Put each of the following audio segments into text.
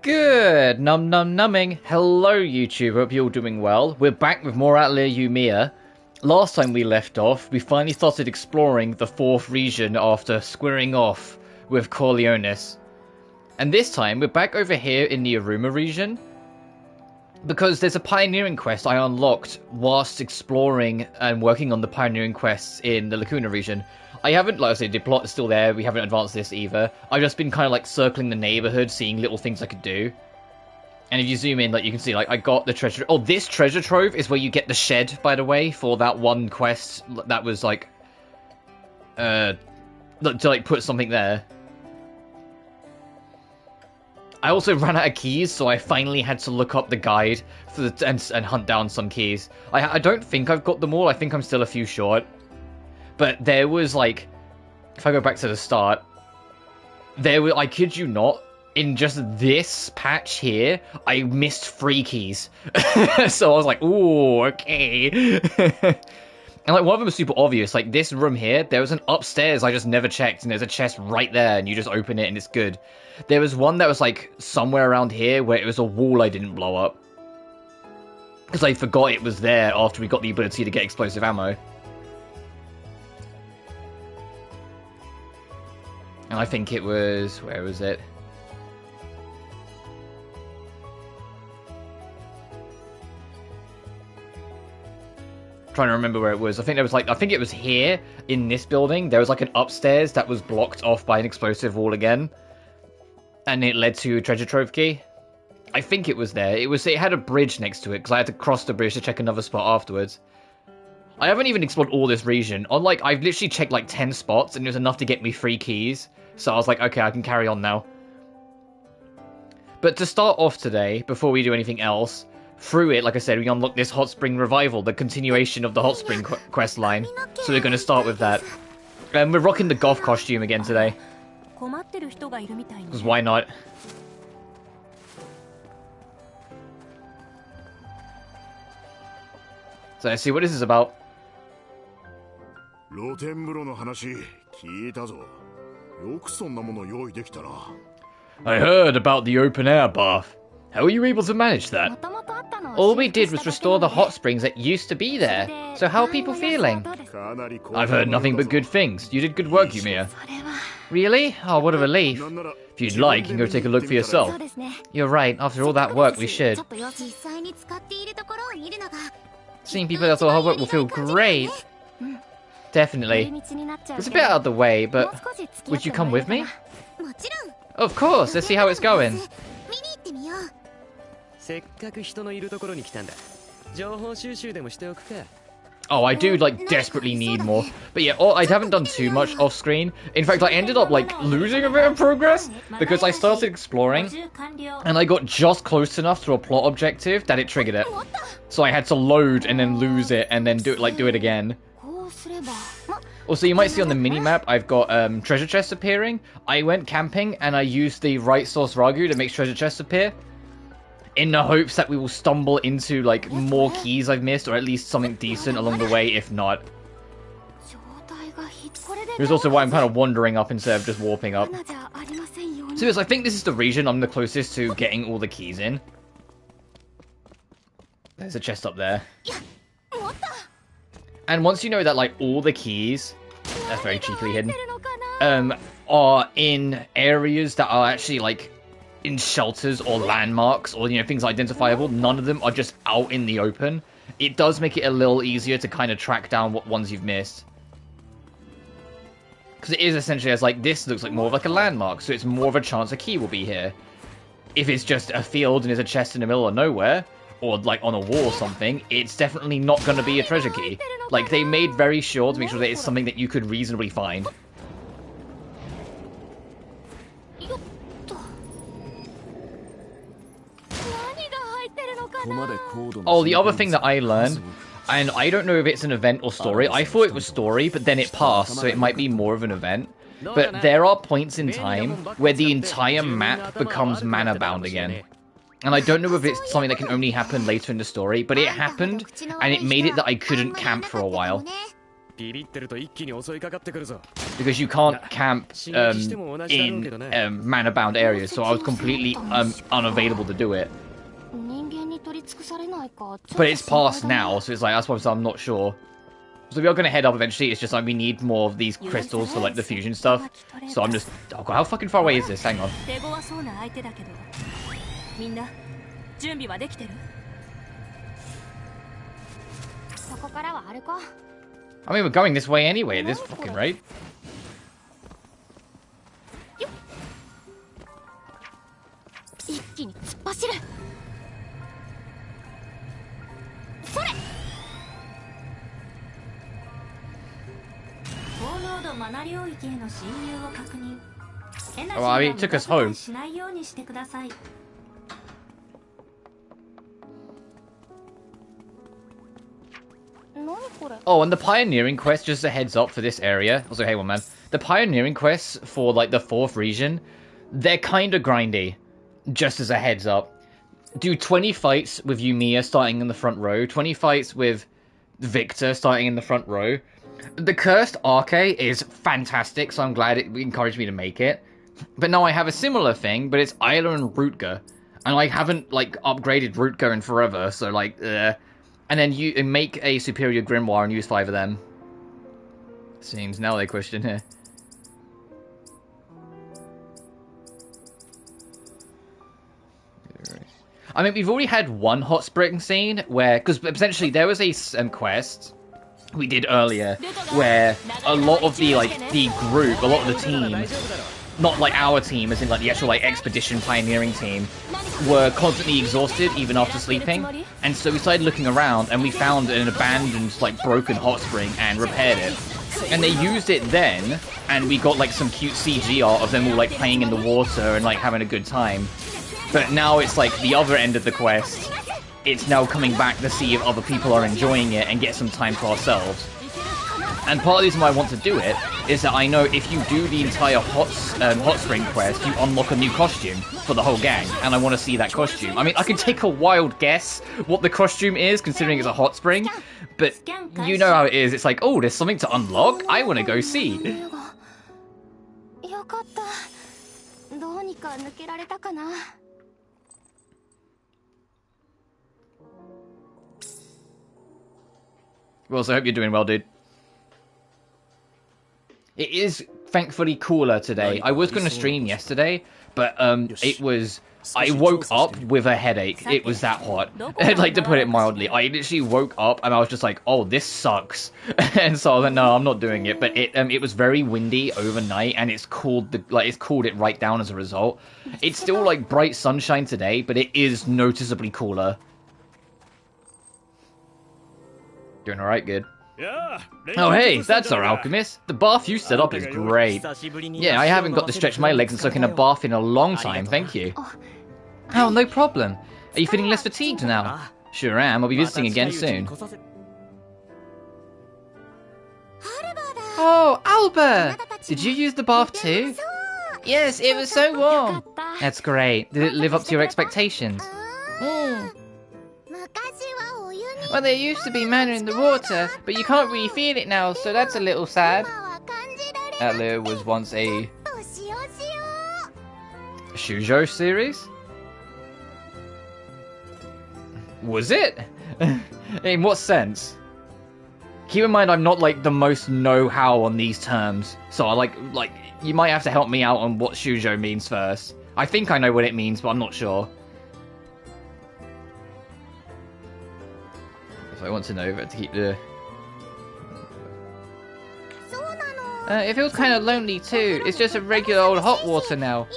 Good numbing. Hello YouTube, hope you're all doing well. We're back with more Atelier Yumia. Last time we left off, we finally started exploring the 4th region after squaring off with Corleones. And this time, we're back over here in the Aruma region, because there's a pioneering quest I unlocked whilst exploring and working on the pioneering quests in the Lacuna region. I haven't, like I said, the plot is still there, we haven't advanced this either. I've just been kind of like circling the neighborhood, seeing little things I could do. And if you zoom in, like you can see, like I got the treasure. Oh, this treasure trove is where you get the shed, by the way, for that one quest that was like, to like put something there. I also ran out of keys, so I finally had to look up the guide for the, and hunt down some keys. I don't think I've got them all. I think I'm still a few short. But there was like, if I go back to the start, there were, I kid you not, in just this patch here, I missed 3 keys. So I was like, ooh, okay. And like one of them was super obvious. Like this room here, there was an upstairs I just never checked, and there's a chest right there, and you just open it and it's good. There was one that was like somewhere around here where it was a wall I didn't blow up, because I forgot it was there after we got the ability to get explosive ammo. And I think it was, where was it? Trying to remember where it was. I think there was like, I think it was here in this building. There was like an upstairs that was blocked off by an explosive wall again, and it led to a treasure trove key. I think it was there. It had a bridge next to it because I had to cross the bridge to check another spot afterwards. I haven't even explored all this region. On like, I've literally checked like 10 spots, and it was enough to get me 3 keys. So I was like, okay, I can carry on now. But to start off today, before we do anything else, through it, like I said, we unlocked this Hot Spring Revival, the continuation of the Hot Spring quest line. So we're going to start with that. And we're rocking the goth costume again today. Because why not? So let's see what this is about. I heard about the open air bath. How were you able to manage that? All we did was restore the hot springs that used to be there. So how are people feeling? I've heard nothing but good things. You did good work, Yumia. Really? Oh, what a relief. If you'd like, you can go take a look for yourself. You're right, after all that work, we should. Seeing people after all hard work will feel great. Definitely. It's a bit out of the way, but would you come with me? Of course, let's see how it's going. Oh, I do, like, desperately need more. But yeah, I haven't done too much off screen. In fact, I ended up, like, losing a bit of progress because I started exploring and I got just close enough to a plot objective that it triggered it. So I had to load and then lose it and then do it again. Also, you might see on the minimap, I've got treasure chests appearing. I went camping and I used the right source ragu to make treasure chests appear, in the hopes that we will stumble into like more keys I've missed, or at least something decent along the way, if not. Here's also why I'm kind of wandering up instead of just warping up. So yes, I think this is the region I'm the closest to getting all the keys in. There's a chest up there. And once you know that, like, all the keys, that's very cheekily hidden, are in areas that are actually, like, in shelters or landmarks or, you know, things identifiable, none of them are just out in the open. It does make it a little easier to kind of track down what ones you've missed. Because it is essentially as, like, this looks like more of like a landmark, so it's more of a chance a key will be here. If it's just a field and there's a chest in the middle of nowhere, or like on a wall or something, it's definitely not going to be a treasure key. Like, they made very sure to make sure that it's something that you could reasonably find. Oh, the other thing that I learned, and I don't know if it's an event or story, I thought it was story, but then it passed, so it might be more of an event. But there are points in time where the entire map becomes mana bound again. And I don't know if it's something that can only happen later in the story, but it happened, and it made it that I couldn't camp for a while. Because you can't camp in mana-bound areas, so I was completely unavailable to do it. But it's past now, so it's like, that's why I'm not sure. So we are going to head up eventually, it's just like we need more of these crystals for like the fusion stuff. So I'm just... Oh god, how fucking far away is this? Hang on. I mean, we're going this way anyway at this fucking rate. Oh, I mean, it took us home. Oh, and the pioneering quest, just a heads up for this area. Also, hey, one man. The pioneering quests for, like, the 4th region, they're kind of grindy. Just as a heads up. Do 20 fights with Yumia starting in the front row. 20 fights with Victor starting in the front row. The Cursed Arche is fantastic, so I'm glad it encouraged me to make it. But now I have a similar thing, but it's Isla and Rutger. And I haven't, like, upgraded Rutger in forever, so, like, And then you make a superior grimoire and use 5 of them. Seems now they question here. I mean, we've already had one hot spring scene where, because essentially there was a quest we did earlier where a lot of the group, a lot of the teams, not like our team, as in like the actual like expedition pioneering team, were constantly exhausted even after sleeping, and so we started looking around and we found an abandoned like broken hot spring and repaired it. And they used it then, and we got like some cute CG art of them all like playing in the water and like having a good time. But now it's like the other end of the quest. It's now coming back to see if other people are enjoying it and get some time to ourselves. And part of the reason why I want to do it is that I know if you do the entire hot spring quest, you unlock a new costume for the whole gang, and I want to see that costume. I mean, I can take a wild guess what the costume is, considering it's a hot spring, but you know how it is. It's like, oh, there's something to unlock? I want to go see. Well, so I hope you're doing well, dude. It is thankfully cooler today. I was going to stream yesterday, but it was... I woke up with a headache. It was that hot. I'd like to put it mildly. I literally woke up and I was just like, oh, this sucks. And so I was like, no, I'm not doing it. But it was very windy overnight, and it's cooled it's cooled it right down as a result. It's still like bright sunshine today, but it is noticeably cooler. Doing alright, good. Oh hey, that's our alchemist. The bath you set up is great. Yeah, I haven't got to stretch my legs and soak in a bath in a long time, thank you. Oh, no problem. Are you feeling less fatigued now? Sure am, I'll be visiting again soon. Oh, Alba! Did you use the bath too? Yes, it was so warm. That's great. Did it live up to your expectations? Well, there used to be mana in the water, but you can't really feel it now, so that's a little sad. Atelier was once a Shoujo series? Was it? In what sense? Keep in mind, I'm not like the most know-how on these terms, so I like you might have to help me out on what shoujo means first. I think I know what it means, but I'm not sure. If I want to know, but to keep the. It feels kind of lonely too. It's just a regular old hot water now.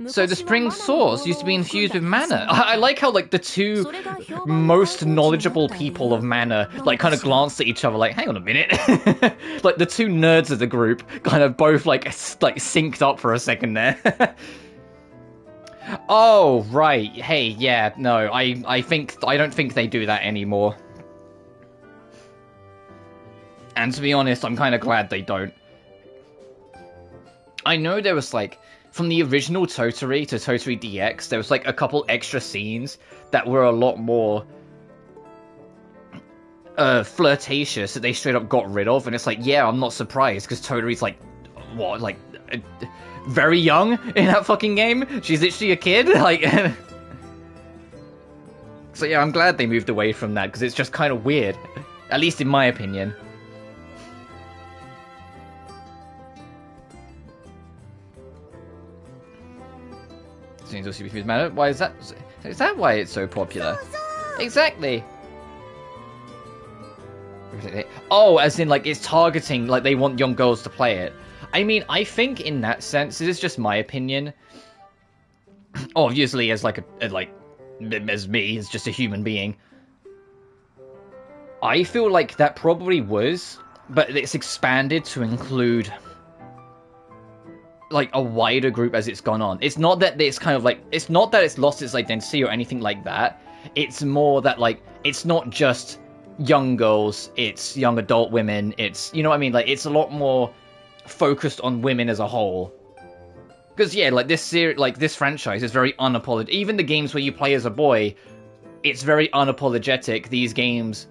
So the spring source used to be infused with mana. I like how like the two most knowledgeable people of mana like kind of glanced at each other like, hang on a minute. Like the two nerds of the group kind of both like synced up for a second there. Oh, right. Hey, yeah, no, I don't think they do that anymore. And to be honest, I'm kind of glad they don't. I know there was like, from the original Totally to Totally DX, there was like a couple extra scenes that were a lot more flirtatious that they straight up got rid of, and it's like, yeah, I'm not surprised, because Totory's like, what, like, very young in that fucking game? She's literally a kid? Like, so yeah, I'm glad they moved away from that, because it's just kind of weird. At least in my opinion. Why is that? Is that why it's so popular? Exactly. Oh, as in like it's targeting, like they want young girls to play it. I mean, I think in that sense, this is just my opinion. Obviously, as like as me, as just a human being, I feel like that probably was, but it's expanded to include like a wider group as it's gone on. It's not that it's kind of like, it's not that it's lost its identity or anything like that. It's more that like, it's not just young girls, it's young adult women, it's, you know what I mean? Like, it's a lot more focused on women as a whole. Because yeah, like this series, like this franchise is very unapologetic. Even the games where you play as a boy, it's very unapologetic. These games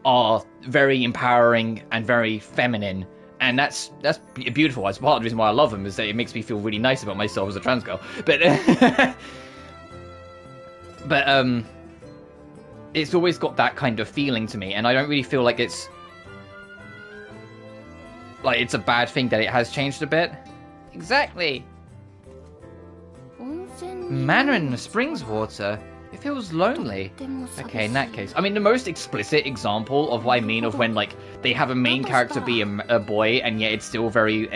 are very empowering and very feminine. And that's beautiful. That's part of the reason why I love them, is that it makes me feel really nice about myself as a trans girl. But but it's always got that kind of feeling to me, and I don't really feel like it's a bad thing that it has changed a bit. Exactly. Mana in the springs water. It feels lonely. Okay, in that case. I mean, the most explicit example of what I mean of when, like, they have a main character be a boy, and yet it's still very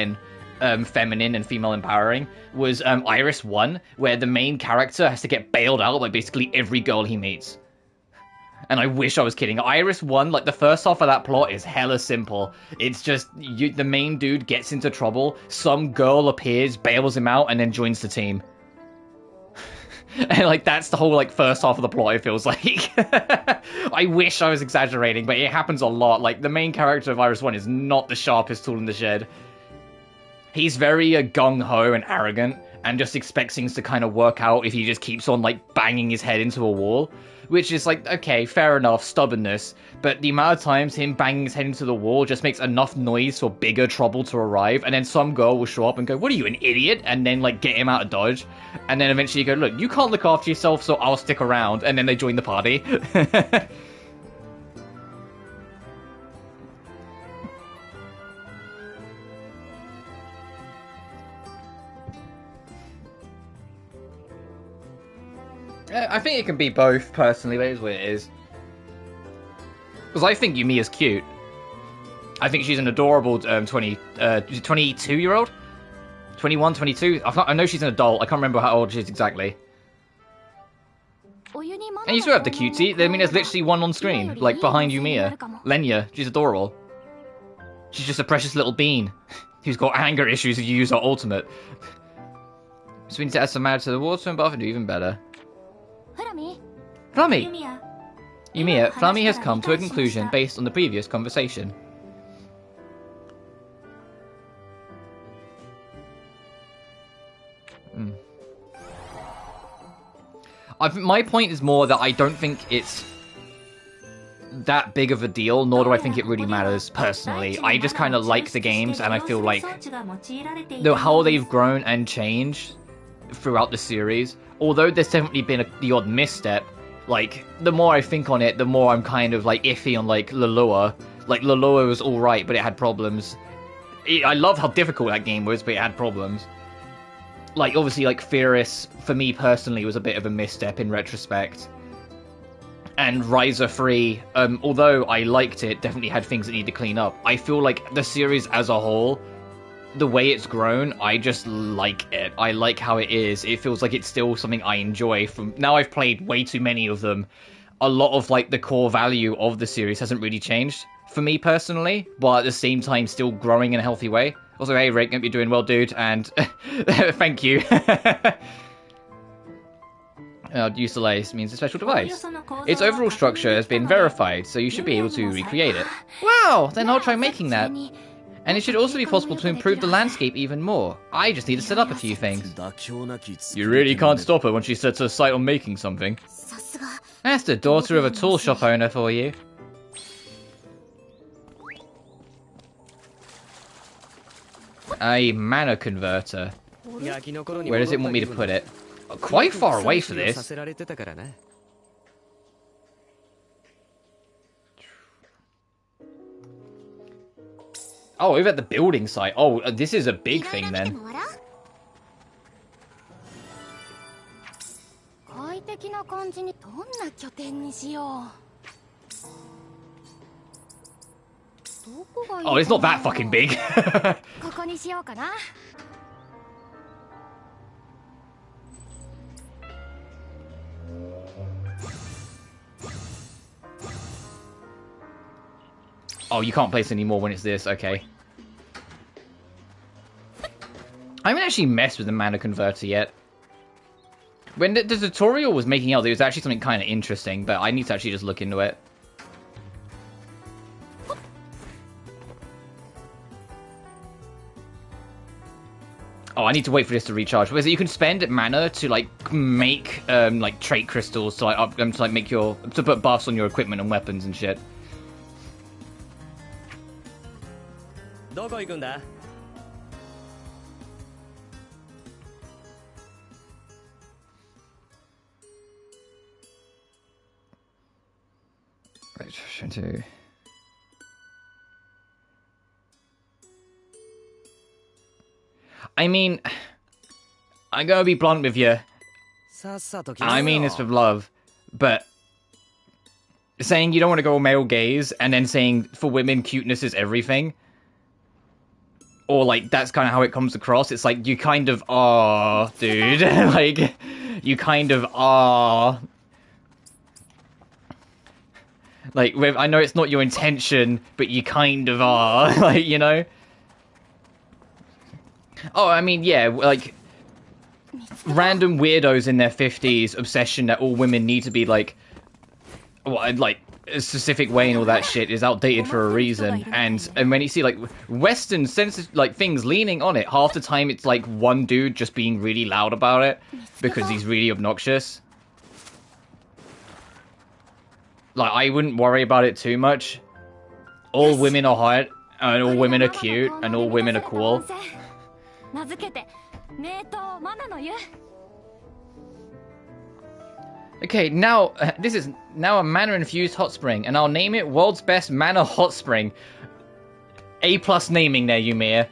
feminine and female empowering, was Iris 1, where the main character has to get bailed out by basically every girl he meets. And I wish I was kidding. Iris 1, like, the first half of that plot is hella simple. It's just, the main dude gets into trouble, some girl appears, bails him out, and then joins the team. And, like, that's the whole, like, first half of the plot, it feels like. I wish I was exaggerating, but it happens a lot. Like, the main character of Iris 1 is not the sharpest tool in the shed. He's very gung-ho and arrogant, and just expects things to kind of work out if he just keeps on, like, banging his head into a wall. Which is like, okay, fair enough, stubbornness, but the amount of times him banging his head into the wall just makes enough noise for bigger trouble to arrive, and then some girl will show up and go, what are you, an idiot? And then, like, get him out of dodge. And then eventually you go, look, you can't look after yourself, so I'll stick around. And then they join the party. I think it can be both, personally, that is what it is. Because I think Yumiya's cute. I think she's an adorable 22-year-old? 21, 22? I know she's an adult, I can't remember how old she is exactly. And you still have the cutie, I mean there's literally one on screen, like behind Yumiya. Lenya, she's adorable. She's just a precious little bean, who's got anger issues if you use her ultimate. So we need to add some mana to the water and buff and do even better. Flammy! Yumiya, Flammy has come to a conclusion based on the previous conversation. My point is more that I don't think it's that big of a deal, nor do I think it really matters, personally. I just kind of like the games, and I feel like how they've grown and changed throughout the series. Although there's definitely been the odd misstep, like, the more I think on it, the more I'm kind of, like, iffy on, like, Lulua. Like, Lulua was alright, but it had problems. I love how difficult that game was, but it had problems. Like, obviously, like, Furious, for me personally, was a bit of a misstep in retrospect. And Riser 3, although I liked it, definitely had things that need to clean up. I feel like the series as a whole, the way it's grown, I just like it. I like how it is. It feels like it's still something I enjoy. From now I've played way too many of them. A lot of, like, the core value of the series hasn't really changed for me personally, but at the same time still growing in a healthy way. Also, hey Rick, hope you're doing well, dude, and thank you. Use delays means a special device. Its overall structure has been verified, so you should be able to recreate it. Wow, then I'll try making that. And it should also be possible to improve the landscape even more. I just need to set up a few things. You really can't stop her when she sets her sight on making something. That's the daughter of a tool shop owner for you. A mana converter. Where does it want me to put it? Quite far away for this. Oh, over at the building site. Oh, this is a big thing then. Oh, it's not that fucking big. Oh, you can't place anymore when it's this. Okay. I haven't actually messed with the mana converter yet. When the tutorial was making out, there was actually something kind of interesting, but I need to actually just look into it. Oh, I need to wait for this to recharge. Because you can spend mana to like make like trait crystals to like to like make your to put buffs on your equipment and weapons and shit. Right, trying to. I mean, I'm gonna be blunt with you. I mean this with love, but saying you don't want to go male gaze and then saying for women cuteness is everything, or like that's kind of how it comes across. It's like you kind of are, dude. Like you kind of are. Like I know it's not your intention, but you kind of are. Like, you know. Oh, I mean, yeah, like, random weirdos in their 50s, obsession that all women need to be, like, like, a specific way and all that shit is outdated for a reason. And when you see, like, Western sensitive, like, things leaning on it, half the time it's, like, one dude just being really loud about it because he's really obnoxious. Like, I wouldn't worry about it too much. All women are hot, and all women are cute, and all women are cool. Okay, now, this is now a mana-infused hot spring, and I'll name it World's Best Mana Hot Spring. A+ naming there, Yumia.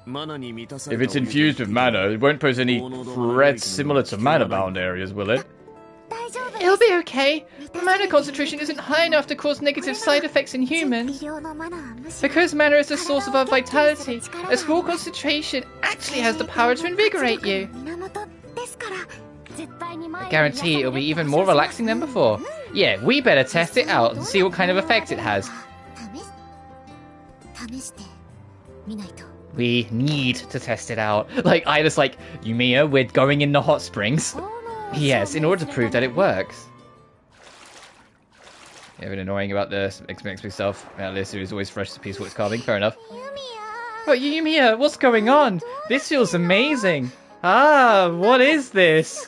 If it's infused with mana, it won't pose any threats similar to mana-bound areas, will it? It'll be okay. Mana concentration isn't high enough to cause negative side effects in humans. Because mana is the source of our vitality, a small concentration actually has the power to invigorate you. I guarantee it'll be even more relaxing than before. Yeah, we better test it out and see what kind of effect it has. We need to test it out. Like, I just like, Yumia, we're going in the hot springs. Yes, in order to prove that it works. Yeah, been annoying about this. Makes me stuff. This is always fresh to piece what's carving. Fair enough. Oh, Yumia, what's going on? This feels amazing. Ah, what is this?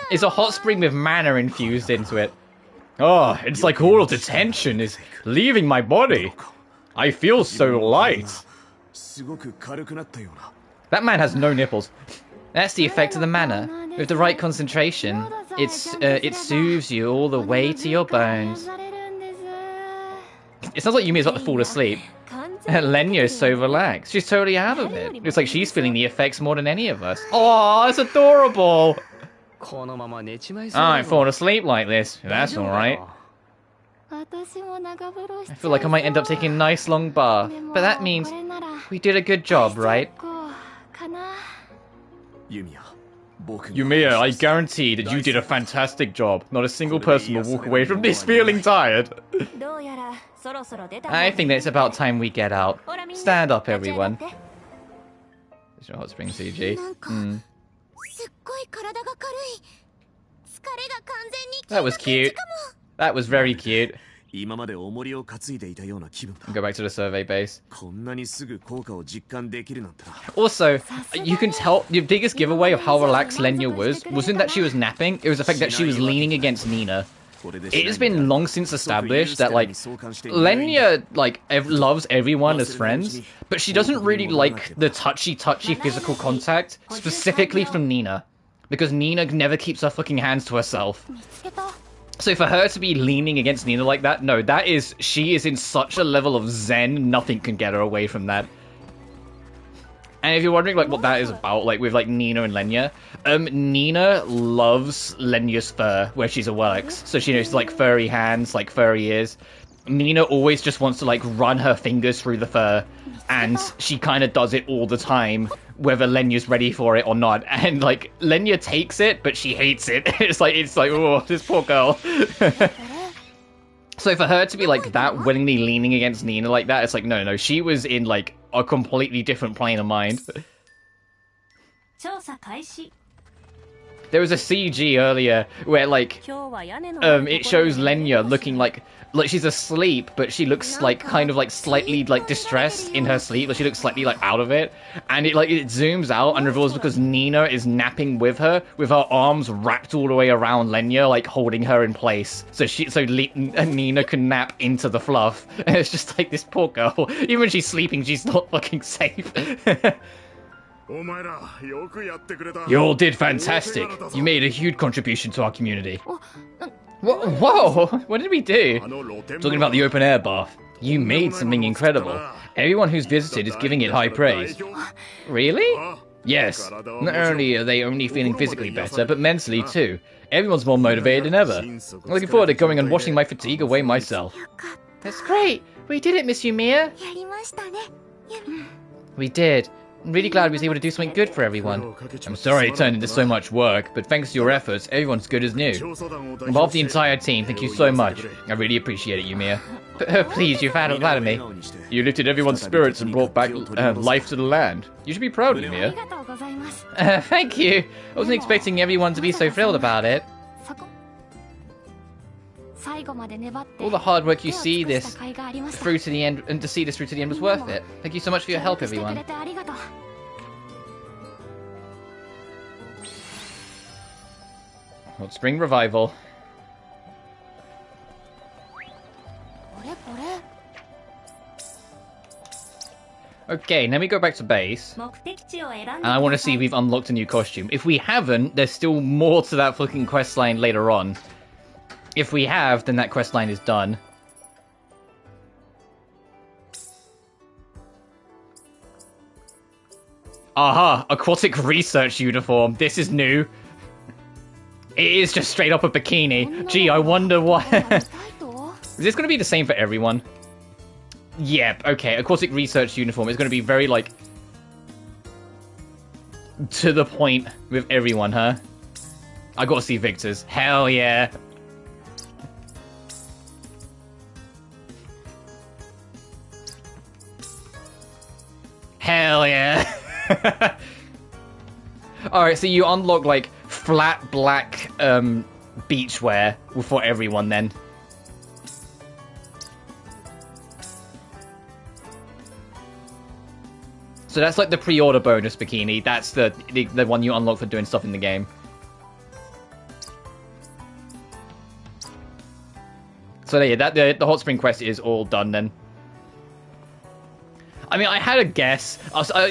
It's a hot spring with mana infused into it. Oh, it's like all of the tension is leaving my body. I feel so light. That man has no nipples. That's the effect of the mana. With the right concentration, it soothes you all the way to your bones. It sounds like Yumi's about to fall asleep. Lenya's so relaxed. She's totally out of it. It's like she's feeling the effects more than any of us. Oh, it's adorable. I'm falling asleep like this. That's alright. I feel like I might end up taking a nice long bath. But that means we did a good job, right? Yumiya, I guarantee that you did a fantastic job. Not a single person will walk away from this feeling tired. I think that it's about time we get out. Stand up, everyone. It's your hot spring CG. That was cute. That was very cute. Go back to the survey base. Also, you can tell the biggest giveaway of how relaxed Lenya wasn't that she was napping, it was the fact that she was leaning against Nina. It has been long since established that, like, Lenya, like, loves everyone as friends, but she doesn't really like the touchy physical contact, specifically from Nina. Because Nina never keeps her fucking hands to herself. So for her to be leaning against Nina like that, no, she is in such a level of zen, nothing can get her away from that. And if you're wondering, like, what that is about, like, with, like, Nina and Lenya, Nina loves Lenya's fur where she's works. So she knows, like, furry hands, like, furry ears. Nina always just wants to, like, run her fingers through the fur. And she kind of does it all the time, whether Lenya's ready for it or not. And, like, Lenya takes it, but she hates it. It's like, oh, this poor girl. So for her to be, like, that willingly leaning against Nina like that, it's like, no, she was in, like, a completely different plane of mind. There was a CG earlier where, like, it shows Lenya looking like she's asleep, but she looks like kind of like slightly like distressed in her sleep, like she looks slightly like out of it, and it zooms out and reveals because Nina is napping with her arms wrapped all the way around Lenya, like holding her in place, so Nina can nap into the fluff. And it's just like, this poor girl, even when she's sleeping, she's not fucking safe. You all did fantastic. You made a huge contribution to our community. Whoa! What did we do? Talking about the open air bath. You made something incredible. Everyone who's visited is giving it high praise. Really? Yes. Not only are they only feeling physically better, but mentally too. Everyone's more motivated than ever. I'm looking forward to going and washing my fatigue away myself. That's great. We did it, Miss Yumiya. We did. I'm really glad we was able to do something good for everyone. I'm sorry it turned into so much work, but thanks to your efforts, everyone's good as new. On behalf of the entire team, thank you so much. I really appreciate it, Yumiya. Please, you've flattered me. You lifted everyone's spirits and brought back life to the land. You should be proud, Yumiya. Thank you. I wasn't expecting everyone to be so thrilled about it. All the hard work you see this through to the end, and to see this through to the end was worth it. Thank you so much for your help, everyone. Hot Spring Revival. Okay, now we go back to base. And I want to see if we've unlocked a new costume. If we haven't, there's still more to that fucking questline later on. If we have, then that questline is done. Aha! Aquatic research uniform. This is new. It is just straight up a bikini. Gee, I wonder what... Is this going to be the same for everyone? Yep, okay. Aquatic research uniform is going to be very, like... to the point with everyone, huh? I gotta see Victor's. Hell yeah. Hell yeah. Alright, so you unlock, like, flat black beachwear for everyone then. So that's like the pre-order bonus bikini. That's the one you unlock for doing stuff in the game. So yeah, the hot spring quest is all done then. I mean, I had a guess.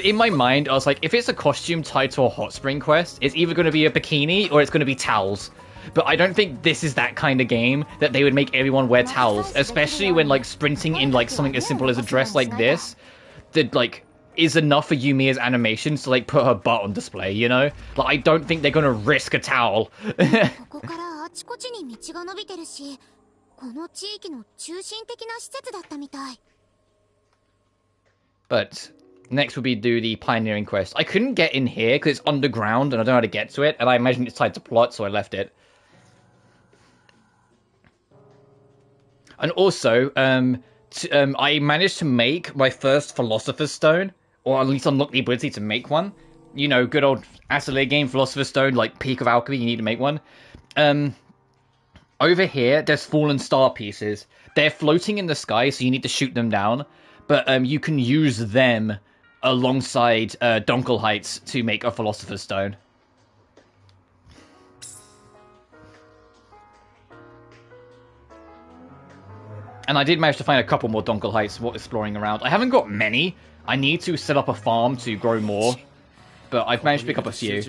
In my mind, I was like, if it's a costume tied to a hot spring quest, it's either going to be a bikini or it's going to be towels. But I don't think this is that kind of game that they would make everyone wear towels, especially when like sprinting in like something as simple as a dress like this, that like is enough for Yumia's animations to like put her butt on display, you know? Like I don't think they're going to risk a towel. But next would be do the pioneering quest. I couldn't get in here because it's underground and I don't know how to get to it, and I imagine it's tied to plot, so I left it. And also, I managed to make my first Philosopher's Stone, or at least unlock the ability to make one. You know, good old Atelier game, Philosopher's Stone, like peak of alchemy, you need to make one. Over here, there's fallen star pieces. They're floating in the sky, so you need to shoot them down. But you can use them alongside Dunkelheits to make a Philosopher's Stone. And I did manage to find a couple more Dunkelheits while exploring around. I haven't got many. I need to set up a farm to grow more. But I've managed to pick up a few.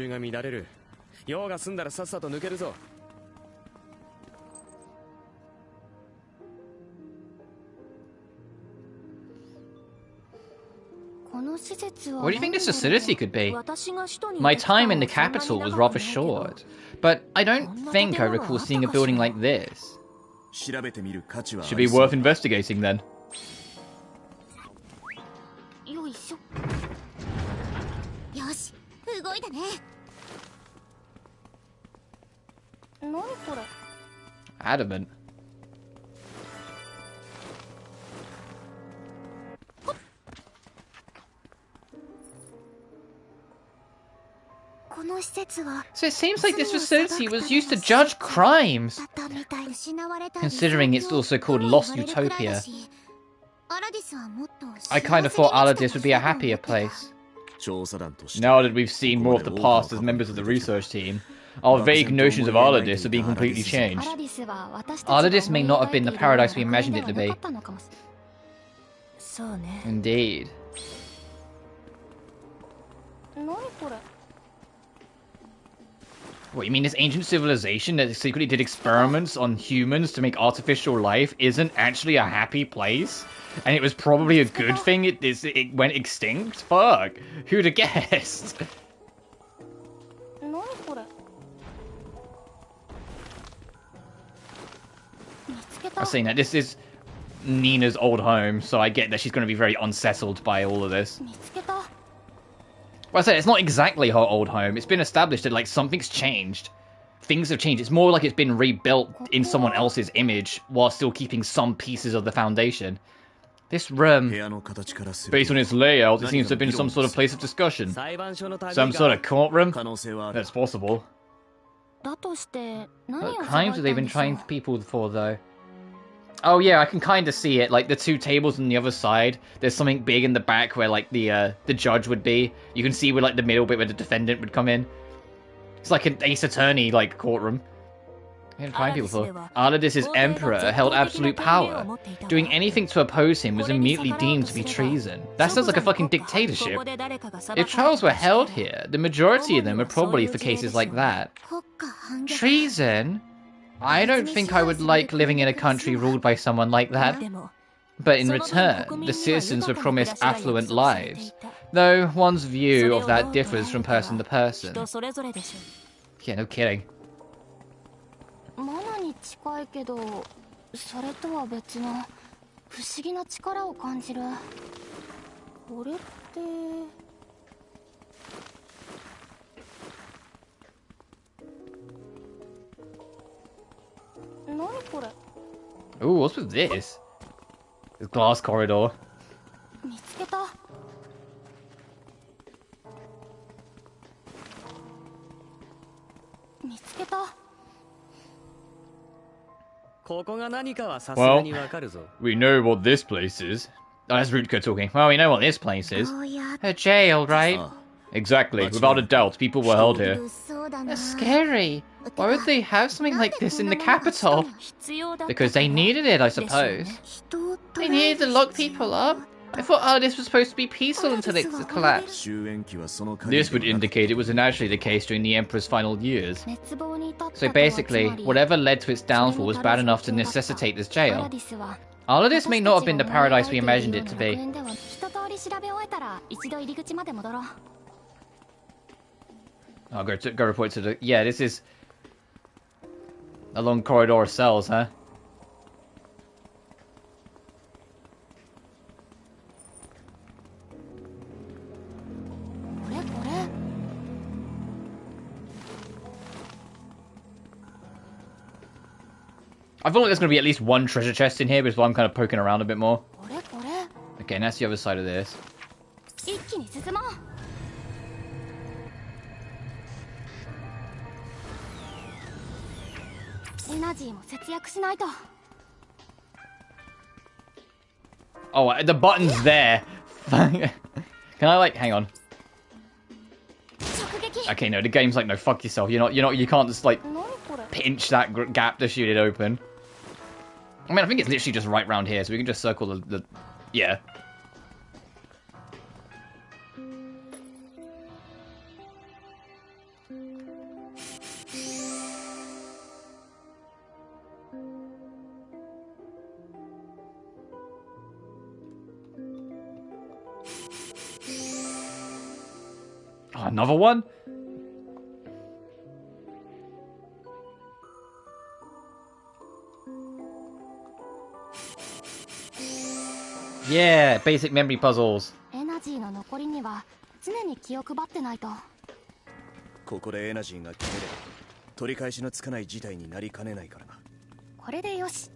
What do you think this facility could be? My time in the capital was rather short, but I don't think I recall seeing a building like this. Should be worth investigating then. Adamant. So it seems like this facility was used to judge crimes. Considering it's also called Lost Utopia. I kind of thought Aladis would be a happier place. Now that we've seen more of the past as members of the research team, our vague notions of Aladis are being completely changed. Aladis may not have been the paradise we imagined it to be. Indeed. What, you mean this ancient civilization that secretly did experiments on humans to make artificial life isn't actually a happy place? And it was probably a good thing it went extinct? Fuck. Who'd have guessed? I was saying that this is Nina's old home, so I get that she's going to be very unsettled by all of this. Well, I said, it's not exactly her old home. It's been established that, like, something's changed. Things have changed. It's more like it's been rebuilt in someone else's image while still keeping some pieces of the foundation. This room, based on its layout, it seems to have been some sort of place of discussion. Some sort of courtroom? That's possible. What crimes have they been trying people for, though? Oh yeah, I can kind of see it. Like the two tables on the other side, there's something big in the back where like the judge would be. You can see where like the middle bit where the defendant would come in. It's like an Ace Attorney like courtroom. What are people for? Aladis' emperor held absolute power. Doing anything to oppose him was immediately deemed to be treason. That sounds like a fucking dictatorship. If trials were held here, the majority of them are probably for cases like that. Treason? I don't think I would like living in a country ruled by someone like that. But in return, the citizens were promised affluent lives, though one's view of that differs from person to person. Yeah, no kidding. Ooh, what's with this? This glass corridor. Well, we know what this place is. Oh, that's Rutger talking. Well, we know what this place is. A jail, right? Exactly. Without a doubt, people were held here. That's scary. Why would they have something like this in the capital? Because they needed it, I suppose. They needed to lock people up. I thought this was supposed to be peaceful until it collapsed. This would indicate it wasn't actually the case during the Emperor's final years. So basically, whatever led to its downfall was bad enough to necessitate this jail. All of this may not have been the paradise we imagined it to be. I'll go report to the... Yeah, this is a long corridor of cells, huh? I feel like there's going to be at least one treasure chest in here, which is why I'm kind of poking around a bit more. Okay, and that's the other side of this. Oh, the button's there. Can I, like, hang on. Okay, no, the game's like, no, fuck yourself. You can't just, like, pinch that gap to shoot it open. I mean, I think it's literally just right round here, so we can just circle the yeah. Oh, another one? Yeah, basic memory puzzles. ここでエナジーが切れれば取り返しのつかない事態になりかねないからな。これでよし。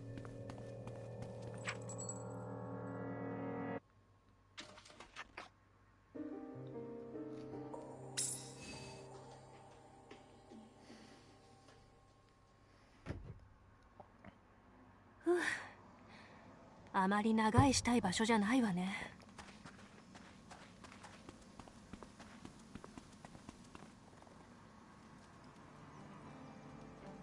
あまり長いしたい場所じゃないわね。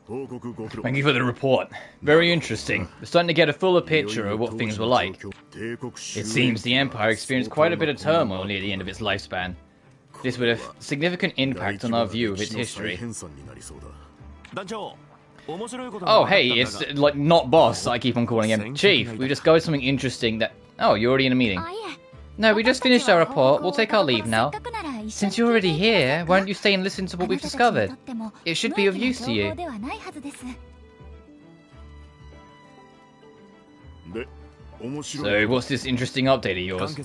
Thank you for the report. Very interesting. We're starting to get a fuller picture of what things were like. It seems the Empire experienced quite a bit of turmoil near the end of its lifespan. This would have significant impact on our view of its history. Oh, hey, it's like not boss, I keep on calling him. Chief, we discovered something interesting that... Oh, you're already in a meeting. No, we just finished our report. We'll take our leave now. Since you're already here, why don't you stay and listen to what we've discovered? It should be of use to you. So, what's this interesting update of yours?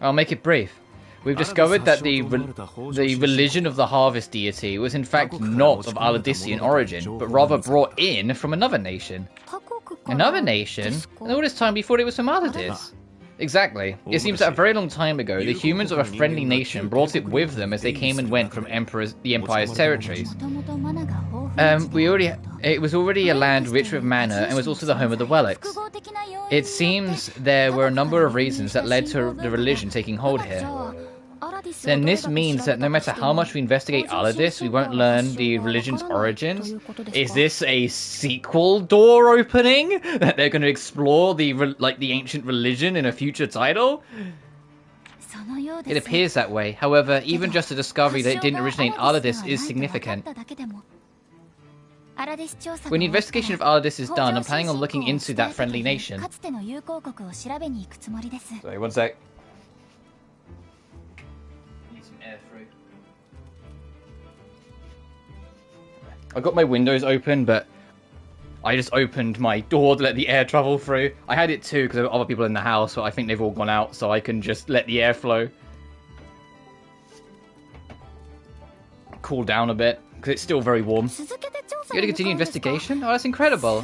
I'll make it brief. We've discovered that the religion of the harvest deity was in fact not of Aladisian origin, but rather brought in from another nation. Another nation? And all this time we thought it was from Aladis. Exactly. It seems that a very long time ago, the humans of a friendly nation brought it with them as they came and went from the Empire's territories. It was already a land rich with mana and was also the home of the relics. It seems there were a number of reasons that led to the religion taking hold here. Then this means that no matter how much we investigate Aladis, we won't learn the religion's origins. Is this a sequel door opening? That they're going to explore the ancient religion in a future title? It appears that way. However, even just the discovery that it didn't originate in Aladis is significant. When the investigation of Aladis is done, I'm planning on looking into that friendly nation. Sorry, one sec. I got my windows open, but I just opened my door to let the air travel through. I had it too because there were other people in the house, so I think they've all gone out, so I can just let the air flow. Cool down a bit, because it's still very warm. You're going to continue investigation? Oh, that's incredible.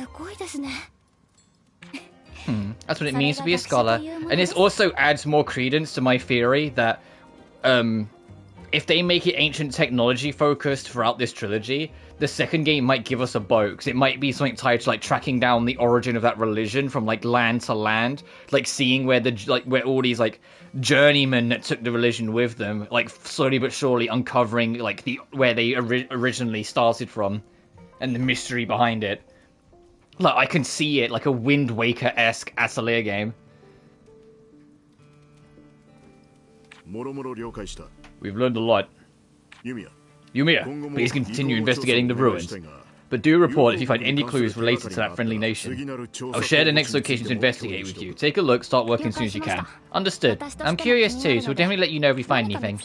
That's what it means to be a scholar. And this also adds more credence to my theory that if they make it ancient technology focused throughout this trilogy, the second game might give us a boat, because it might be something tied to like tracking down the origin of that religion from like land to land, like seeing where where all these like journeymen that took the religion with them, like slowly but surely uncovering like where they originally started from. and the mystery behind it. Like, I can see it like a Wind Waker-esque Atelier game. We've learned a lot. Yumia, please continue investigating the ruins. But do report if you find any clues related to that friendly nation. I'll share the next location to investigate with you. Take a look, start working as soon as you can. Understood. I'm curious too, so we'll definitely let you know if we find anything.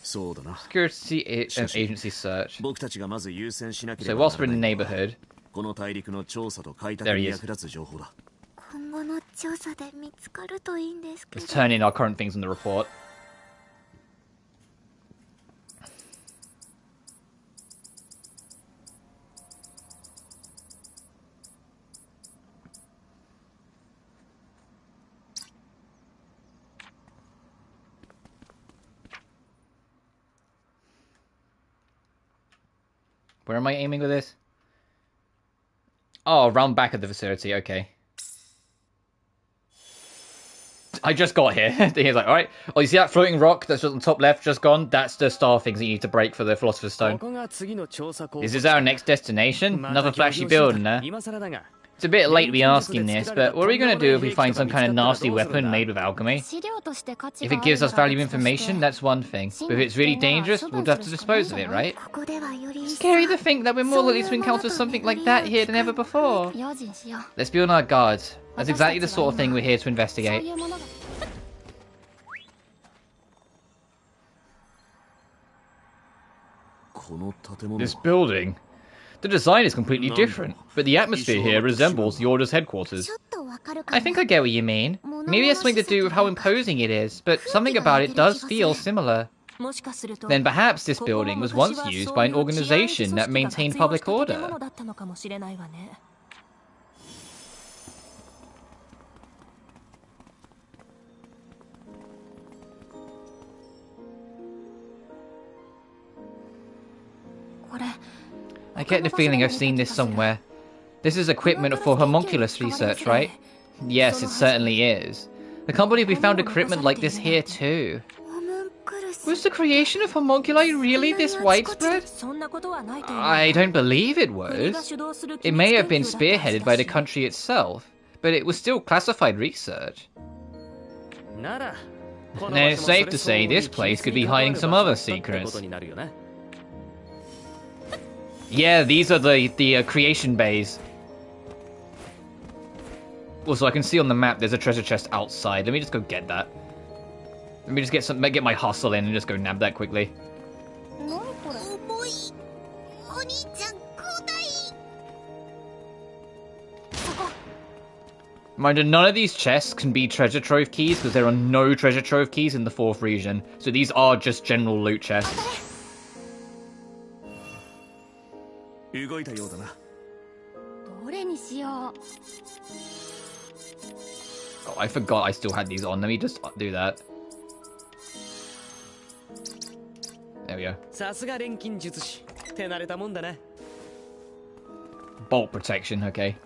Security agency search. So whilst we're in the neighborhood... There he is. Let's turn in our current things in the report. Where am I aiming with this? Oh, around back of the facility, okay. I just got here. He's like, alright. Oh, you see that floating rock that's just on the top left, just gone? That's the star things that you need to break for the Philosopher's Stone. This is our next destination? Another flashy building there. It's a bit late to be asking this, but what are we going to do if we find some kind of nasty weapon made with alchemy? If it gives us valuable information, that's one thing. But if it's really dangerous, we'll have to dispose of it, right? Scary to think that we're more likely to encounter something like that here than ever before. Let's be on our guard. That's exactly the sort of thing we're here to investigate. This building... The design is completely different, but the atmosphere here resembles the Order's headquarters. I think I get what you mean. Maybe it's something to do with how imposing it is, but something about it does feel similar. Then perhaps this building was once used by an organization that maintained public order. I get the feeling I've seen this somewhere. This is equipment for homunculus research, right? Yes, it certainly is. The company we found equipment like this here too. Was the creation of homunculi really this widespread? I don't believe it was. It may have been spearheaded by the country itself, but it was still classified research. Then it's safe to say this place could be hiding some other secrets. Yeah, these are the creation bays. Also, I can see on the map there's a treasure chest outside. Let me just go get that. Let me just get my hustle in and just go nab that quickly. Mind you, none of these chests can be treasure trove keys because there are no treasure trove keys in the 4th region. So these are just general loot chests. Oh, I forgot I still had these on. Let me just do that. There we go. Bolt protection, okay.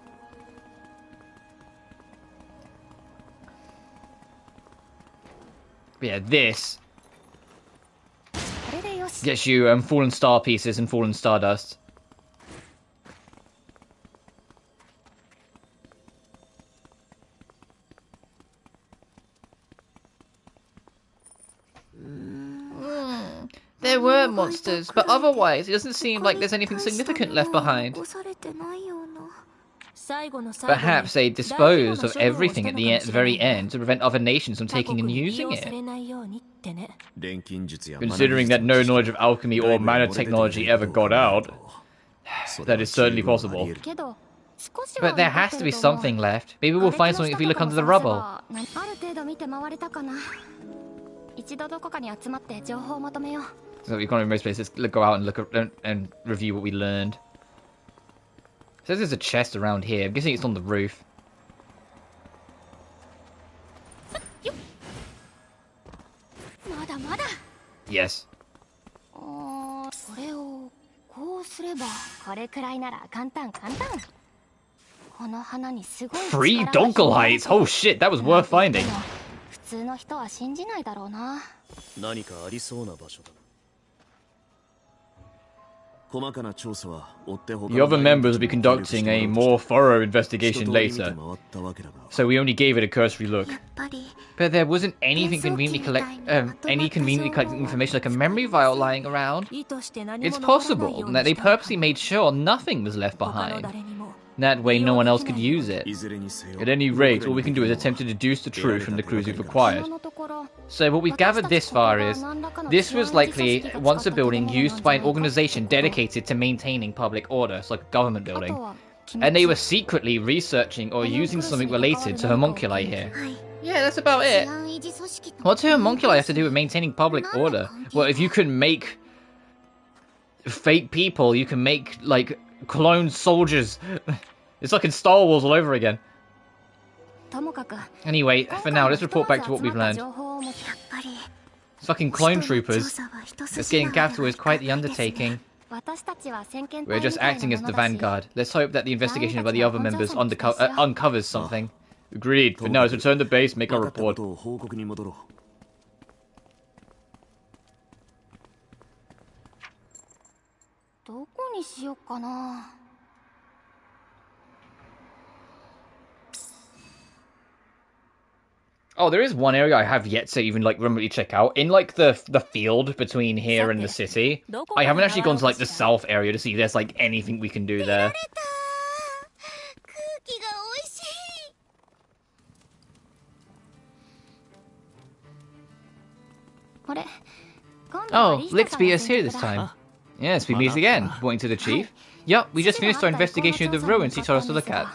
But yeah, this gets you fallen star pieces and fallen stardust. There were monsters, but otherwise it doesn't seem like there's anything significant left behind. Perhaps they disposed of everything at the very end to prevent other nations from taking and using it. Considering that no knowledge of alchemy or mana technology ever got out, that is certainly possible. But there has to be something left. Maybe we'll find something if we look under the rubble. So we can't in most places. Let's go out and look and review what we learned. It says there's a chest around here. I'm guessing it's on the roof. Yes. 3 Donkelhites! Oh shit, that was worth finding. 何かありそうな場所だ。The other members will be conducting a more thorough investigation later, so we only gave it a cursory look. But there wasn't anything conveniently collecting information like a memory vial lying around. It's possible that they purposely made sure nothing was left behind. That way no one else could use it. At any rate, all we can do is attempt to deduce the truth from the clues we've acquired. So what we've gathered this far is, this was likely once a building used by an organization dedicated to maintaining public order. It's like a government building. And they were secretly researching or using something related to homunculi here. Yeah, that's about it. What's a homunculi have to do with maintaining public order? Well, if you can make fake people, you can make, like, clone soldiers. It's like in Star Wars all over again. Anyway, for now, let's report back to what we've learned. Fucking clone troopers. Escaping capital is quite the undertaking. We're just acting as the vanguard. Let's hope that the investigation by the other members uncovers something. Agreed. For now, let's return to base, make our report. Oh, there is one area I have yet to even, like, remotely check out. In, like, the field between here and the city. I haven't actually gone to, like, the south area to see if there's, like, anything we can do there. Oh, Lixby is here this time. Yes, we meet again. Pointing to the chief. Yup, we just finished our investigation of the ruins he told us to look at.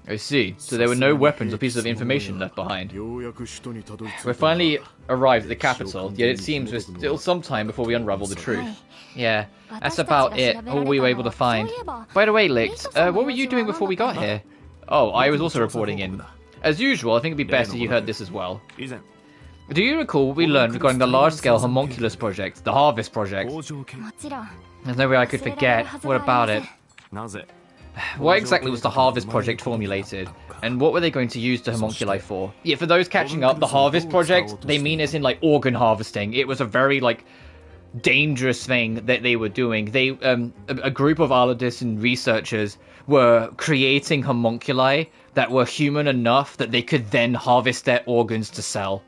I see. So there were no weapons or pieces of information left behind. We finally arrived at the capital, yet it seems there's still some time before we unravel the truth. Yeah, that's about it, all we were able to find. By the way, Lix, what were you doing before we got here? Oh, I was also reporting in. As usual, I think it'd be best if you heard this as well. Do you recall what we learned regarding the large-scale homunculus project, the Harvest Project? There's no way I could forget. What about it? What exactly was the Harvest Project formulated? And what were they going to use the homunculi for? Yeah, for those catching up, the Harvest Project, they mean as in, like, organ harvesting. It was a very, like, dangerous thing that they were doing. They, a group of Aladis researchers were creating homunculi that were human enough that they could then harvest their organs to sell.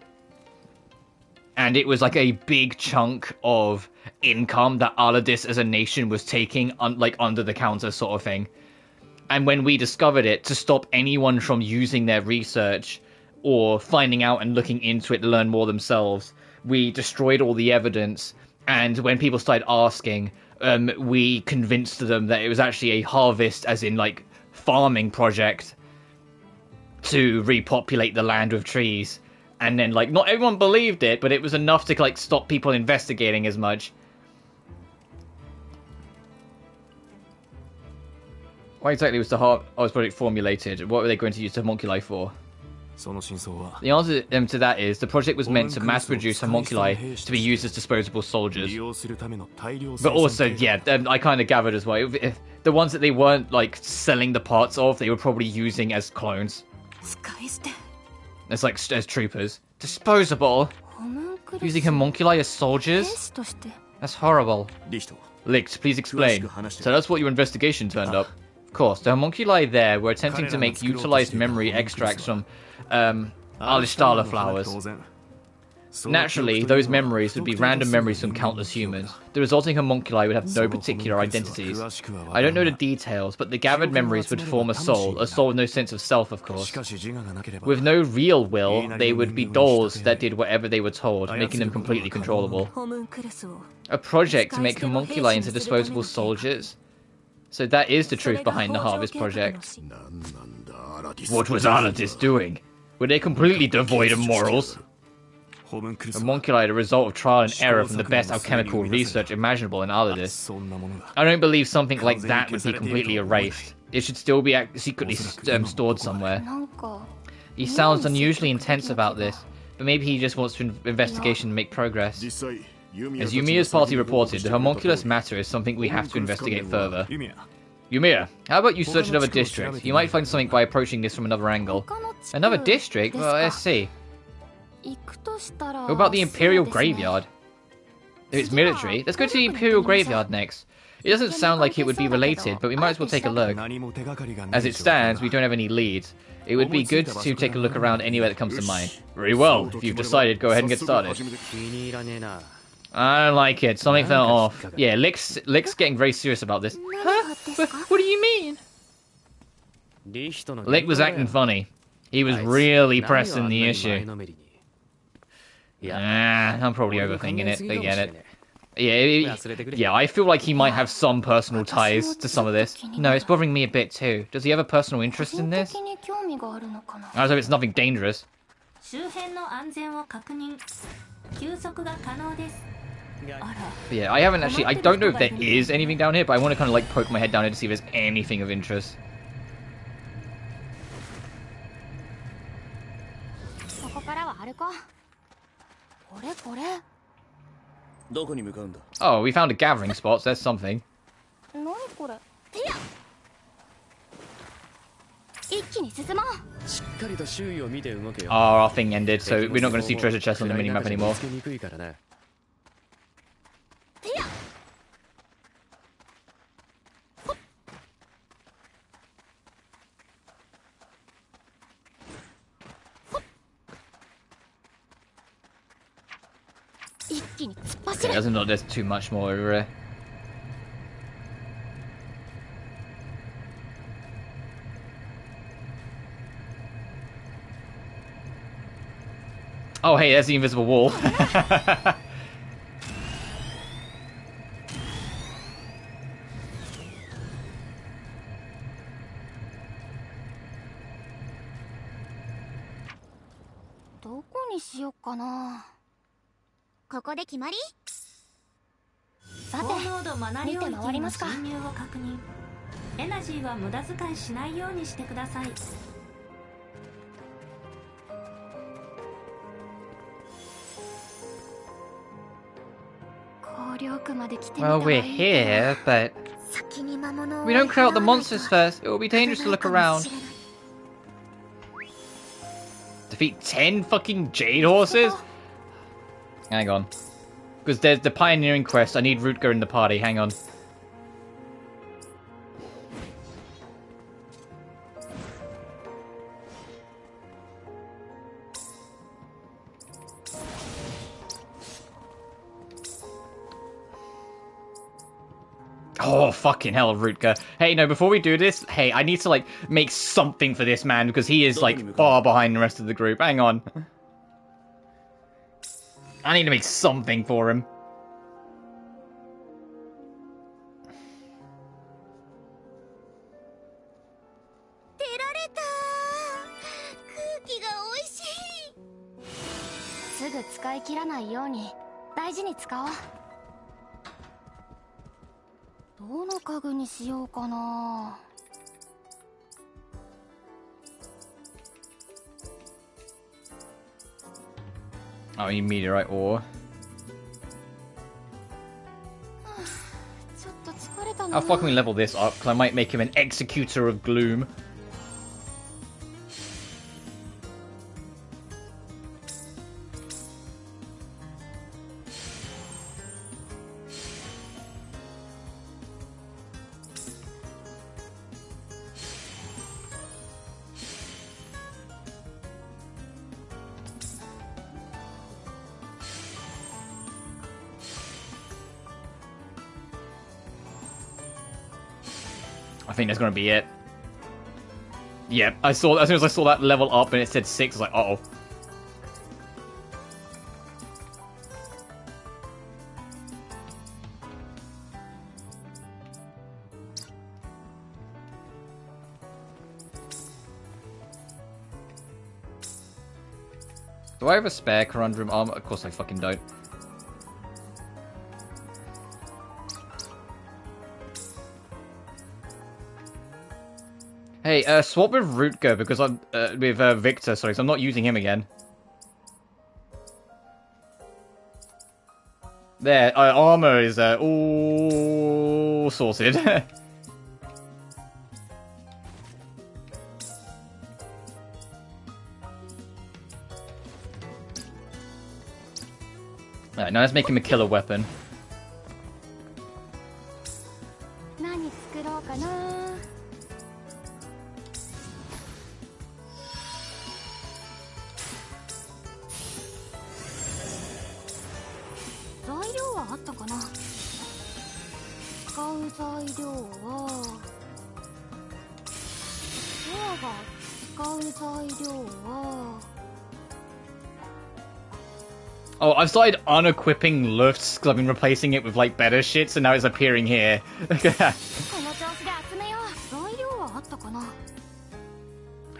And it was like a big chunk of income that Aladis as a nation was taking, like, under the counter sort of thing. And when we discovered it, to stop anyone from using their research or finding out and looking into it to learn more themselves, we destroyed all the evidence. And when people started asking, we convinced them that it was actually a harvest, as in, like, farming project to repopulate the land with trees. And then, like, not everyone believed it, but it was enough to, like, stop people investigating as much. Why exactly was the Harvest Project formulated? What were they going to use the homunculi for? The answer to that is, the project was meant to mass-produce homunculi to be used as disposable soldiers. But also, yeah, I kind of gathered as well, if the ones that they weren't, like, selling the parts of, they were probably using as clones. It's like, as troopers. Disposable? Using homunculi as soldiers? That's horrible. Lix, please explain. Tell us what your investigation turned up. Of course, the homunculi there were attempting to make utilized memory extracts from, Alishtala flowers. Naturally, those memories would be random memories from countless humans. The resulting homunculi would have no particular identities. I don't know the details, but the gathered memories would form a soul with no sense of self, of course. With no real will, they would be dolls that did whatever they were told, making them completely controllable. A project to make homunculi into disposable soldiers? So that is the truth behind the Harvest Project. What was Aladis doing? Were they completely devoid of morals? Homunculi are the result of trial and error from the best alchemical research imaginable in Aladis. I don't believe something like that would be completely erased. It should still be secretly stored somewhere. He sounds unusually intense about this, but maybe he just wants to investigation and make progress. As Yumia's party reported, the homunculus matter is something we have to investigate further. Yumia, how about you search another district? You might find something by approaching this from another angle. Another district? Well, let's see. What about the Imperial Graveyard? If it's military, let's go to the Imperial Graveyard next. It doesn't sound like it would be related, but we might as well take a look. As it stands, we don't have any leads. It would be good to take a look around anywhere that comes to mind. Very well. If you've decided, go ahead and get started. I don't like it. Something fell off. Yeah, Lick's getting very serious about this. Huh? What do you mean? Lick was acting funny. He was really pressing the issue. I'm probably overthinking it. I get it. Yeah, I feel like he might have some personal ties to some of this. No, it's bothering me a bit too. Does he have a personal interest in this? I hope it's nothing dangerous. Yeah, I haven't actually... I don't know if there is anything down here, but I want to kind of like poke my head down here to see if there's anything of interest. Oh, we found a gathering spot, so there's something. Oh, our thing ended, so we're not going to see treasure chests on the minimap anymore. Okay, doesn't look there's too much more over here. Oh hey, there's the invisible wall. Well, we're here, but we don't clear out the monsters first. It will be dangerous to look around. Defeat 10 fucking jade horses? Hang on. Because there's the pioneering quest. I need Rutger in the party. Hang on. Oh, fucking hell, Rutger. Hey, no, before we do this, hey, I need to, like, make something for this man, because he is, like, far behind the rest of the group. Hang on. I need to make something for him. Oh, you meteorite ore. How far can we level this up? Because I might make him an executor of gloom. I think that's going to be it. Yeah, I saw as soon as I saw that level up and it said 6, I was like, uh-oh. Do I have a spare Conundrum armor? Of course I fucking don't. Hey, swap with Rutger because I'm with Victor. Sorry, so I'm not using him again. There, armor is all sorted. Alright, now let's make him a killer weapon. 何作ろうかな。材料はあったかな。使う材料はドアが使う材料は Oh, I've started unequipping lufts because I've been replacing it with like better shit, so now it's appearing here.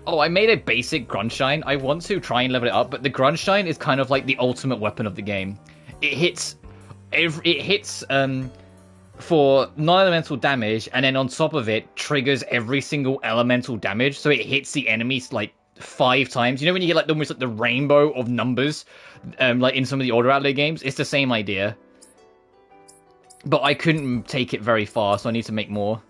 Oh, I made a basic Grunshine. I want to try and level it up, but the Grunshine is kind of like the ultimate weapon of the game. It hits for non-elemental damage, and then on top of it triggers every single elemental damage, so it hits the enemies like 5 times. You know when you get like almost like the rainbow of numbers, like in some of the older Atelier games? It's the same idea. But I couldn't take it very far, so I need to make more.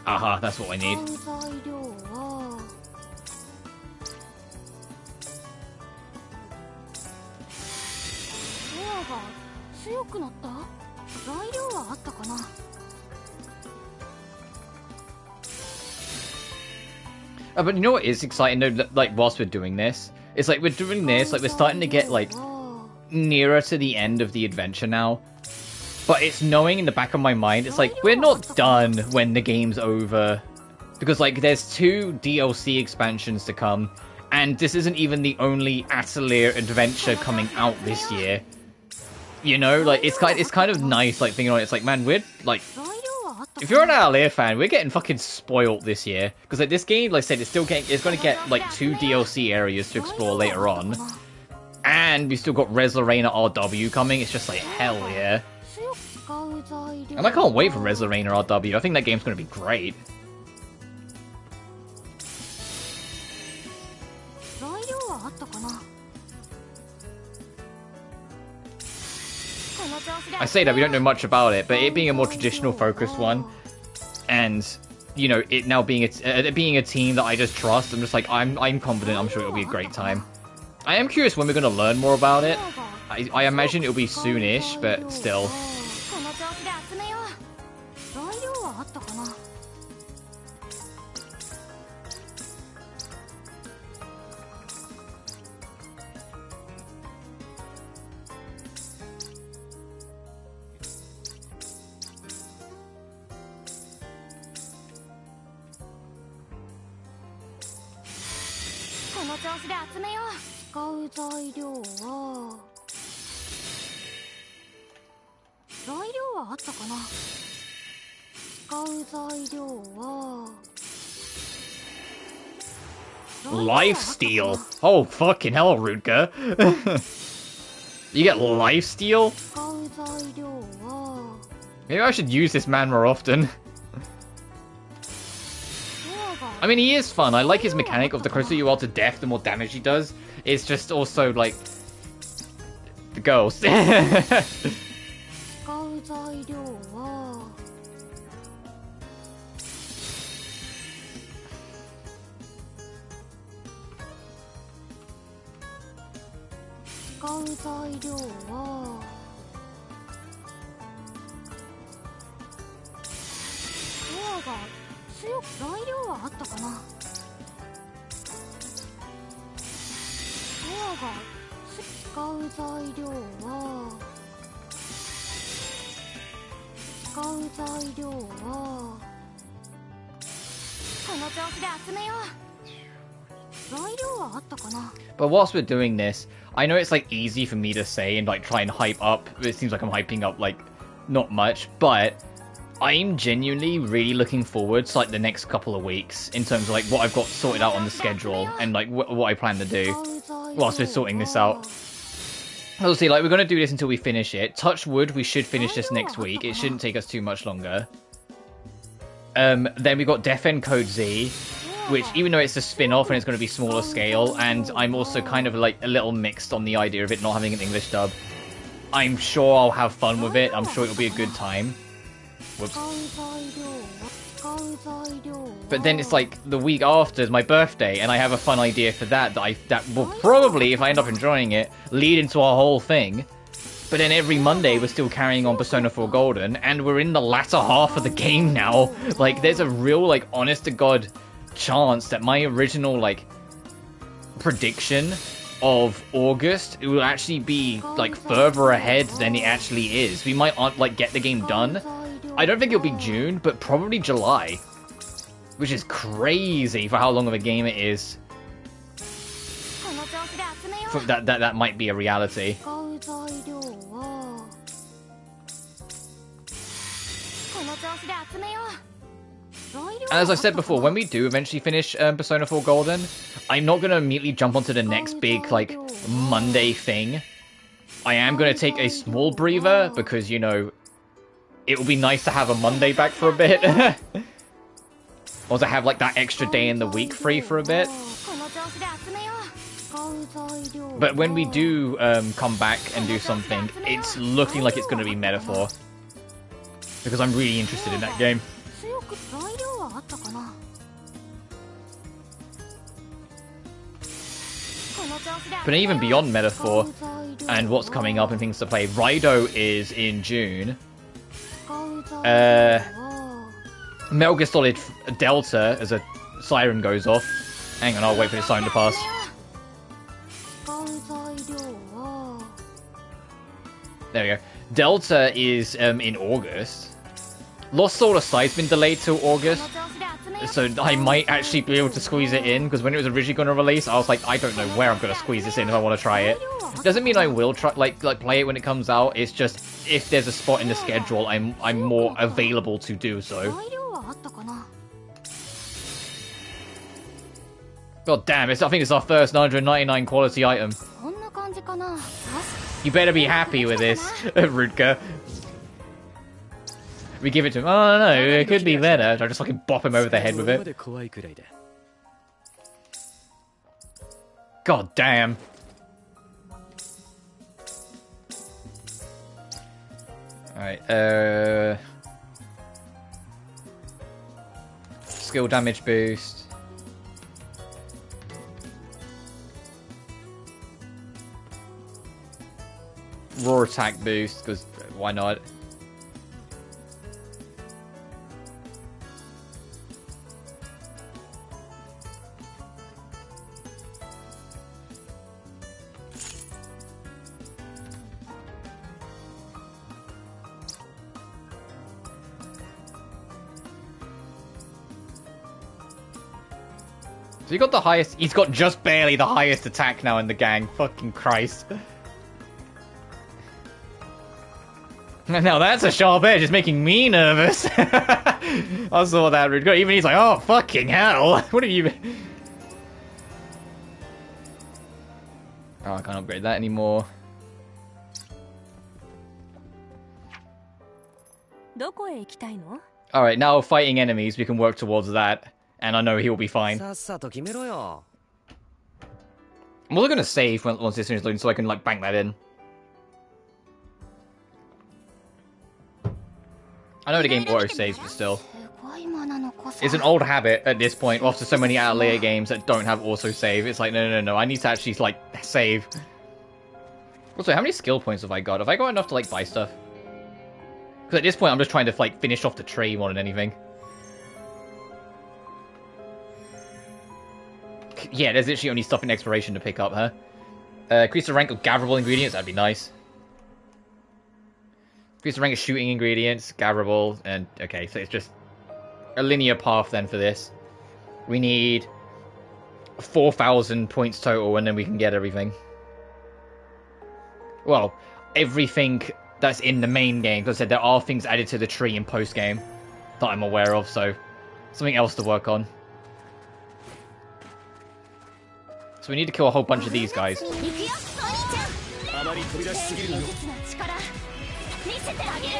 Aha, that's what I need. But you know what is exciting though, like whilst we're doing this? It's like we're doing this, like we're starting to get like nearer to the end of the adventure now. But it's knowing in the back of my mind, it's like, we're not done when the game's over. Because, like, there's 2 DLC expansions to come. And this isn't even the only Atelier adventure coming out this year. You know, like, it's kind of nice, like, thinking on it. It's like, man, we're, like... If you're an Atelier fan, we're getting fucking spoiled this year. Because, like, this game, like I said, it's going to get, like, 2 DLC areas to explore later on. And we've still got Res Lorraine RW coming. It's just like, hell yeah. And I can't wait for Res Lorraine RW. I think that game's going to be great. I say that we don't know much about it, but it being a more traditional focused one, and you know it now being a team that I just trust, I'm just like I'm confident. I'm sure it'll be a great time. I am curious when we're going to learn more about it. I imagine it'll be soonish, but still. Lifesteal? Oh, fucking hell, Rutger. You get lifesteal? Maybe I should use this man more often. I mean, he is fun. I like his mechanic of the closer you are to death, the more damage he does. It's just also, like... the girls. But whilst we're doing this, I know it's like easy for me to say and like try and hype up. It seems like I'm hyping up like not much, but I'm genuinely really looking forward to like the next couple of weeks in terms of like what I've got sorted out on the schedule and like what I plan to do. whilst we're sorting this out. We'll see, like, we're going to do this until we finish it. Touch wood, we should finish this next week. It shouldn't take us too much longer. Then we've got Death End Code Z, which, even though it's a spin-off and it's going to be smaller scale, and I'm also kind of, like, a little mixed on the idea of it not having an English dub. I'm sure I'll have fun with it. I'm sure it'll be a good time. Whoops. But then it's like the week after is my birthday, and I have a fun idea for that that will probably, if I end up enjoying it, lead into our whole thing. But then every Monday we're still carrying on Persona 4 Golden, and we're in the latter half of the game now. Like, there's a real, like, honest to God chance that my original, like, prediction of August, it will actually be, like, further ahead than it actually is. We might, like, get the game done. I don't think it'll be June, but probably July. Which is crazy for how long of a game it is. That might be a reality. As I said before, when we do eventually finish Persona 4 Golden, I'm not going to immediately jump onto the next big, like, Monday thing. I am going to take a small breather, because, you know, it will be nice to have a Monday back for a bit. Or to have, like, that extra day in the week free for a bit. But when we do come back and do something, it's looking like it's going to be Metaphor. Because I'm really interested in that game. But even beyond Metaphor, and what's coming up and things to play, Raido is in June. Metal Gear Solid Delta, as a siren goes off. Hang on, I'll wait for the siren to pass. There we go. Delta is in August. Lost Soul Aside's been delayed till August, so I might actually be able to squeeze it in, because when it was originally going to release, I was like, I don't know where I'm going to squeeze this in if I want to try it. Doesn't mean I will try like play it when it comes out. It's just if there's a spot in the schedule, I'm more available to do so. God damn, I think it's our first 999 quality item. You better be happy with this, Rudka. We give it to him. Oh no, it could be better. I just fucking bop him over the head with it. God damn. Alright, skill damage boost. Raw attack boost, because why not? So he got the highest. He's got just barely the highest attack now in the gang. Fucking Christ. Now that's a sharp edge. It's making me nervous. I saw that, Rudka. Even he's like, oh, fucking hell. What have you been... Oh, I can't upgrade that anymore. Alright, now fighting enemies, we can work towards that. And I know he'll be fine. I'm also going to save once this is loading so I can, like, bank that in. I know the game auto-saves, but still. It's an old habit at this point, after so many Atelier games that don't have auto-save. It's like, no, I need to actually, like, save. Also, how many skill points have I got? Have I got enough to, like, buy stuff? Because at this point, I'm just trying to, like, finish off the tree more than anything. Yeah, there's literally only stuff in exploration to pick up, huh? Increase the rank of gatherable ingredients, that'd be nice. Increase the rank of shooting ingredients, gatherable, and... Okay, so it's just a linear path then for this. We need 4,000 points total, and then we can get everything. Well, everything that's in the main game. Because I said, there are things added to the tree in post-game that I'm aware of, so something else to work on. So we need to kill a whole bunch of these guys. あまり飛び出しすぎるのよ。見せてあげる。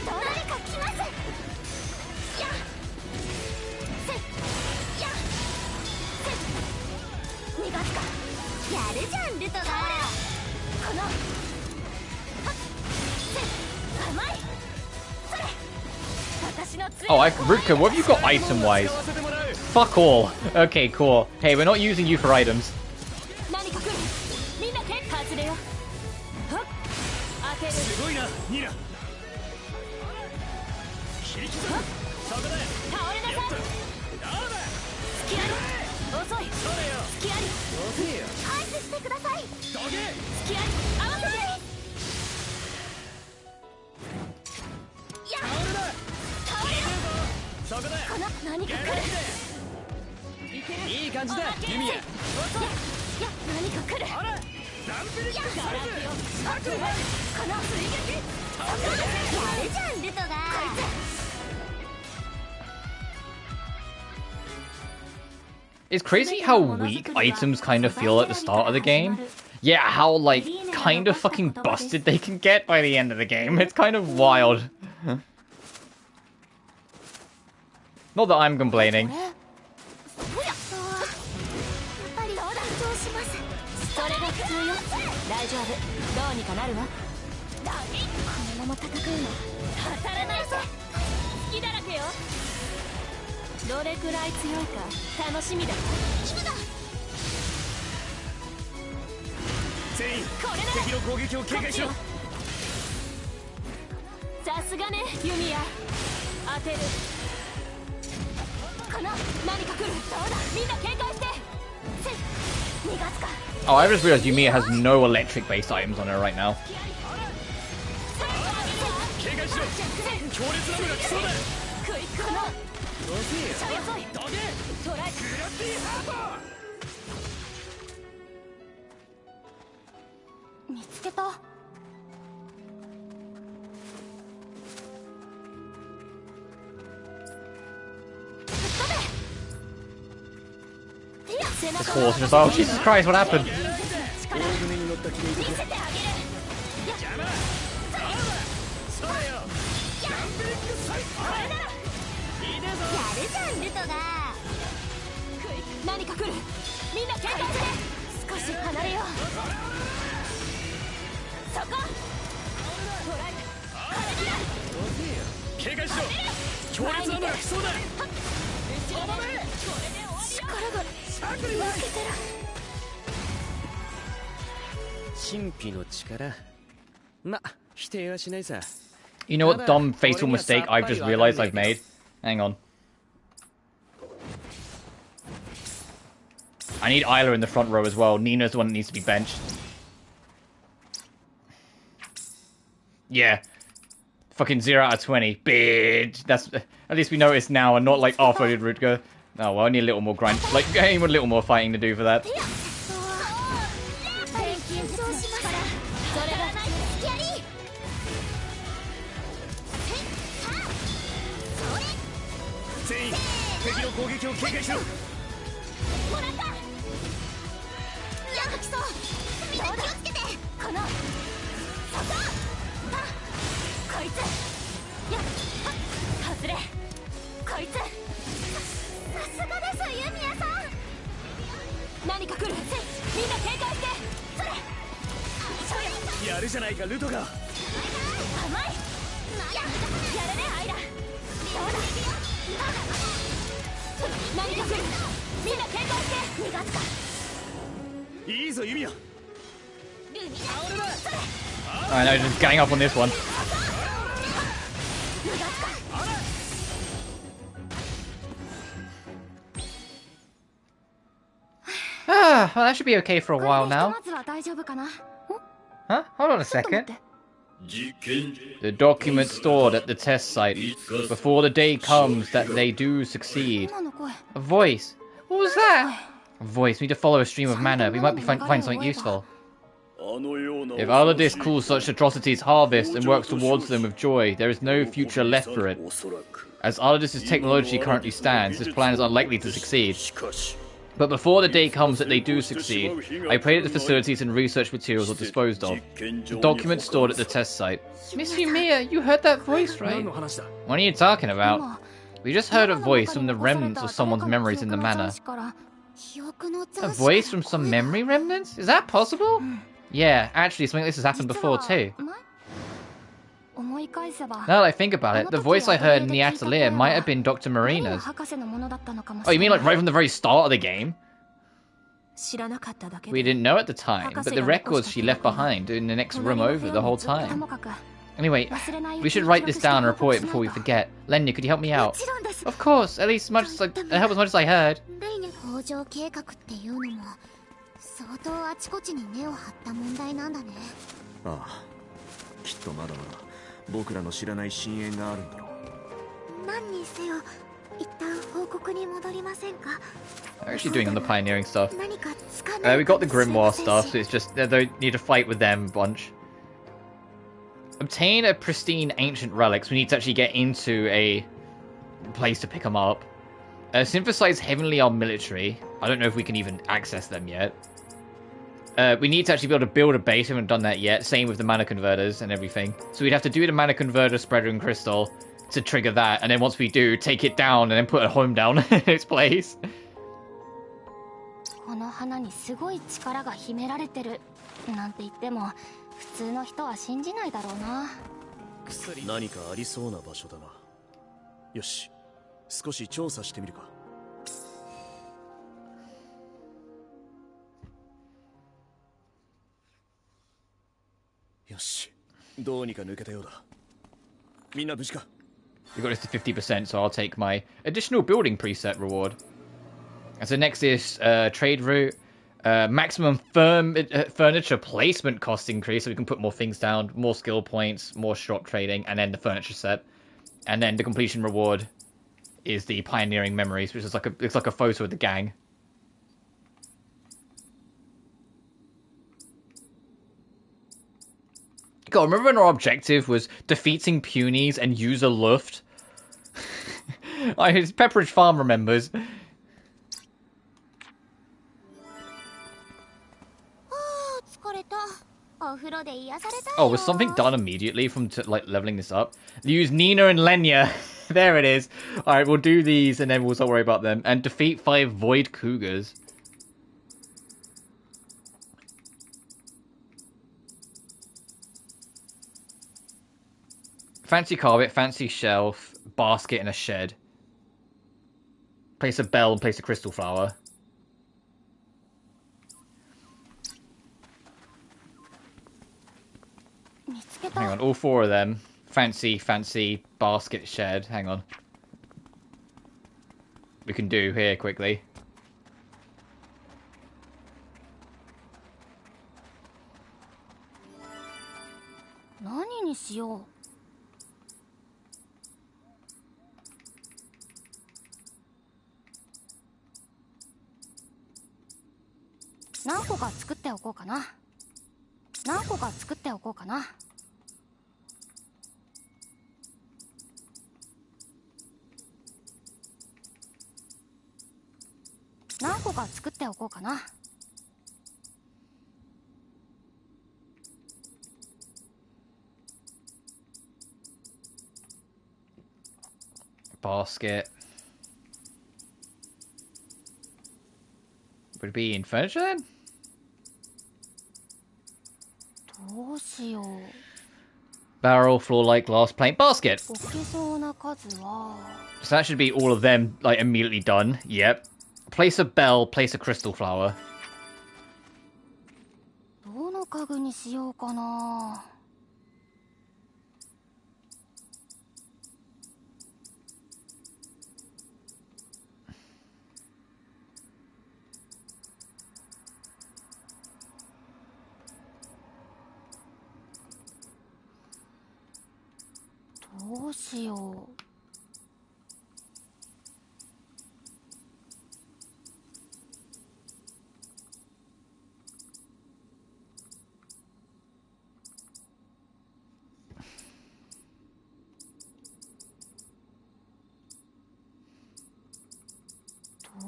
誰か来ます。やっせっやっせっ逃がすか。やるじゃんルトが。このはっせっ甘いそれ私の杖。 Oh, Rutka, what have you got item-wise? Fuck all. Okay, cool. Hey, we're not using you for items. 何か来る。みんな結果外れよ。はっ当てる。すごいな、ニラ。切り刻む。そこだよ。倒れなさい。どうだ。隙あり。遅い。それよ。隙あり。遅いよ。回避してください。どけ。隙あり。合わせて。やっ。倒れだ。倒れよ。そこだよ。この何か来る。いい感じだ、ユミヤ。いや何か来る。あら、ダンピリックされて。この追撃。やるじゃんルトが。こいつ。It's crazy how weak items kind of feel at the start of the game. Yeah, how, like, kind of fucking busted they can get by the end of the game. It's kind of wild. Not that I'm complaining. やっぱりどうだ。緊張します。それが普通よ。大丈夫。どうにかなるわ。このまま戦うの当たらないぜ。隙だらけよ。どれくらい強いか楽しみだ。今だ。全員、これなら敵の攻撃を警戒しろ。さすがねユミヤ。当てる。この何か来る。どうだ。みんな警戒して。せっ逃がすか。 Oh, I just realized Yumia has no electric-based items on her right now. 警戒しろ。強烈なのが来そうだ。クイックのどうせよ。ちょい遅い。どけ。トライ。グラッディハート。見つけた。This horse just, oh, Jesus Christ, what happened? 大船に乗った気でいてくれ。邪魔だ。それよ。ダンピリック最高。いいねぞ。やるじゃんルトが。何か来る。みんな警戒して。少し離れよう。そこ。トライ。警戒しろ。強烈なのが来そうだ。力が抜けてる。神秘の力。ま、否定はしないさ。 You know what dumb fatal mistake I've just realized I've made? Hang on. I need Isla in the front row as well. Nina's the one that needs to be benched. Yeah. Fucking 0 out of 20. Bitch. That's at least we know it's now and not like after I did Rutger. Oh, well, I need a little more grind. Like, I need a little more fighting to do for that. 全員、敵の攻撃を警戒しろ。もらった。やっきそう。みんな気をつけて。このそこ。あこいつ。やっ外れ。こいつ。さすがですユミヤさん。何か来る。みんな警戒して。それ。やるじゃないかルトが。甘い。やるねアイラ。どうだ。何か来る。みんな警戒して。逃がすか。いいぞユミヤ。 I know, just getting up on this one. Ah, well, that should be okay for a while now. Huh? Hold on a second. The document stored at the test site before the day comes that they do succeed. A voice. What was that? A voice. We need to follow a stream of mana. We might find something useful. If Aladis calls such atrocities harvest and works towards them with joy, there is no future left for it. As Aladis' technology currently stands, this plan is unlikely to succeed. But before the day comes that they do succeed, I pray that the facilities and research materials are disposed of. The documents stored at the test site. Miss Yumia, you heard that voice, right? What are you talking about? We just heard a voice from the remnants of someone's memories in the manor. A voice from some memory remnants? Is that possible? Yeah, actually, something like this has happened before too. Now that I think about it, the voice I heard in the Atelier might have been Dr. Marina's. Oh, you mean like right from the very start of the game? We didn't know at the time, but the records she left behind in the next room over the whole time. Anyway, we should write this down and report it before we forget. Lenya, could you help me out? Of course, at least help as much as I heard. 相当あちこちに根を張った問題なんだね。ああ、きっとまだまだ僕らの知らない深淵があるんだろう。何にせよ、一旦報告に戻りませんか。How is she doing on the pioneering stuff? We got the Grimoire stuff, so it's just they need to fight with them a bunch. Obtain a pristine ancient relics. We need to actually get into a place to pick them up. Synthesize heavenly armed military. I don't know if we can even access them yet. We need to actually be able to build a base. We haven't done that yet. Same with the mana converters and everything. So we'd have to do the mana converter, spreader, and crystal to trigger that. And then once we do, take it down and then put a home down in its place. この花にすごい力が秘められてるなんて言っても普通の人は信じないだろうな。何かありそうな場所だな。よし、少し調査してみるか。よし、どうにか抜けたようだ。みんな無事か？ We got this to 50%, so I'll take my additional building preset reward. And so next is trade route. Maximum furniture placement cost increase, so we can put more things down, more skill points, more shop trading, and then the furniture set. And then the completion reward is the pioneering memories, which is like it's like a photo of the gang. God, remember when our objective was defeating Punies and use a Luft? Pepperidge Farm remembers. Oh, was something done immediately from like leveling this up? Use Nina and Lenya. There it is. Alright, we'll do these and then we'll start worry about them. And defeat 5 Void Cougars. Fancy carpet, fancy shelf, basket, and a shed. Place a bell and place a crystal flower. Hang on, all 4 of them. Fancy, basket, shed. Hang on. We can do here quickly. What to do? 何個か作っておこうかな。何個か作っておこうかな。何個か作っておこうかな。Basket. Would it be in furniture then? どうしよう。 Barrel, floor light, glass, plate, basket. 置けそうな数は。 So that should be all of them, like, immediately done. Yep. Place a bell, place a crystal flower. どの家具にしようかな。どうしよう。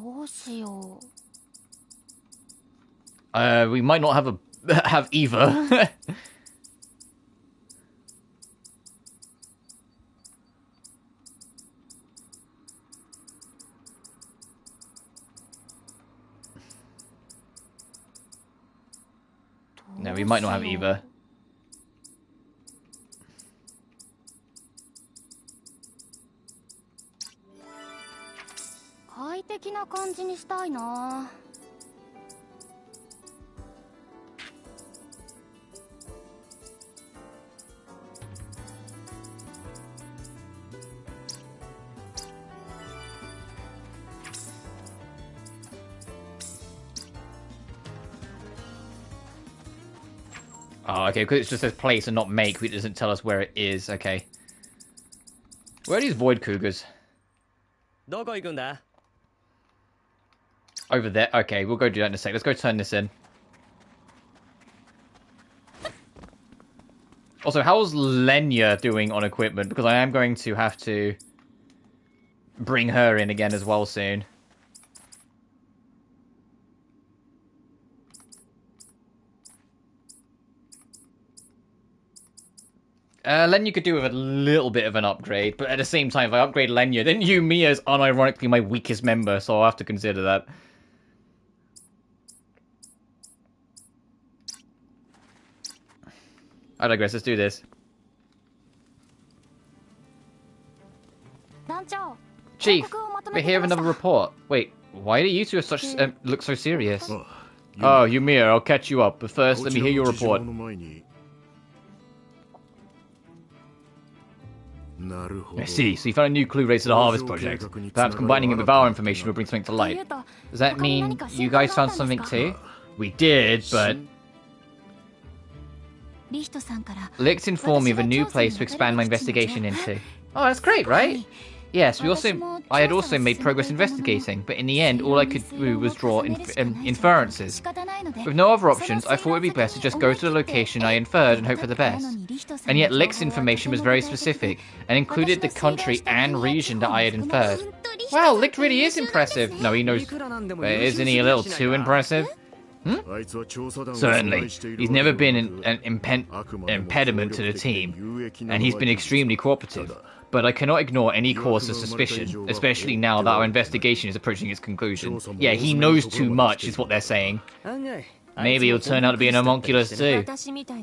どうしよう。We might not have either. No, we might not have either. 快適な感じにしたいな。Oh, okay, because it just says place and not make. It doesn't tell us where it is. Okay. Where are these void cougars? どこ行くんだ? Over there. Okay, we'll go do that in a sec. Let's go turn this in. Also, how's Lenya doing on equipment? Because I am going to have to bring her in again as well soon. Lenya could do with a little bit of an upgrade, but at the same time, if I upgrade Lenya, then Yumia is unironically my weakest member, so I'll have to consider that. I digress, let's do this. Chief, we're here with another report. Wait, why do you two such look so serious? Oh, Yumia, I'll catch you up, but first let me hear your report. I see, so you found a new clue related to the Harvest Project. Perhaps combining it with our information will bring something to light. Does that mean you guys found something too? We did, but... Licht informed me of a new place to expand my investigation into. Oh, that's great, right? Yes, I had also made progress investigating, but in the end, all I could do was draw inferences. With no other options, I thought it would be best to just go to the location I inferred and hope for the best. And yet Licht's information was very specific, and included the country and region that I had inferred. Wow, Licht really is impressive. No, he knows. But isn't he a little too impressive? Certainly. He's never been an impediment to the team, and he's been extremely cooperative. But I cannot ignore any cause of suspicion, especially now that our investigation is approaching its conclusion. Yeah, he knows too much, is what they're saying. Maybe he'll turn out to be an homunculus too.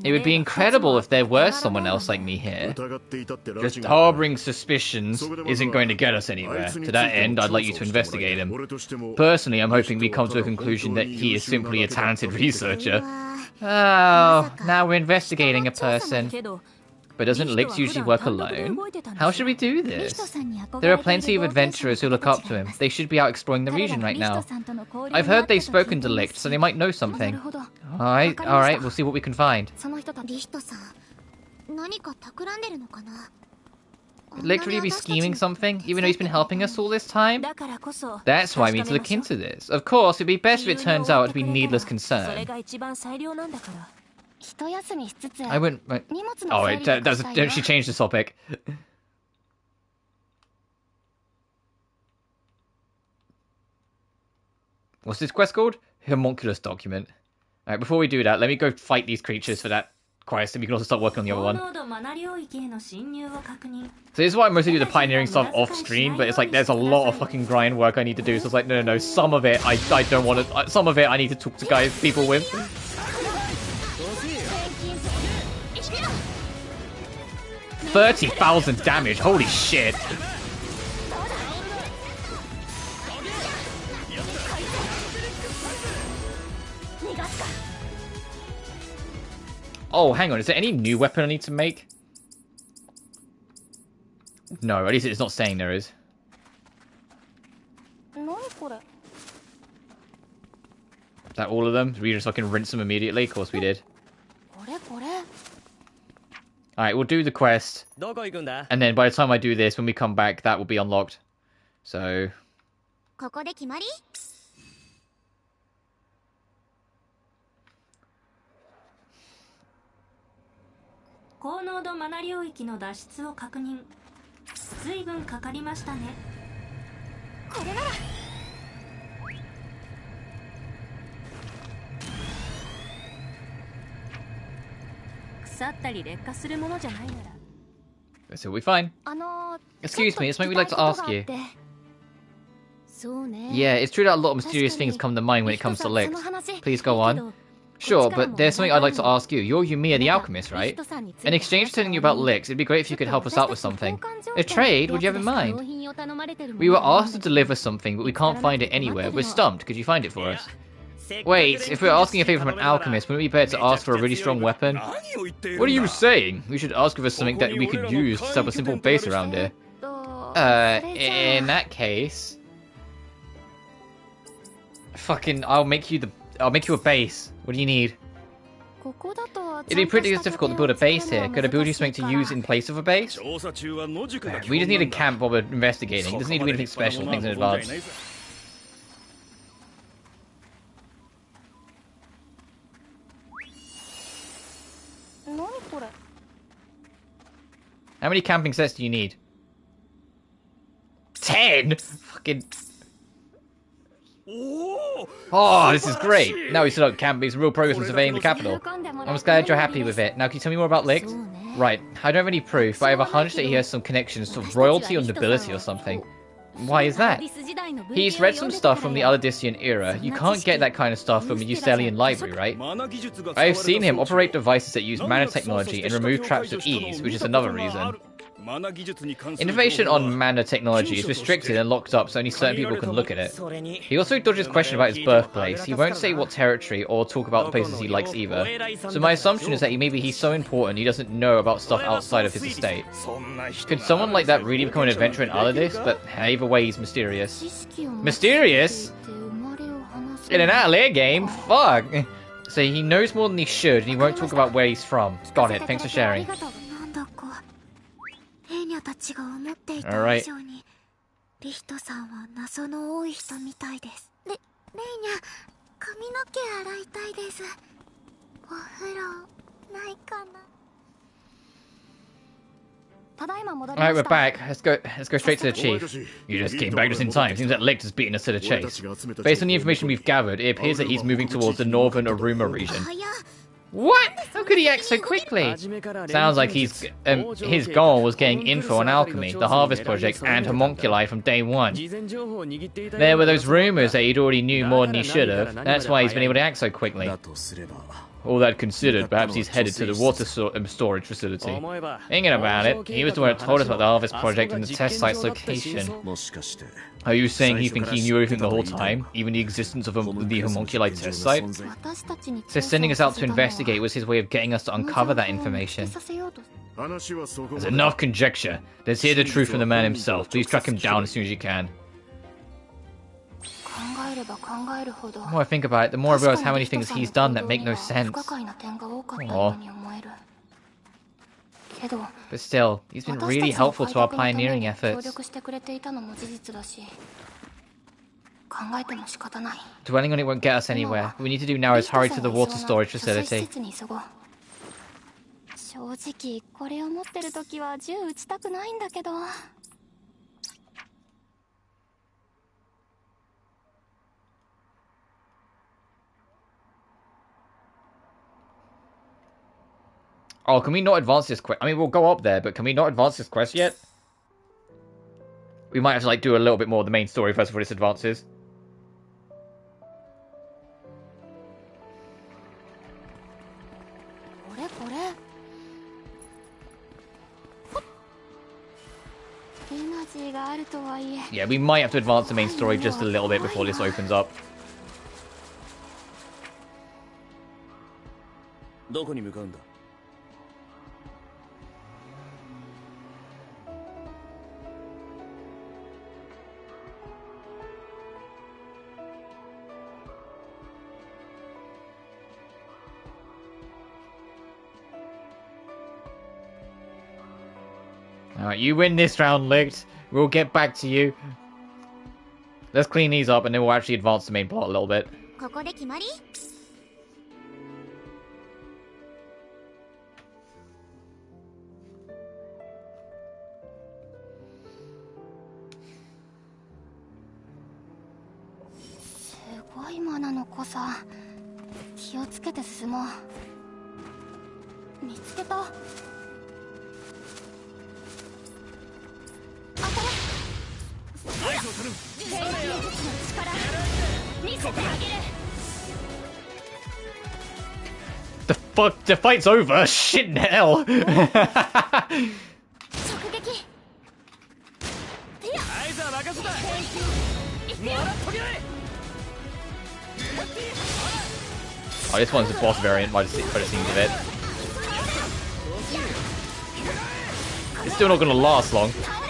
It would be incredible if there were someone else like me here. Just harboring suspicions isn't going to get us anywhere. To that end, I'd like you to investigate him. Personally, I'm hoping we come to a conclusion that he is simply a talented researcher. Oh, now we're investigating a person. But doesn't Licht usually work alone? How should we do this? There are plenty of adventurers who look up to him. They should be out exploring the region right now. I've heard they've spoken to Licht, so they might know something. Alright, we'll see what we can find. Could Licht really be scheming something, even though he's been helping us all this time? That's why we need to look into this. Of course, it'd be best if it turns out to be needless concern. I wouldn't... Oh, wait, she changed the topic. What's this quest called? Homunculus document. Alright, before we do that, let me go fight these creatures for that quest, and we can also start working on the other one. So this is why I mostly do the pioneering stuff off stream, but it's like there's a lot of fucking grind work I need to do, so it's like, no, some of it I don't want to... Some of it I need to talk to people with. 30,000 damage, holy shit. Oh, hang on, is there any new weapon I need to make? No, at least it's not saying there is. Is that all of them? Did we just fucking rinse them immediately? Of course we did. Alright, we'll do the quest. And then by the time I do this, when we come back, that will be unlocked. So... This will be fine. Excuse me, it's something we'd like to ask you. Yeah, it's true that a lot of mysterious things come to mind when it comes to licks. Please go on. Sure, but there's something I'd like to ask you. You're Yumiya the alchemist, right? In exchange for telling you about licks, it'd be great if you could help us out with something. A trade? Would you have in mind? We were asked to deliver something, but we can't find it anywhere. We're stumped. Could you find it for us? Wait, if we're asking a favor from an alchemist, wouldn't it be better to ask for a really strong weapon? What are you saying? We should ask for something that we could use to set up a simple base around here. In that case... Fucking, I'll make you a base. What do you need? It'd be pretty difficult to build a base here. Could I build you something to use in place of a base? We just need a camp while we're investigating. It doesn't need to be anything special, things in advance. How many camping sets do you need? 10? Fucking... Oh, this is great! Now we set up camp, make some real progress in surveying the capital. I'm glad you're happy with it. Now, can you tell me more about Licks? Right, I don't have any proof, but I have a hunch that he has some connections to royalty or nobility or something. Why is that? He's read some stuff from the Aladician era. You can't get that kind of stuff from a Eucelian library, right? I've seen him operate devices that use mana technology and remove traps with ease, which is another reason. Information on mana technology is restricted and locked up so only certain people can look at it. He also dodges question about his birthplace. He won't say what territory or talk about the places he likes either. So my assumption is that maybe he's so important he doesn't know about stuff outside of his estate. Could someone like that really become an adventurer in Aladis? But either way, he's mysterious. Mysterious? In an Atelier game? Fuck! So he knows more than he should and he won't talk about where he's from. Got it, thanks for sharing. Alright. Alright, we're back. Let's go straight to the chief. You just came back just in time. Seems that Licht has beaten us to the chase. Based on the information we've gathered, it appears that he's moving towards the northern Aruma region. What? How could he act so quickly? Sounds like his goal was getting info on alchemy, the Harvest Project, and homunculi from day one. There were those rumors that he'd already knew more than he should have. That's why he's been able to act so quickly. All that considered, perhaps he's headed to the water storage facility. Thinking about it, he was the one who told us about the Harvest Project and the test site's location. Are you saying he thinks he knew everything the whole time? Even the existence of the homunculi test site? So sending us out to investigate was his way of getting us to uncover that information. There's enough conjecture. Let's hear the truth from the man himself. Please track him down as soon as you can. The more I think about it, the more I realize how many things he's done that make no sense. Aww. But still, he's been really helpful to our pioneering efforts. Dwelling on it won't get us anywhere. What we need to do now is hurry to the water storage facility. Oh, can we not advance this quest? I mean, we'll go up there, but can we not advance this quest yet? We might have to, like, do a little bit more of the main story first before this advances. Yeah, we might have to advance the main story just a little bit before this opens up. Alright, you win this round, Licht. We'll get back to you. Let's clean these up and then we'll actually advance the main plot a little bit. 見つけた。当たれ。錬金術の力見せてあげる。 The fuck? The fight's over. Shit in hell. 直撃。合図は任せた。行くよ。 Oh, this one's a boss variant by the seems of it. It's still not gonna last long. な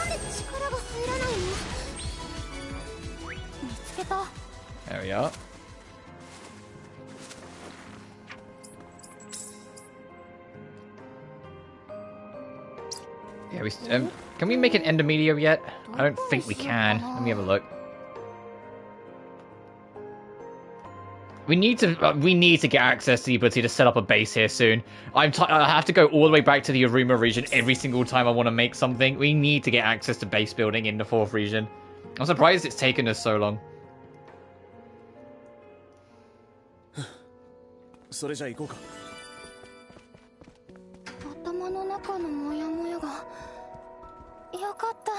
んで力が入らないの？見つけた。 There we are. Yeah, can we make an endomedio yet? I don't think we can. Let me have a look. We need to get access to the ability to set up a base here soon. I have to go all the way back to the Aruma region every single time I want to make something. We need to get access to base building in the 4th region. I'm surprised it's taken us so long. それじゃ行こうか。頭の中のモヤモヤがよかった。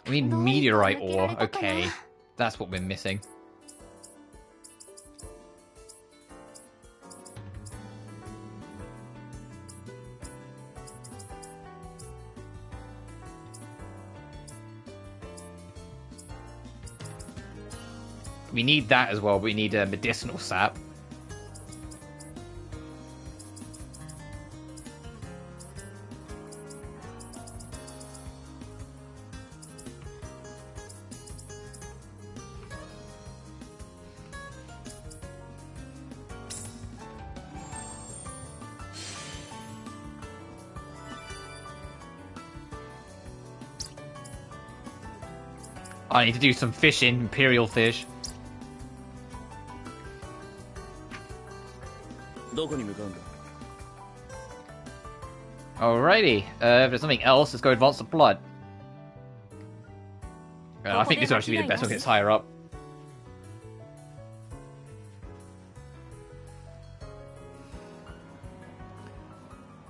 We need meteorite ore. Okay, that's what we're missing. We need that as well. We need a medicinal sap. I need to do some fishing, imperial fish. どこに向かうんだ。 Alrighty, if there's something else, let's go advance the blood. I think this will actually be the best one. It's higher up.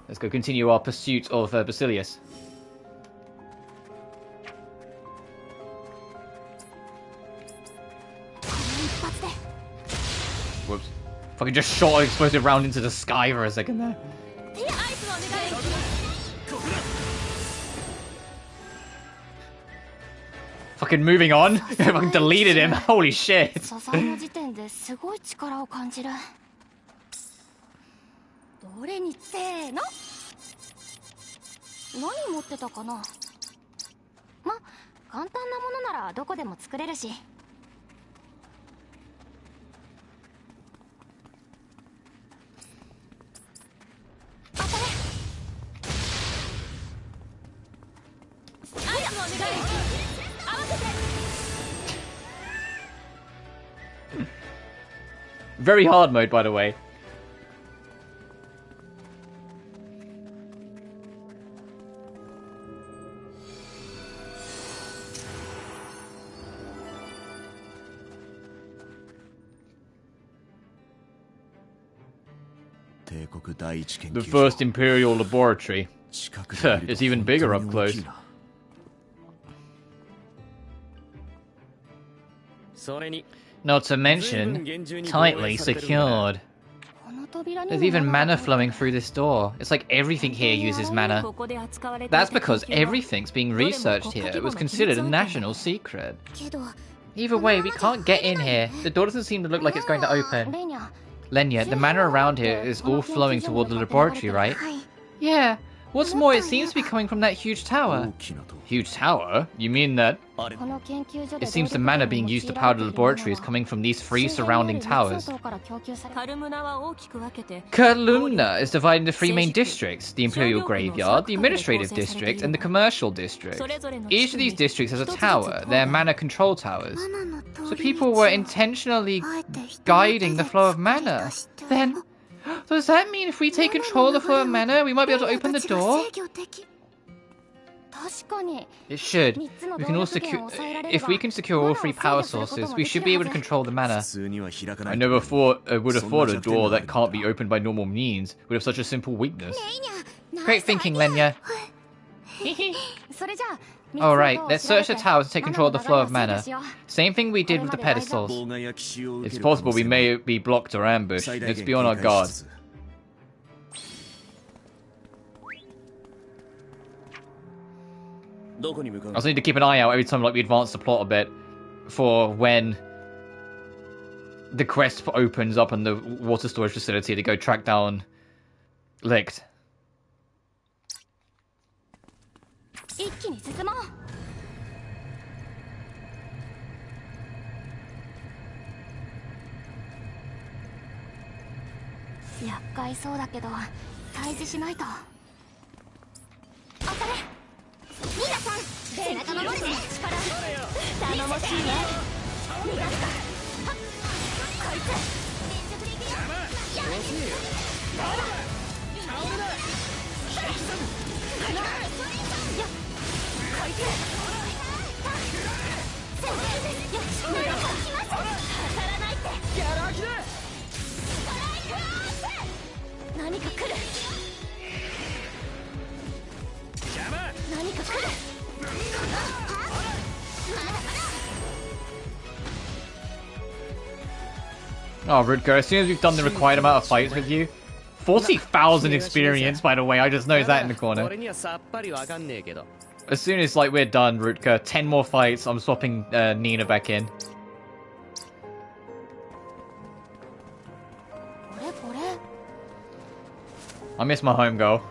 Let's go continue our pursuit of Basilius. Whoops. Fucking just shot an explosive round into the sky for a second there. Fucking moving on. Fucking deleted him. Holy shit. 素材の時点ですごい力を感じる。どれにせーの。何持ってたかな。ま、簡単なものならどこでも作れるし。当たれ。アイスのお願い。合わせて。 Very hard mode, by the way. The first Imperial laboratory. It's even bigger up close. Not to mention, tightly secured. There's even mana flowing through this door. It's like everything here uses mana. That's because everything's being researched here. It was considered a national secret. Either way, we can't get in here. The door doesn't seem to look like it's going to open. Lenya, the mana around here is all flowing toward the laboratory, right? Yeah. What's more, it seems to be coming from that huge tower. Huge tower? You mean that? It seems the mana being used to power the laboratory is coming from these 3 surrounding towers. Kalumna is divided into 3 main districts: the Imperial Graveyard, the Administrative District, and the Commercial District. Each of these districts has a tower, their mana control towers. So people were intentionally guiding the flow of mana. Then, does that mean if we take control of the flow of mana, we might be able to open the door? It should. We can also if we can secure all 3 power sources, we should be able to control the mana. I never would have thought a door that can't be opened by normal means would have such a simple weakness. Great thinking, Lenya. Alright, let's search the tower to take control of the flow of mana. Same thing we did with the pedestals. It's possible we may be blocked or ambushed. Let's be on our guard. I also need to keep an eye out every time we advance the plot a bit for when the quest opens up in the water storage facility to go track down Licht. Oh, Rutger, as soon as we've done the required amount of fights with you, 40,000 experience, by the way, I just noticed that in the corner. As soon as we're done, Rutger, 10 more fights, I'm swapping Nina back in. I miss my home girl.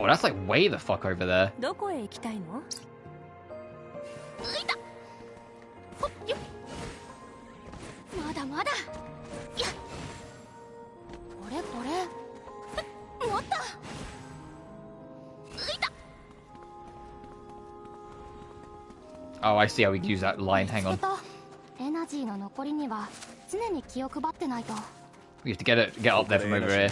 Oh, that's way the fuck over there. Oh, I see how we use that line. Hang on. We have to get up there from over here.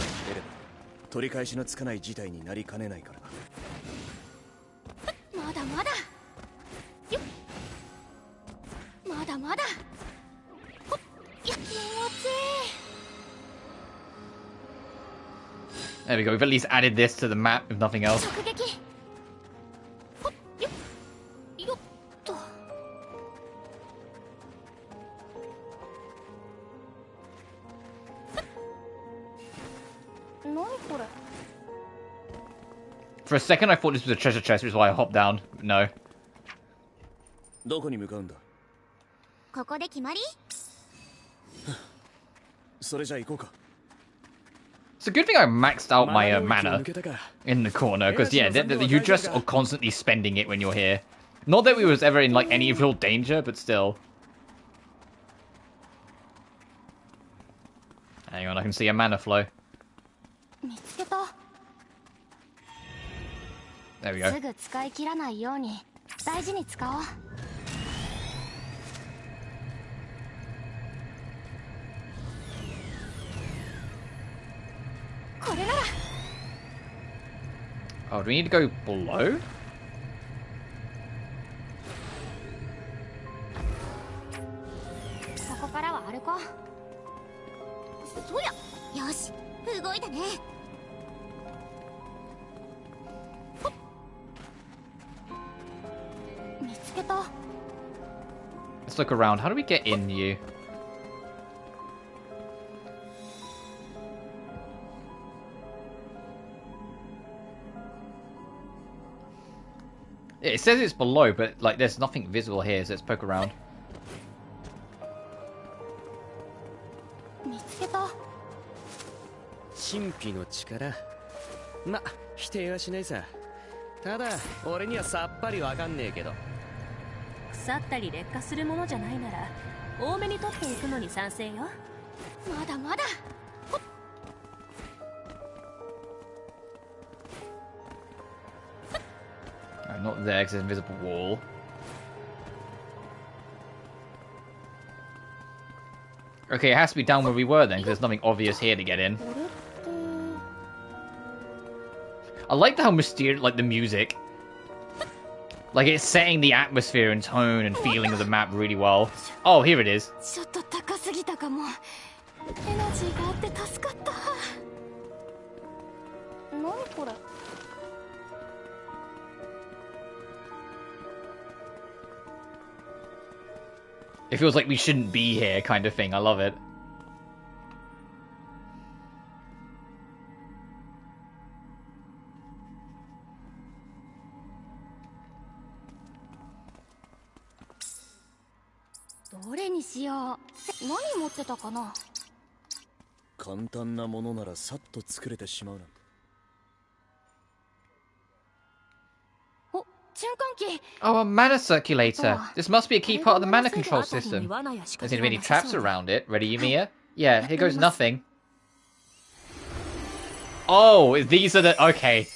There we go, we've at least added this to the map, if nothing else. For a second I thought this was a treasure chest, which is why I hopped down. No. It's a good thing I maxed out my mana in the corner, because yeah, you just are constantly spending it when you're here. Not that we was ever in any real danger, but still. Hang on, I can see a mana flow. There we go. Oh, do we need to go below? Let's look around. How do we get in you? It says it's below, but there's nothing visible here, so let's poke around. Not there, because there's an invisible wall. Okay, it has to be down where we were then, because there's nothing obvious here to get in. これって I like how mysterious, like the music. Like it's setting the atmosphere and tone and feeling of the map really well. Oh, here it is. ちょっと高すぎたかも。エナジーがあって助かった。何これ。 It feels like we shouldn't be here kind of thing. I love it.どれにしよう。何持ってたかな。簡単なものならさっと作れてしまうなんて。お、循環器。 Oh, a mana circulator. This must be a key part of the mana control system. There's any many traps around it. Ready, Yumia? Yeah, here goes nothing. Oh, these are the... Okay.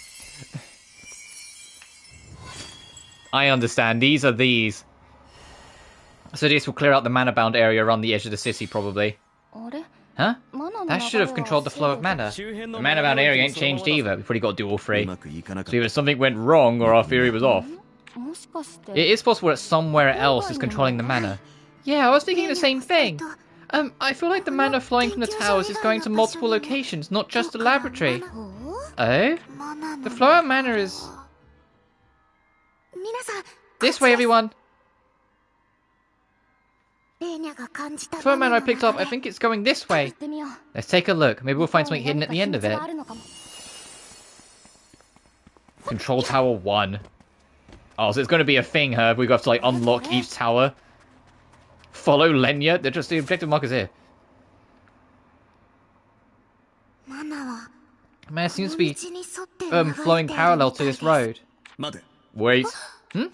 I understand. These are these. So this will clear out the mana-bound area around the edge of the city, probably. あれ。 Huh? That should have controlled the flow of mana. The mana-bound area ain't changed either. We've probably got to do all three. So either something went wrong or our theory was off. もしかして。 It is possible that somewhere else is controlling the mana. Yeah, I was thinking the same thing. I feel like the mana flowing from the towers is going to multiple locations, not just the laboratory. Oh? The flow of mana is... 皆さん。 This way, everyone. レーニャが感じた The flow of mana I picked up, I think it's going this way. 行ってみよう。 Let's take a look. Maybe we'll find something hidden at the end of it. Control Tower 1. Oh, so it's going to be a thing, Herb. We've got to, like, unlock each tower. Follow Lenya. They're just the objective markers here. Man, it seems to be flowing parallel to this road. Wait. Hmm?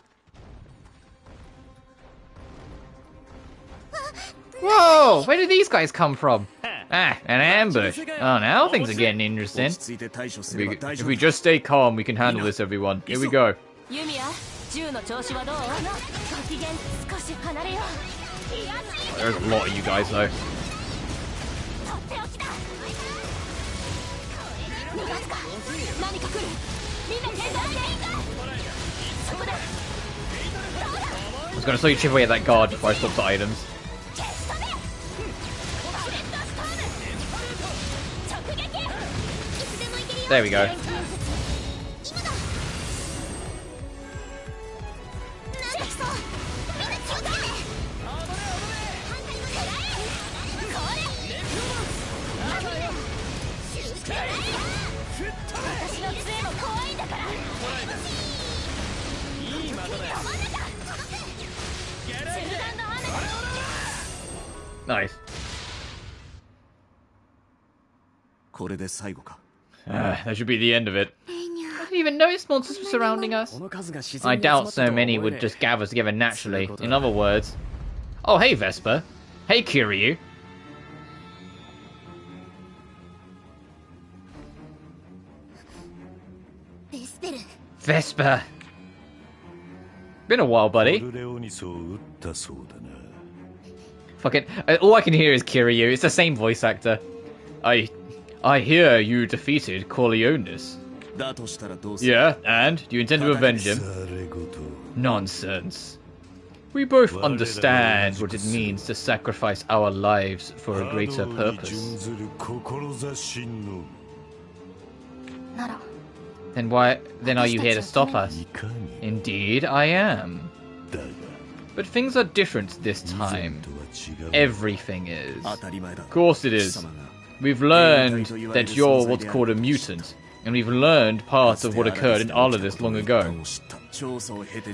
Whoa! Where did these guys come from? Ah, an ambush. Oh, now things are getting interesting. If we just stay calm, we can handle this, everyone. Here we go. ユミヤ、銃の調子はどう？ご機嫌、少し離れよう。 There's a lot of you guys, though. とっておきだ。逃がすか。何か来る。みんな手伝って。そこだ。 I was gonna slowly chip away at that guard before I swapped the items. There we go. Nice. That should be the end of it. I didn't even notice monsters were surrounding us. I doubt so many would just gather together naturally. In other words... Oh, hey, Vesper. Hey, Kiryu. Vesper. Been a while, buddy. Fuck it. All I can hear is Kiryu. It's the same voice actor. I hear you defeated Corleonis. Yeah, and? Do you intend to avenge him? Nonsense. We both understand what it means to sacrifice our lives for a greater purpose. Then are you here to stop us? Indeed, I am. But things are different this time. Everything is. Of course it is. We've learned that you're what's called a mutant, and we've learned part of what occurred in Arladis long ago.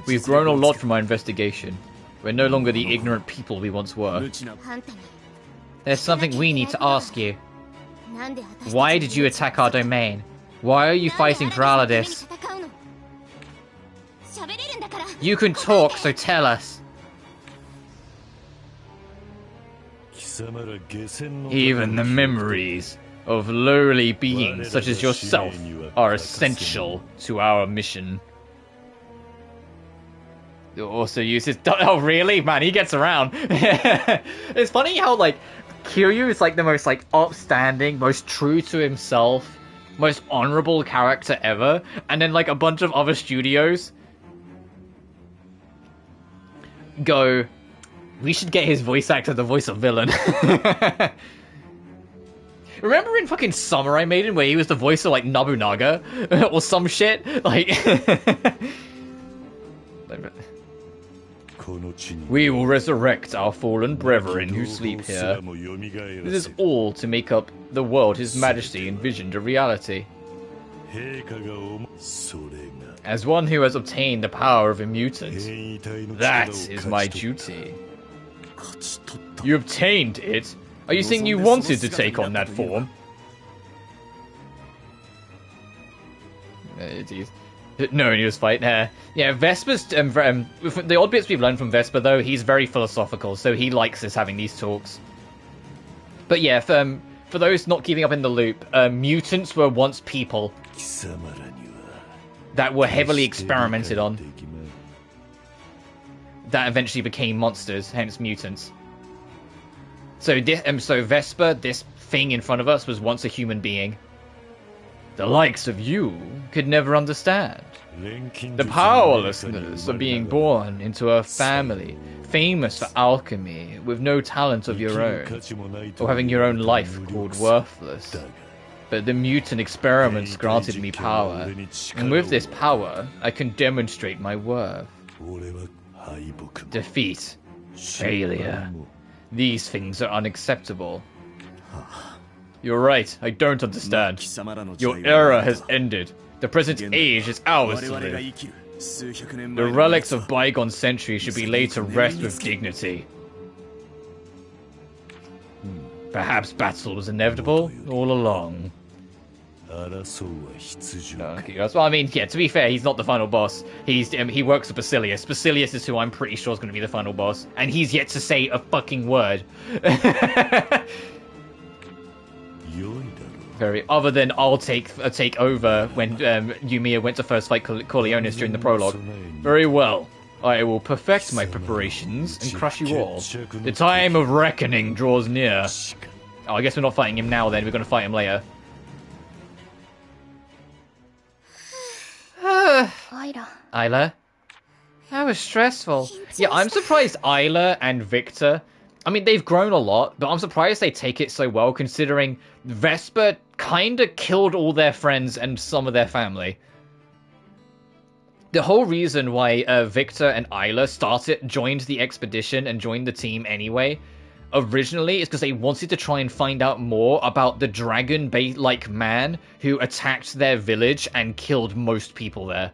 We've grown a lot from our investigation. We're no longer the ignorant people we once were. There's something we need to ask you. Why did you attack our domain? Why are you fighting for Arladis? You can talk, so tell us. Even the memories of lowly beings such as yourself are essential to our mission. You also use his... Oh, really? Man, he gets around. It's funny how, like, Kiryu is like the most like upstanding, most true to himself, most honorable character ever, and then like a bunch of other studios go, we should get his voice actor the voice of villain. Remember in fucking Samurai Maiden where he was the voice of like Nobunaga or some shit? Like we will resurrect our fallen brethren who sleep here. This is all to make up the world His Majesty envisioned a reality. As one who has obtained the power of a mutant, that is my duty. You obtained it? Are you saying you wanted to take on that form? No, he was fight. Yeah, Vesper's the odd bits we've learned from Vesper though, he's very philosophical, so he likes us having these talks. But yeah, for those not keeping up in the loop, mutants were once people that were heavily experimented on, that eventually became monsters, hence mutants. So so Vesper, this thing in front of us, was once a human being. The likes of you could never understand. The powerlessness of being born into a family famous for alchemy, with no talent of your own, or having your own life called worthless. But the mutant experiments granted me power, and with this power, I can demonstrate my worth. Defeat. Failure. These things are unacceptable. You're right, I don't understand. Your era has ended. The present age is ours to live. The relics of bygone centuries should be laid to rest with dignity. Perhaps battle was inevitable all along. Okay, well, I mean, yeah, to be fair, he's not the final boss. He works with Basilius. Basilius is who I'm pretty sure is going to be the final boss. And he's yet to say a fucking word. Other than I'll take over when Yumia went to first fight Corleones during the prologue. Very well. I will perfect my preparations and crush you all. The time of reckoning draws near. Oh, I guess we're not fighting him now then, we're going to fight him later. Isla? That was stressful. Yeah, I'm surprised Isla and Victor, I mean, they've grown a lot, but I'm surprised they take it so well, considering Vesper kinda killed all their friends and some of their family. The whole reason why Victor and Isla joined the expedition and joined the team anyway, originally, is because they wanted to try and find out more about the dragon-like man who attacked their village and killed most people there.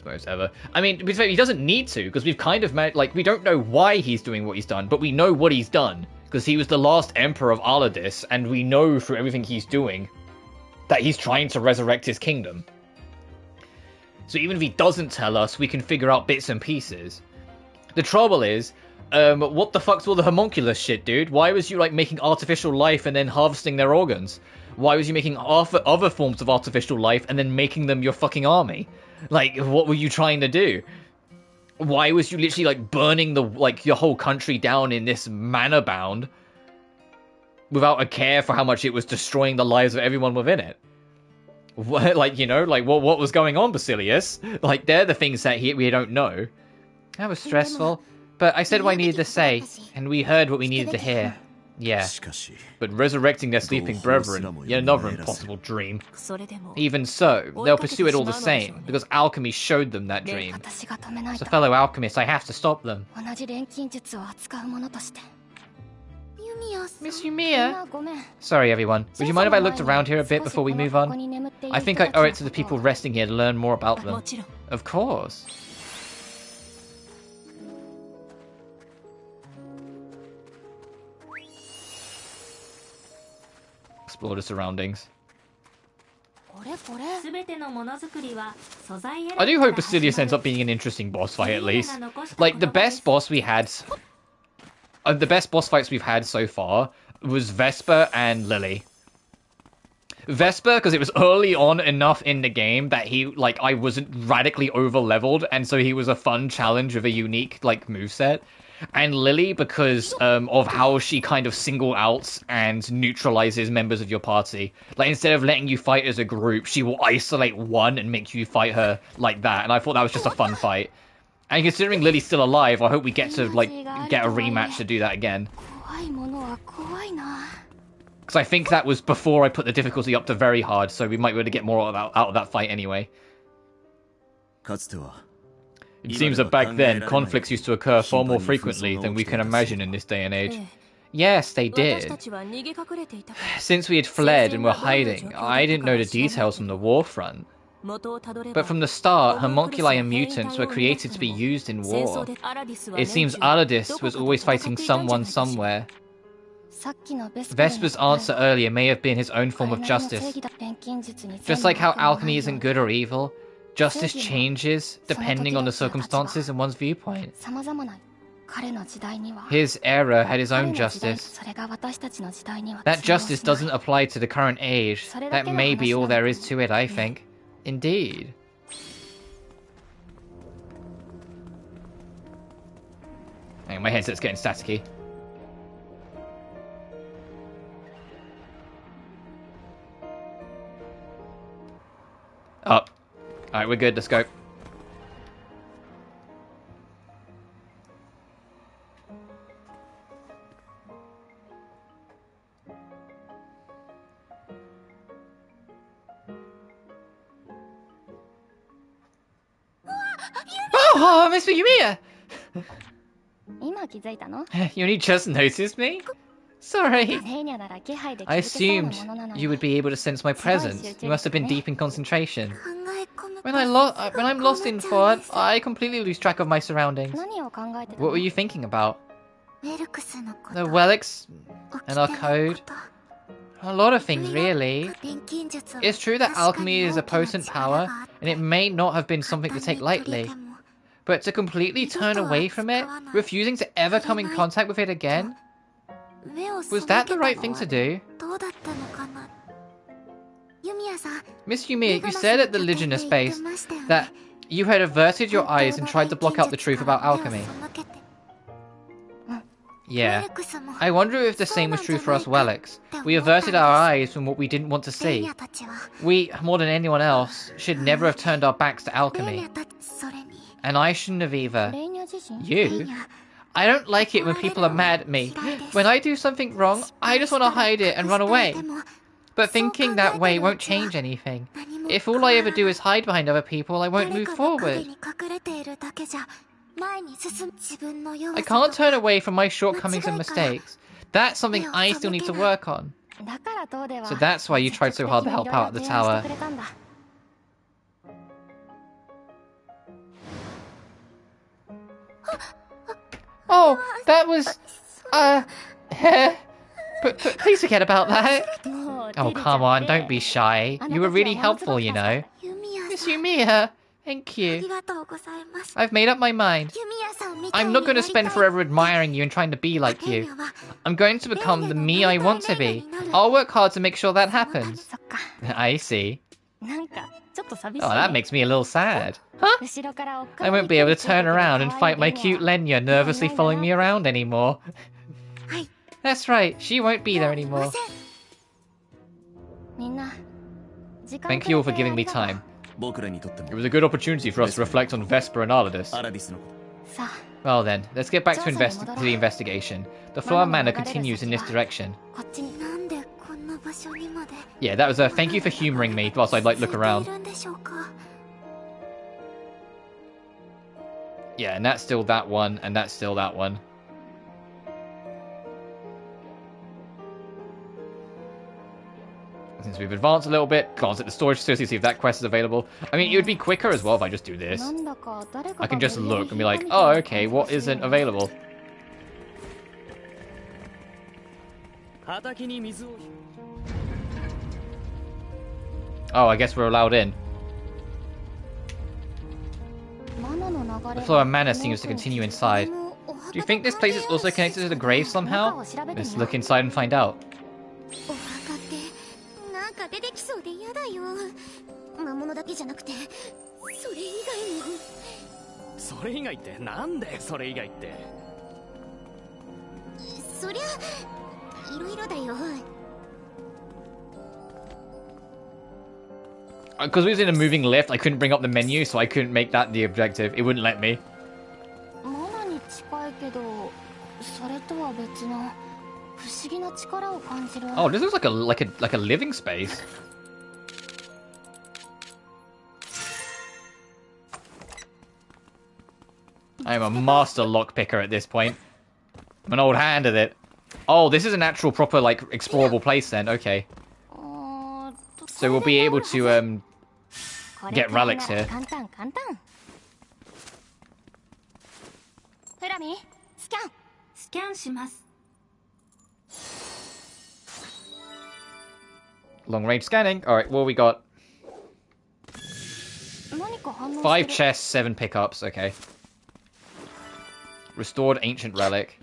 Most ever. I mean, he doesn't need to, because we've kind of we don't know why he's doing what he's done, but we know what he's done, because he was the last emperor of Aladis, and we know through everything he's doing that he's trying to resurrect his kingdom. So even if he doesn't tell us, we can figure out bits and pieces. The trouble is, what the fuck's all the homunculus shit, dude? Why was you, making artificial life and then harvesting their organs? Why was you making other forms of artificial life and then making them your fucking army? What were you trying to do? Why was you literally, burning your whole country down in this mana bound without a care for how much it was destroying the lives of everyone within it? What was going on, Basilius? They're the things that we don't know. That was stressful, but I said what I needed to say, and we heard what we needed to hear. Yeah, but resurrecting their sleeping brethren, yet another impossible dream. Even so, they'll pursue it all the same, because alchemy showed them that dream. As a fellow alchemist, I have to stop them. Miss Yumia? Sorry everyone, would you mind if I looked around here a bit before we move on? I think I owe it to the people resting here to learn more about them. Of course. Explore the surroundings. I do hope Basilius ends up being an interesting boss fight at least. The best boss we had... the best boss fights we've had so far was Vesper and Lily. Vesper, because it was early on enough in the game that I wasn't radically over-leveled, and so he was a fun challenge with a unique, moveset. and Lily because of how she kind of single outs and neutralizes members of your party. Like, instead of letting you fight as a group, she will isolate one and make you fight her like that. And I thought that was just a fun fight. And considering Lily's still alive, I hope we get to like get a rematch to do that again. Because I think that was before I put the difficulty up to very hard, so we might be able to get more out of that fight anyway. It seems that back then, conflicts used to occur far more frequently than we can imagine in this day and age. Yes, they did. Since we had fled and were hiding, I didn't know the details from the war front. But from the start, homunculi and mutants were created to be used in war. It seems Aladis was always fighting someone somewhere. Vesper's answer earlier may have been his own form of justice. Just like how alchemy isn't good or evil, justice changes depending on the circumstances and one's viewpoint. His era had his own justice. That justice doesn't apply to the current age. That may be all there is to it, I think. Indeed. Hang on, my headset's getting staticky. Up. Alright, we're good, let's go. Oh, Mr. Yumia! You only just noticed me? Sorry. I assumed you would be able to sense my presence. You must have been deep in concentration. When I'm lost in thought, I completely lose track of my surroundings. What were you thinking about? The relics and our code. A lot of things, really. It's true that alchemy is a potent power, and it may not have been something to take lightly. But to completely turn away from it, refusing to ever come in contact with it again, was that the right thing to do? Miss Yumia, you said at the Legionnaire space that you had averted your eyes and tried to block out the truth about alchemy. Yeah. I wonder if the same was true for us relics. We averted our eyes from what we didn't want to see. We, more than anyone else, should never have turned our backs to alchemy. And I shouldn't have either. You? I don't like it when people are mad at me. When I do something wrong, I just want to hide it and run away. But thinking that way won't change anything. If all I ever do is hide behind other people, I won't move forward. I can't turn away from my shortcomings and mistakes. That's something I still need to work on. So that's why you tried so hard to help out at the tower. Oh, that was... But please forget about that. Oh, come on, don't be shy. You were really helpful, you know. Miss Yumia, thank you. I've made up my mind. I'm not going to spend forever admiring you and trying to be like you. I'm going to become the me I want to be. I'll work hard to make sure that happens. I see. Oh, that makes me a little sad. Huh? I won't be able to turn around and fight my cute Lenya nervously following me around anymore. That's right, she won't be there anymore. Thank you all for giving me time. It was a good opportunity for us to reflect on Vesper and Aladis. Well then, let's get back to the investigation. The Flower Manor continues in this direction. Yeah, that was a thank you for humouring me whilst I'd like look around. Yeah, and that's still that one, and that's still that one. Since we've advanced a little bit, glance at the storage facility, see if that quest is available. I mean, it would be quicker as well if I just do this. I can just look and be like, oh, okay, what isn't available? Oh, I guess we're allowed in. The Flower Manor seems to continue inside. Do you think this place is also connected to the grave somehow? Let's look inside and find out. Because we was in a moving lift, I couldn't bring up the menu, so I couldn't make that the objective. It wouldn't let me. Oh, this looks like a living space. I'm a master lockpicker at this point. I'm an old hand at it. Oh, this is an actual proper like explorable place then. Okay. So we'll be able to get relics here. Long range scanning. All right, what we got? 5 chests, 7 pickups. Okay. Restored ancient relic.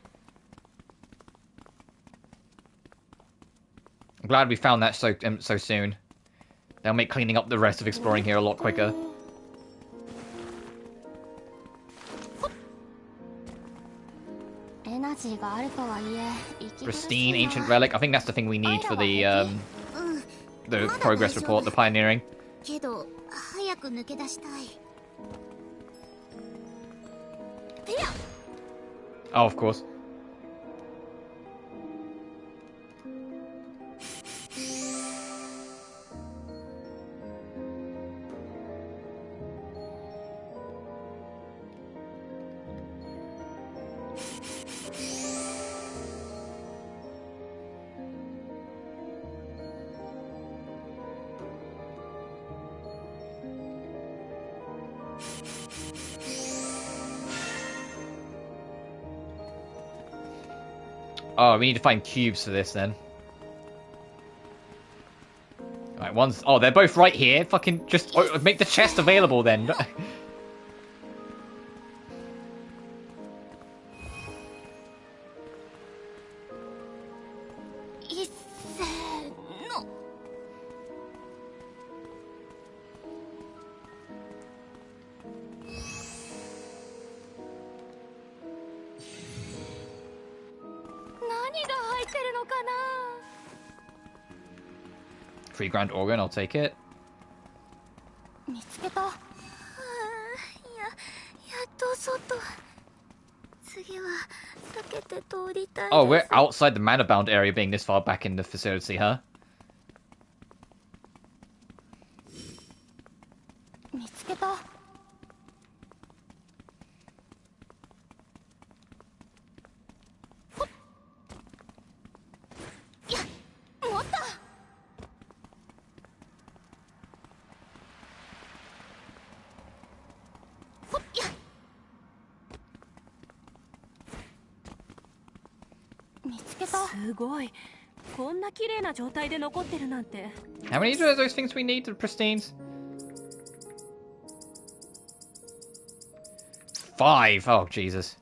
I'm glad we found that so soon. That'll make cleaning up the rest of exploring here a lot quicker. Pristine ancient relic. I think that's the thing we need for the progress report, the pioneering. Oh, of course. Oh, we need to find cubes for this then. Alright, one's... Oh, they're both right here. Fucking just make the chest available then. $3,000 organ, I'll take it. Oh, we're outside the mana-bound area being this far back in the facility, huh? How many of those things we need, the pristines? 5. Oh, Jesus.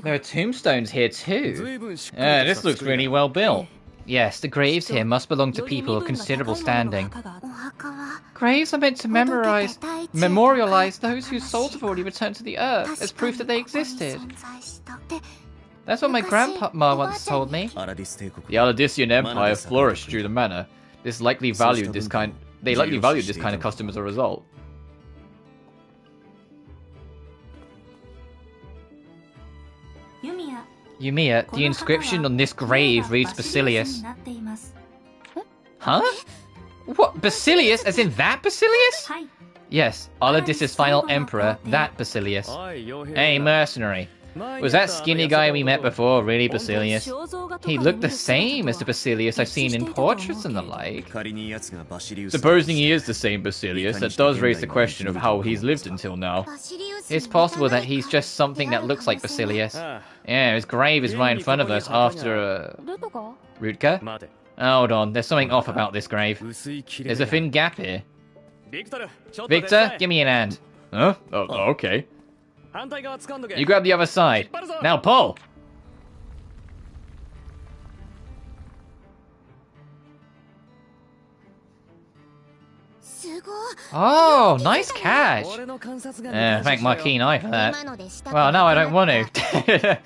There are tombstones here too. This looks really well built. Yes, the graves here must belong to people of considerable standing. Graves are meant to memorialize those whose souls have already returned to the earth as proof that they existed. That's what my grandpa once told me. The Aladician Empire flourished through the manor. They likely valued this kind of custom as a result. Yumia, the inscription on this grave reads Basilius. Huh? What? Basilius? As in that Basilius? Yes, Aladis's final emperor, that Basilius. Hey, mercenary. Was that skinny guy we met before really Basilius? He looked the same as the Basilius I've seen in portraits and the like. Supposing he is the same Basilius, that does raise the question of how he's lived until now. It's possible that he's just something that looks like Basilius. Yeah, his grave is right in front of us after Rutka? Hold on, there's something off about this grave. There's a thin gap here. Victor, give me an hand. Huh? Oh, okay. 反対側掴んどけ。 You grab the other side. Now pull. Oh, nice catch. 俺の観察眼に Yeah, 感謝 thank しろ my よ。 keen eye for that. Well, no, I don't want to.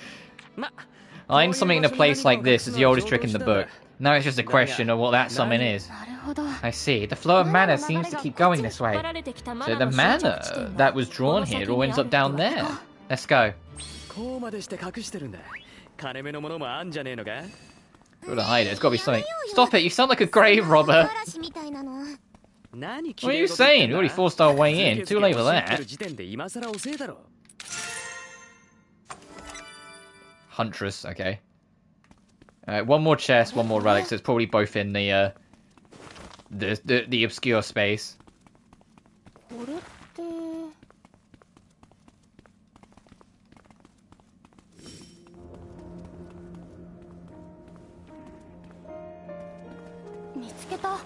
ま、 Hiding something in a place like this is the oldest trick in the book. Now it's just a question of what that summon is. なるほど。 I see. The flow of mana seems to keep going this way. So the mana that was drawn here all ends up down there. Let's go. こうまでして隠してるんだ。金目のものもあんじゃねえのか。 Gotta hide it. It's gotta be something. Stop it! You sound like a grave robber. 何 What are you saying? We already forced our way in. Too late for that. 時点で今更遅えだろ。 Huntress. Okay. One more chest, one more relic. So it's probably both in the obscure space. これって見つけた。直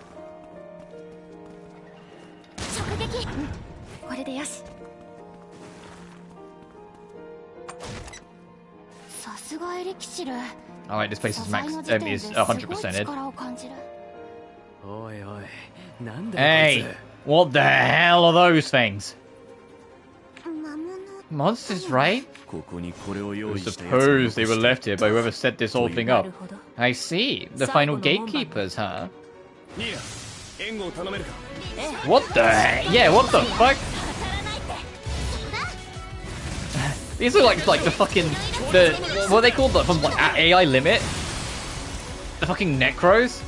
撃。これでよし。さすがエリキシル。 I like this place is max is 100%ed. おいおい、なんだ Hey, what the hell are those things? Monsters, right? ここにこれを用 I 意して suppose they were left here by whoever set this whole thing up. I see. The final gatekeepers, huh? ニア、援護を頼めるか。 What the heck? Yeah, what the fuck? These are like the fucking what are they called? From like AI limit? The fucking necros?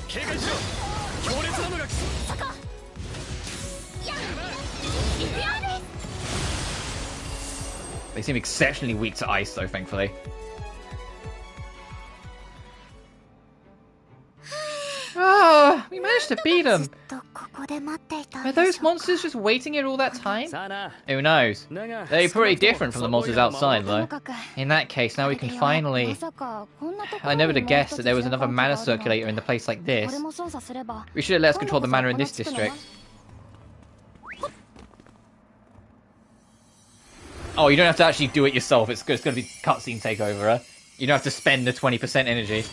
警戒しろ。強烈なのが来そう。 They seem exceptionally weak to ice, though, thankfully. Ah, we managed to beat them. Are those monsters just waiting here all that time? さあな。 Who knows? だが They're pretty different from the monsters outside, though. In that case, now we can finally... I never would have guessed that there was another mana circulator in a place like this. We should have let us control the mana in this district. Oh, you don't have to actually do it yourself. It's going to be cutscene takeover, huh? You don't have to spend the 20% energy.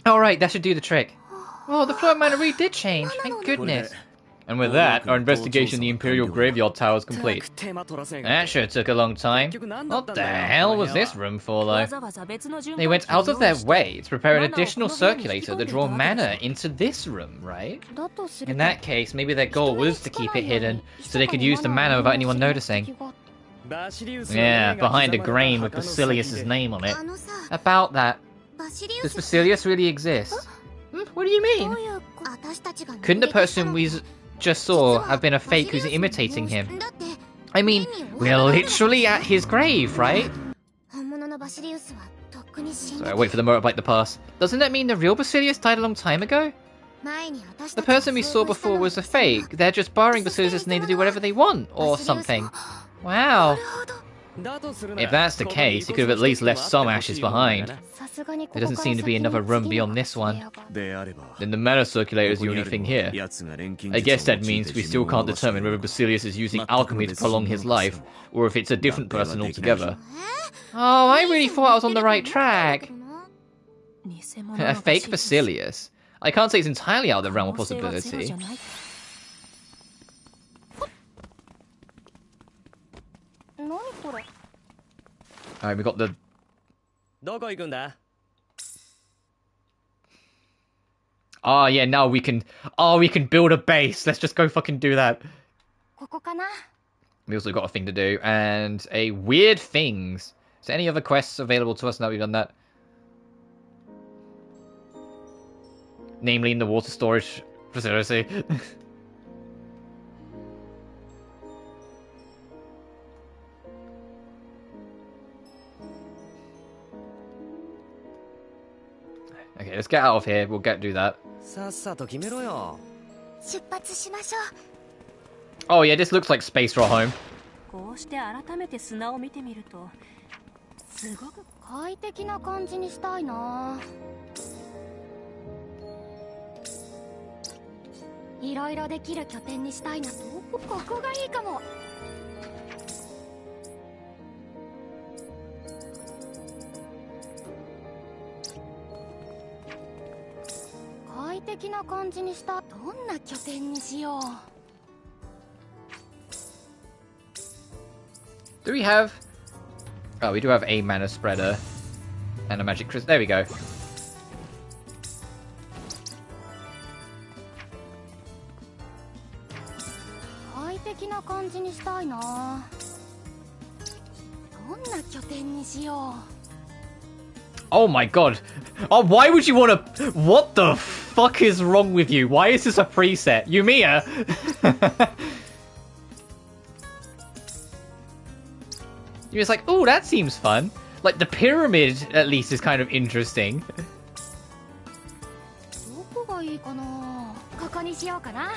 Alright, that should do the trick. Oh, the flow of mana really did change. Thank goodness. And with that, our investigation of the Imperial Graveyard Tower is complete. That sure took a long time. What the hell was this room for, though? They went out of their way to prepare an additional circulator to draw mana into this room, right? In that case, maybe their goal was to keep it hidden, so they could use the mana without anyone noticing. Yeah, behind a grain with Basilius' name on it. About that. Does Basilius really exist? What do you mean? Couldn't the person we just saw have been a fake who's imitating him? I mean, we're literally at his grave, right? So wait for the motorbike to pass. Doesn't that mean the real Basilius died a long time ago? The person we saw before was a fake. They're just borrowing Basilius' name to do whatever they want, or something. Wow. If that's the case, he could have at least left some ashes behind. There doesn't seem to be another room beyond this one. Then the mana circulator is the only thing here. I guess that means we still can't determine whether Basilius is using alchemy to prolong his life, or if it's a different person altogether. Oh, I really thought I was on the right track. A fake Basilius? I can't say it's entirely out of the realm of possibility. Alright, we got the... どこ行くんだ? Oh, yeah, now we can... Oh, we can build a base. Let's just go fucking do that. We also got a thing to do. And a weird things. Is there any other quests available to us now we've done that? Namely in the water storage facility. Okay, let's get out of here. We'll do that. さっさと決めろよ。 Oh yeah, this looks like space for our home. こうして改めて砂を見てみるとすごく快適な感じにしたいな。いろいろできる拠点にしたいな。ここがいいかも。快適な感じにした。どんな拠点にしよう。 Do we have... Oh, we do have a mana spreader. And a magic crystal. There we go. 快適な感じにしたいな。どんな拠点にしよう。 Oh my god. Oh, why would you want to... What the fuck is wrong with you? Why is this a preset? Yumia? You're just like, oh, that seems fun. Like, the pyramid, at least, is kind of interesting. どこがいいかな。ここにしようかな。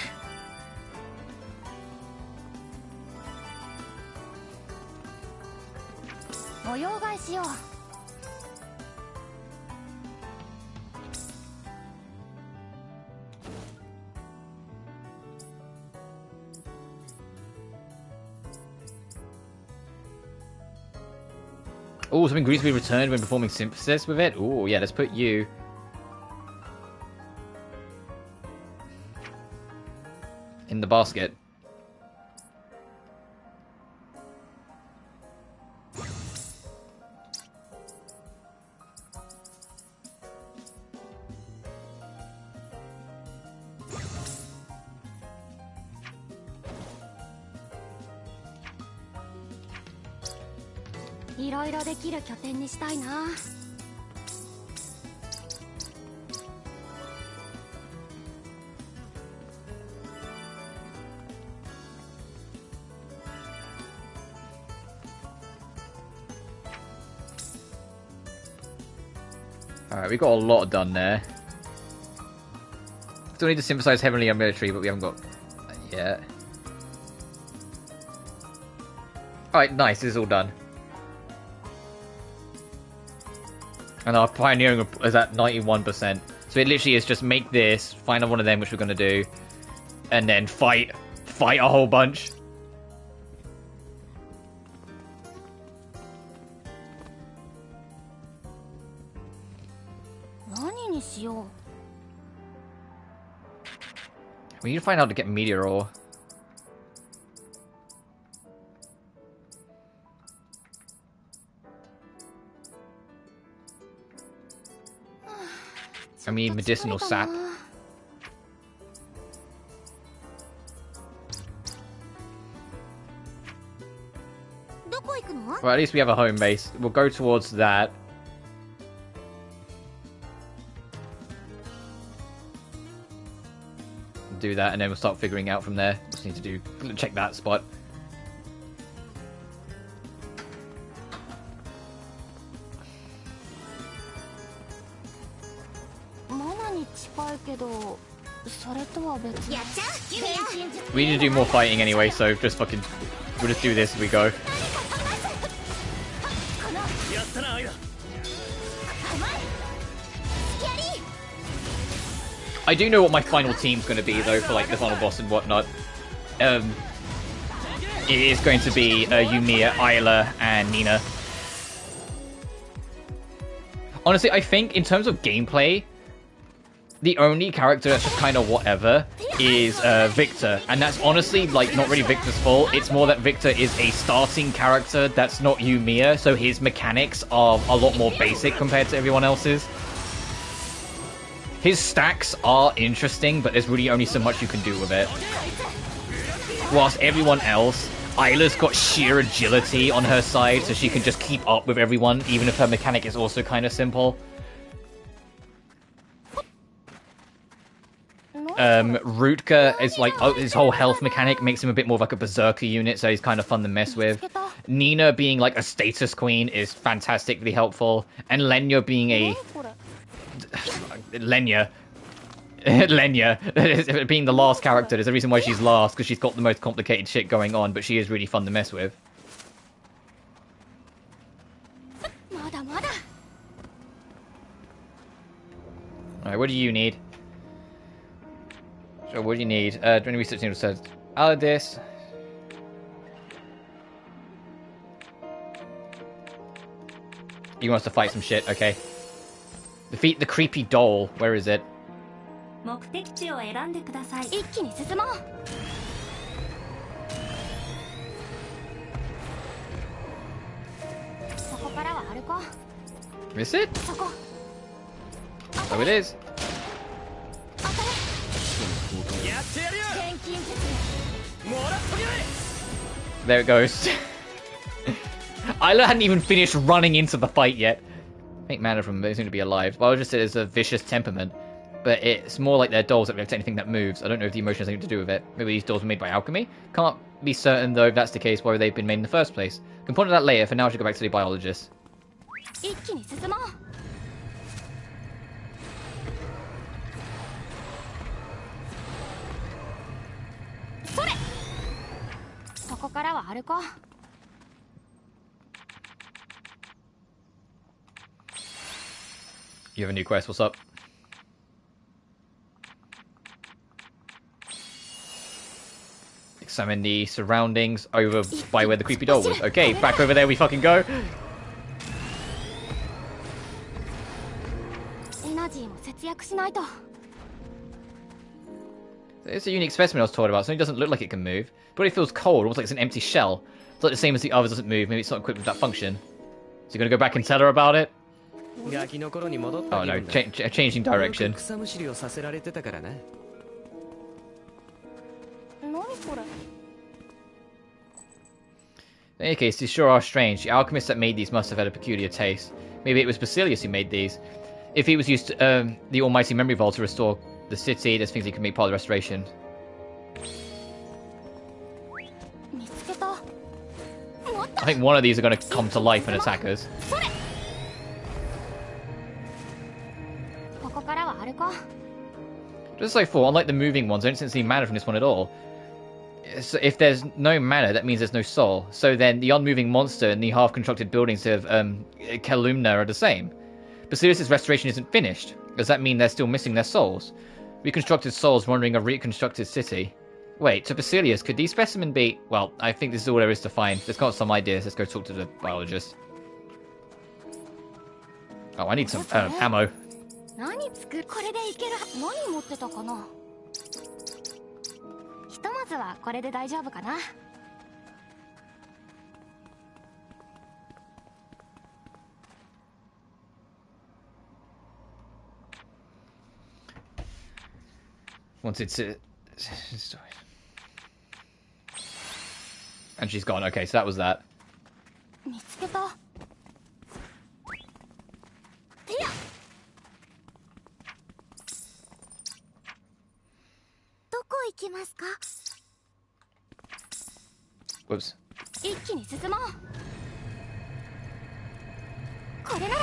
模様替えしよう。Oh, something agrees to be returned when performing synthesis with it. Oh, yeah, let's put you in the basket. Alright, we got a lot done there. Still need to synthesize heavenly and military, but we haven't got that yet. Alright, nice, this is all done. And our pioneering is at 91%. So it literally is just make this, find one of them, which we're going to do, and then fight a whole bunch. We need to find out how to get meteor ore. I mean, medicinal sap. Well, at least we have a home base. We'll go towards that. Do that, and then we'll start figuring out from there. Just need to check that spot. We need to do more fighting anyway, so just fucking... We'll just do this as we go. I do know what my final team's going to be, though, for like the final boss and whatnot. It is going to be Yumia, Isla, and Nina. Honestly, I think in terms of gameplay, the only character that's just kind of whatever is Victor. And that's honestly, like, not really Victor's fault. It's more that Victor is a starting character that's not Yumia, so his mechanics are a lot more basic compared to everyone else's. His stacks are interesting, but there's really only so much you can do with it. Whilst everyone else, Isla's got sheer agility on her side, so she can just keep up with everyone, even if her mechanic is also kind of simple. Rutger is like, his whole health mechanic makes him a bit more of like a berserker unit, so he's kind of fun to mess with. Nina being like a status queen is fantastically helpful, and Lenya being a... Lenya being the last character. There's a reason why she's last, because she's got the most complicated shit going on, but she is really fun to mess with. what do you need? So what do you need? During research team says, this. You want us to fight some shit, okay. Defeat the creepy doll. Where is it? 目的地を選んでください。一気に進もう。そこからは歩こう。Is it? そこ。Oh, it is. 当たれ。やってやるよ。錬金術。もらっとけ。 There it goes. I hadn't even finished running into the fight yet. Make mana from them, they seem to be alive. Well, I just said it's a vicious temperament. But it's more like they're dolls that react to anything that moves. I don't know if the emotion has anything to do with it. Maybe these dolls were made by alchemy? Can't be certain though if that's the case why they've been made in the first place. Can point to that later, for now I should go back to the biologist. 一気に進もう。それ。そこからは歩こう。You have a new quest, what's up? Examine the surroundings over by where the creepy doll was. Okay, back over there we fucking go. エナジーも節約しないと。 It's a unique specimen I was told about. Something doesn't look like it can move. But it feels cold, almost like it's an empty shell. It's like the same as the others, doesn't move. Maybe it's not equipped with that function. So you're gonna go back and tell her about it? Oh no, changing direction. 何これ。 In any case, these sure are strange. The alchemists that made these must have had a peculiar taste. Maybe it was Basilius who made these. If he was used the almighty memory vault to restore the city, there's things he can make part of the restoration. 見つけた。 I think one of these are going to come to life and attack us. それ。ここからは歩こう。 Just like before, unlike the moving ones, I don't sense any mana from this one at all. So if there's no mana, that means there's no soul. So then the unmoving monster and the half-constructed buildings of Kalumna are the same. Basilius' restoration isn't finished. Does that mean they're still missing their souls? Reconstructed souls wandering a reconstructed city. Wait, to Basilius, could these specimens be... Well, I think this is all there is to find. Let's got some ideas. Let's go talk to the biologist. Oh, I need some ammo. 何作る？これでいける。何持ってたかな。ひとまずはこれで大丈夫かな。Once it's... And she's gone. Okay, so that was that. 見つけた。てや。どこ行きますか？ Whoops. 一気に進もう。これなら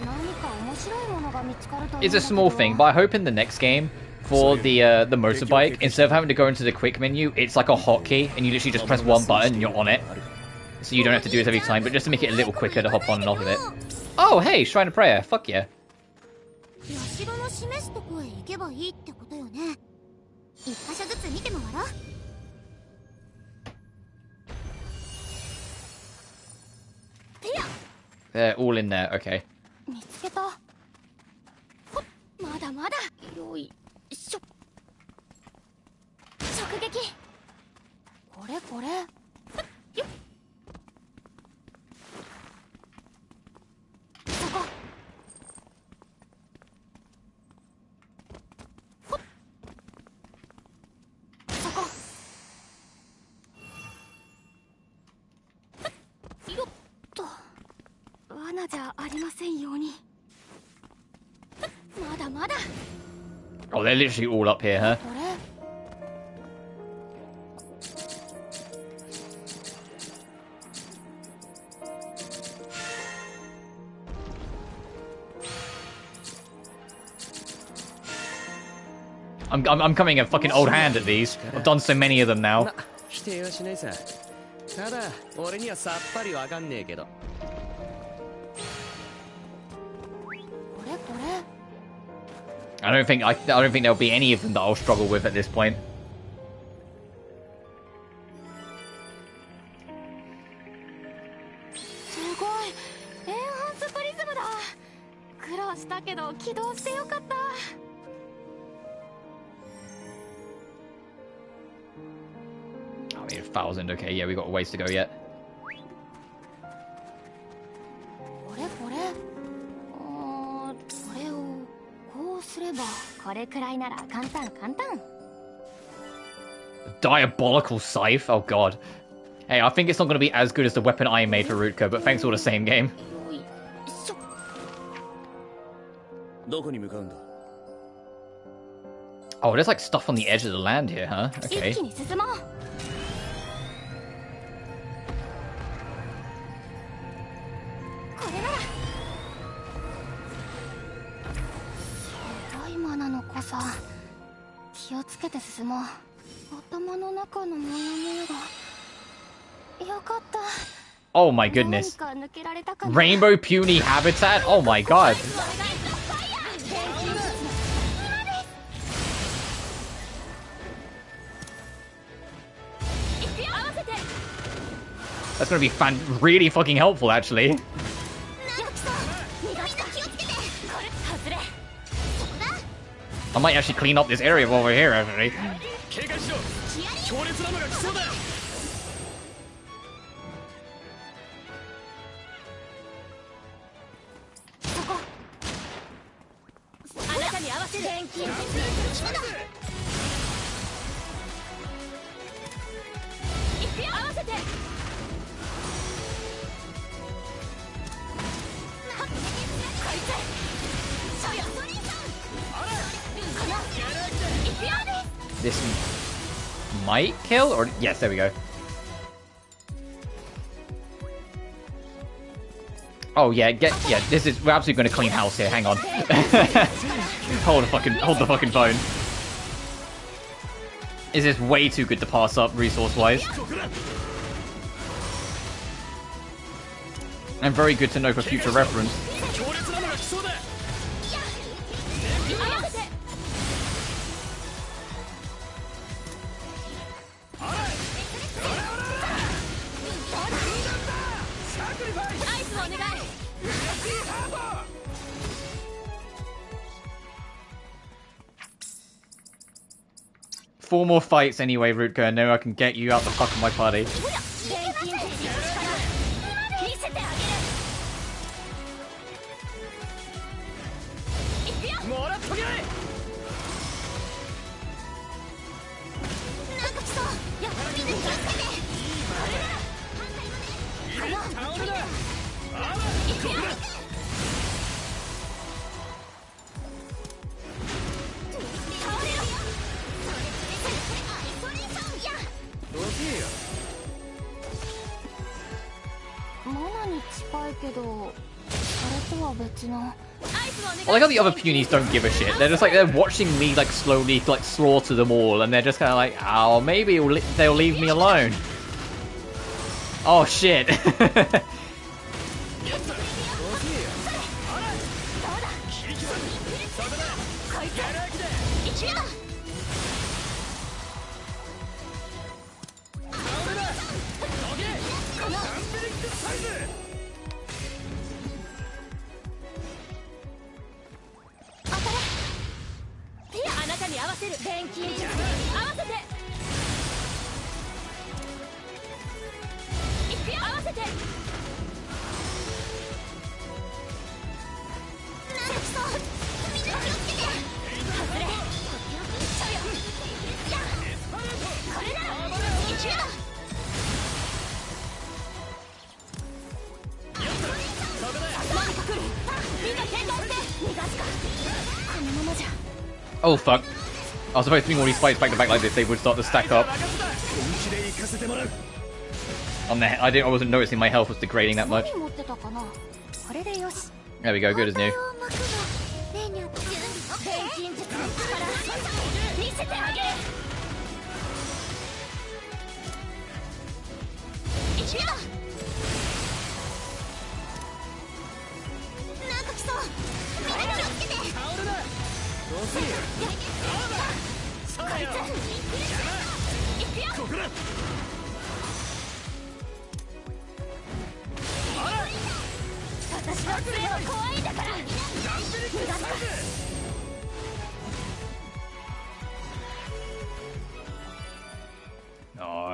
何か面白いものが見つかるといいん It's だ a けど。 small thing, but I hope in the next game, for the motorbike, instead of having to go into the quick menu, it's like a hotkey, and you literally just press one button and you're on it. So you don't have to do this every time, but just to make it a little quicker to hop on and off of it. Oh, hey, Shrine of Prayer. Fuck yeah. 社の示すとこへ行けばいいってことよね。一箇所ずつ見て回ろう。 They're all in there, okay. 見つけた。ほっ、まだまだ。よいしょ。直撃。これこれ。ふっよっ。そこ。ほっ。そこ。ふっよっと。 罠じゃありませんように。まだまだ。 Oh, they're literally all up here, huh? これ。 I'm coming a fucking old hand at these. I've done so many of them now. 否定はしないさ。ただ俺にはさっぱりわかんねえけど。 これこれ。I don't think there'll be any of them that I'll struggle with at this point. すごいエンハンスプリズムだ。苦労したけど起動してよかった。 I mean, 1,000. Okay, yeah, we got a ways to go yet. これこれこれをこうすればこれくらいなら簡単簡単。 Diabolical scythe. Oh god. Hey, I think it's not going to be as good as the weapon I made for Rutka, but thanks all the same, game. どこに向かうんだ。 Oh, there's like stuff on the edge of the land here, huh? Okay. 一気に進もう。これなら。痛いマナの濃さ。気をつけて進もう。頭の中のモヤモヤが。よかった。 Oh my goodness. 何か抜けられたかな。 Rainbow Puny Habitat? Oh my god. That's gonna be really fucking helpful, actually. I might actually clean up this area over here, actually. 警戒しろ。強烈なのが来そうだ。 あなたに合わせる。合わせて。This might kill, or yes, there we go. Oh yeah, this is, we're absolutely going to clean house here. Hang on. hold the fucking phone. Is this way too good to pass up resource-wise? And very good to know for future reference. Four more fights anyway, Rutka, and then I can get you out the fuck of my party. I like how the other punies don't give a shit. They're just like, they're watching me like slowly like slaughter them all, and they're just kind of like, oh, maybe they'll leave me alone. Oh shit. Oh fuck. I was supposed to bring all these fights back to back like this, they would start to stack up. On the I wasn't noticing my health was degrading that much. There we go, good as new.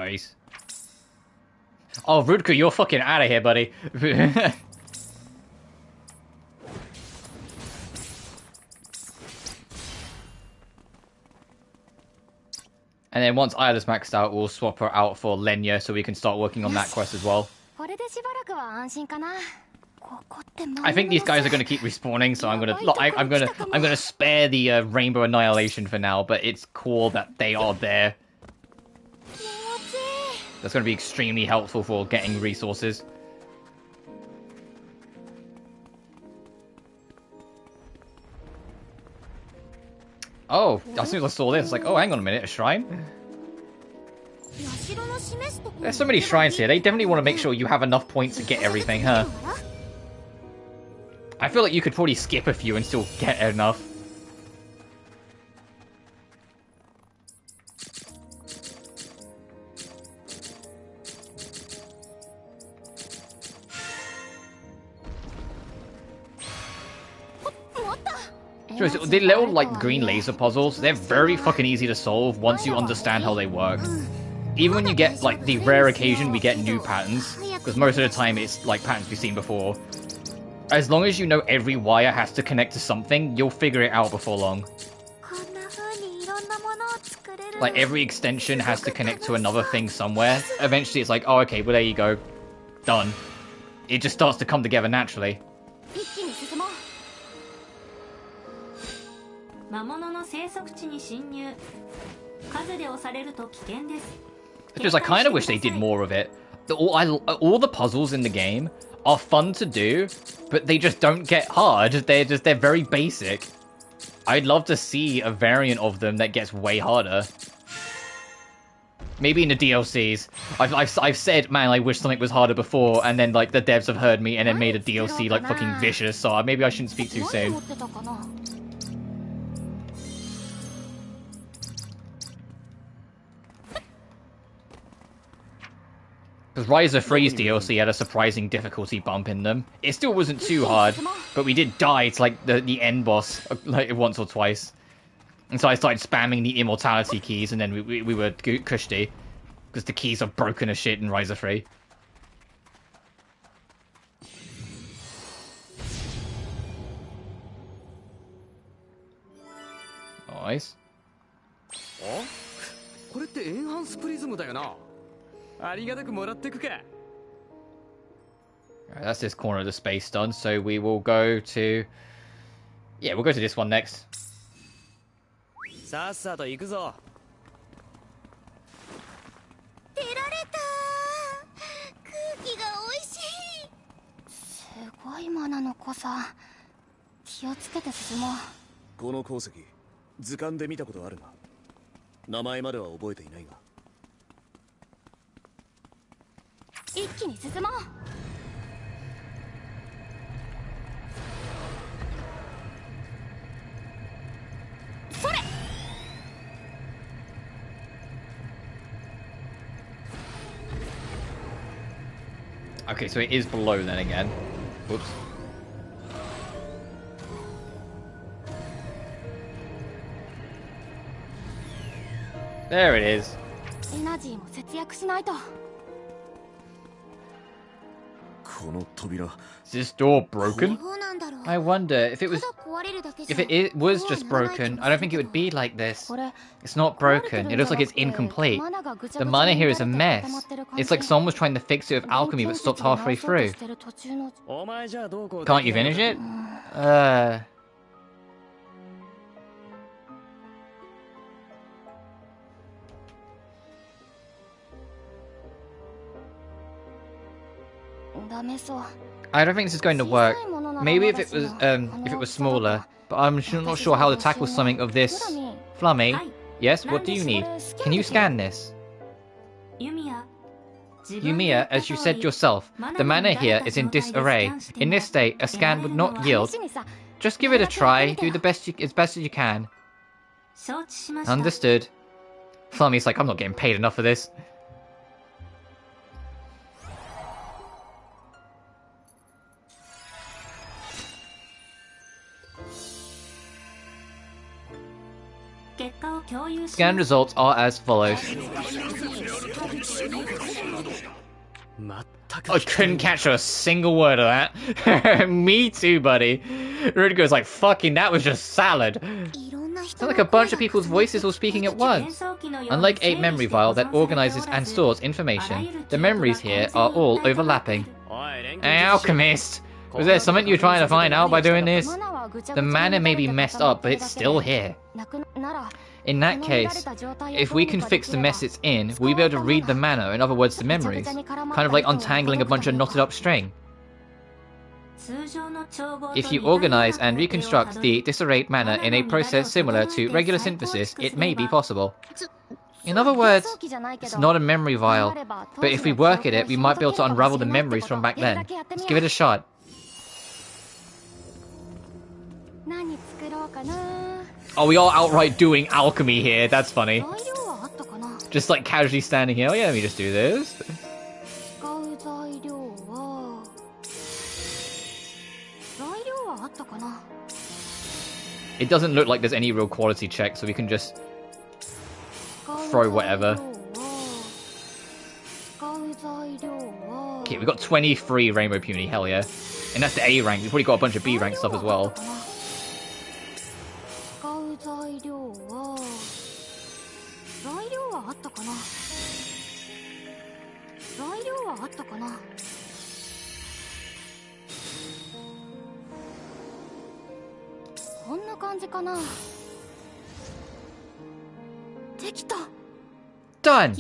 Nice. Oh, Rudku, you're fucking out of here, buddy. And then once Isla's maxed out, we'll swap her out for Lenya so we can start working on that quest as well. I think these guys are going to keep respawning, so I'm gonna spare the Rainbow Annihilation for now. But it's cool that they are there. That's going to be extremely helpful for getting resources. Oh, as soon as I saw this, like, oh, hang on a minute, a shrine? There's so many shrines here. They definitely want to make sure you have enough points to get everything, huh? I feel like you could probably skip a few and still get enough. The little, like, green laser puzzles, they're very fucking easy to solve once you understand how they work. Even when you get, like, the rare occasion we get new patterns, because most of the time it's, like, patterns we've seen before. As long as you know every wire has to connect to something, you'll figure it out before long. Like, every extension has to connect to another thing somewhere. Eventually it's like, oh, okay, well, there you go. Done. It just starts to come together naturally. Just, I kind of wish they did more of it. All the puzzles in the game are fun to do, but they just don't get hard. They're very basic. I'd love to see a variant of them that gets way harder. Maybe in the DLCs. I've said, man, I wish something was harder before, and then, like, the devs have heard me and then made a DLC, like, fucking vicious, so maybe I shouldn't speak too soon. Because Rise of Freeze DLC had a surprising difficulty bump in them. It still wasn't too hard, but we did die to, like, the end boss, like, once or twice. And so I started spamming the immortality keys, and then we were cushy. Because the keys are broken as shit in Rise of Free. Nice. Oh? これってエンハンスプリズムだよな。ありがたくもらってくか。Alright, that's this corner of the space done, so we will go to... Yeah, we'll go to this one next. さっさと行くぞ。出られた。空気が美味しい。すごいマナの濃さ。気をつけて進もう。この鉱石、図鑑で見たことあるが、名前までは覚えていないが。一気に進もう。それ。Okay, so it is below then again. Whoops. There it is. エナジーも節約しないと。この扉。Is this door broken? I wonder if it was just broken. I don't think it would be like this. It's not broken. It looks like it's incomplete. The mana here is a mess. It's like someone was trying to fix it with alchemy but stopped halfway through. Can't you finish it? I don't think this is going to work. Maybe if it was smaller, but I'm not sure how to tackle something of this. Flummy, yes, what do you need? Can you scan this? Yumia, as you said yourself, the mana here is in disarray. In this state, a scan would not yield. Just give it a try. Do the best as best as you can. Understood. Flummy's like, I'm not getting paid enough for this. Scan results are as follows. I couldn't catch a single word of that. Me too, buddy. Rudiger's like, fucking, that was just salad. Sounds like a bunch of people's voices all speaking at once. Unlike a memory file that organizes and stores information, the memories here are all overlapping. Hey, Alchemist! Was there something you're trying to find out by doing this? The mana may be messed up, but it's still here. In that case, if we can fix the mess it's in, we'll be able to read the mana, in other words, the memories. Kind of like untangling a bunch of knotted up string. If you organize and reconstruct the disarrayed mana in a process similar to regular synthesis, it may be possible. In other words, it's not a memory vial, but if we work at it, we might be able to unravel the memories from back then. Let's give it a shot. Oh, we are outright doing alchemy here. That's funny. Just like casually standing here. Oh yeah, let me just do this. It doesn't look like there's any real quality check, so we can just throw whatever. Okay, we got 23 Rainbow Puny, hell yeah. And that's the A rank. We've probably got a bunch of B rank stuff as well. Done!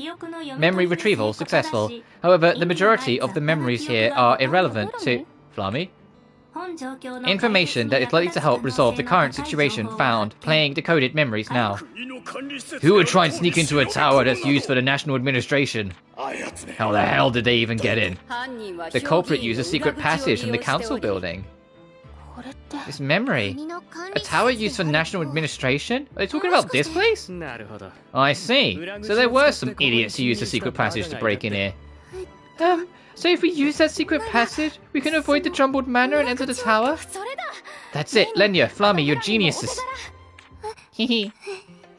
Memory retrieval successful. However, the majority of the memories here are irrelevant to Flammy. Information that is likely to help resolve the current situation found playing decoded memories now. Who would try and sneak into a tower that's used for the national administration? How the hell did they even get in? The culprit used a secret passage from the council building. This memory? A tower used for national administration? Are they talking about this place? I see. So there were some idiots who used a secret passage to break in here. So if we use that secret passage, we can avoid the jumbled mana and enter the tower? That's it, Lenya, Flammy, you're geniuses. Hehe.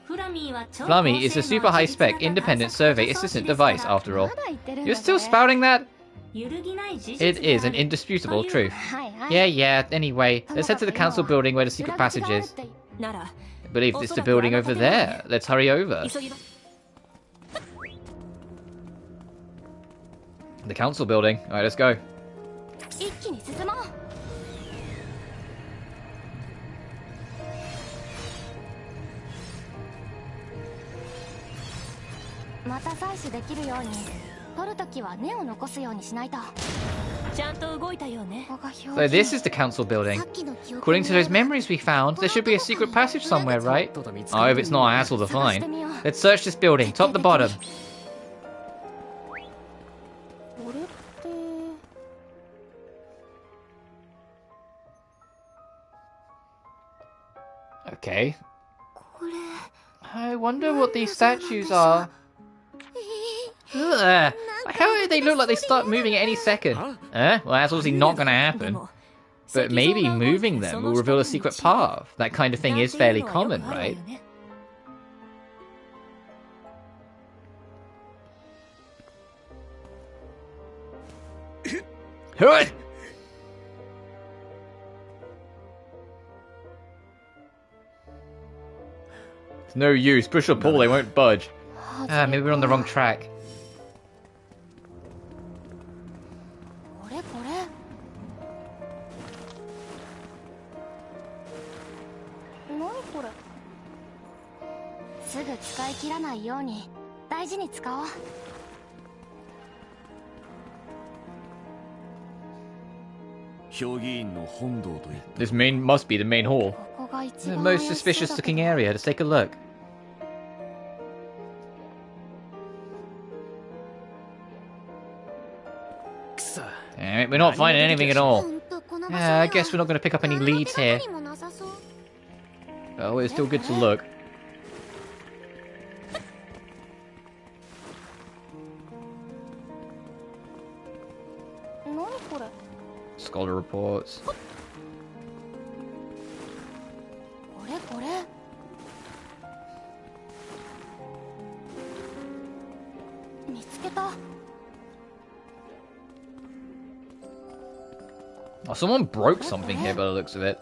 Flammy is a super high-spec, independent survey assistant device, after all. You're still spouting that? It is an indisputable truth. Yeah, anyway, let's head to the council building where the secret passage is. I believe it's the building over there. Let's hurry over. The council building. Alright, let's go. So this is the council building. According to those memories we found, there should be a secret passage somewhere, right? I hope it's not a hassle to find. Let's search this building, top to bottom. Okay. I wonder what these statues are. Ugh. How do they look like they start moving at any second? Well, that's obviously not going to happen. But maybe moving them will reveal a secret path. That kind of thing is fairly common, right? It's no use. Push or pull, they won't budge. Maybe we're on the wrong track. This must be the main hall. The most suspicious looking area. Let's take a look. Alright, we're not finding anything at all. I guess we're not going to pick up any leads here. Oh, it's still good to look. Scholar reports. つけた。 Oh, someone broke something here by the looks of it.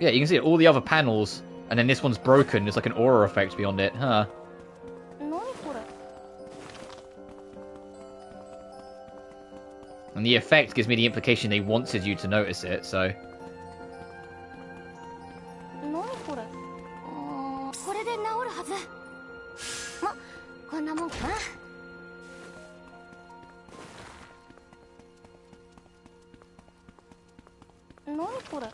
Yeah, you can see all the other panels, and then this one's broken. There's like an aura effect beyond it, huh? 何これ。 And the effect gives me the implication they wanted you to notice it, so... 何これ。これで治るはず。ま、こんなもんかな。何これ。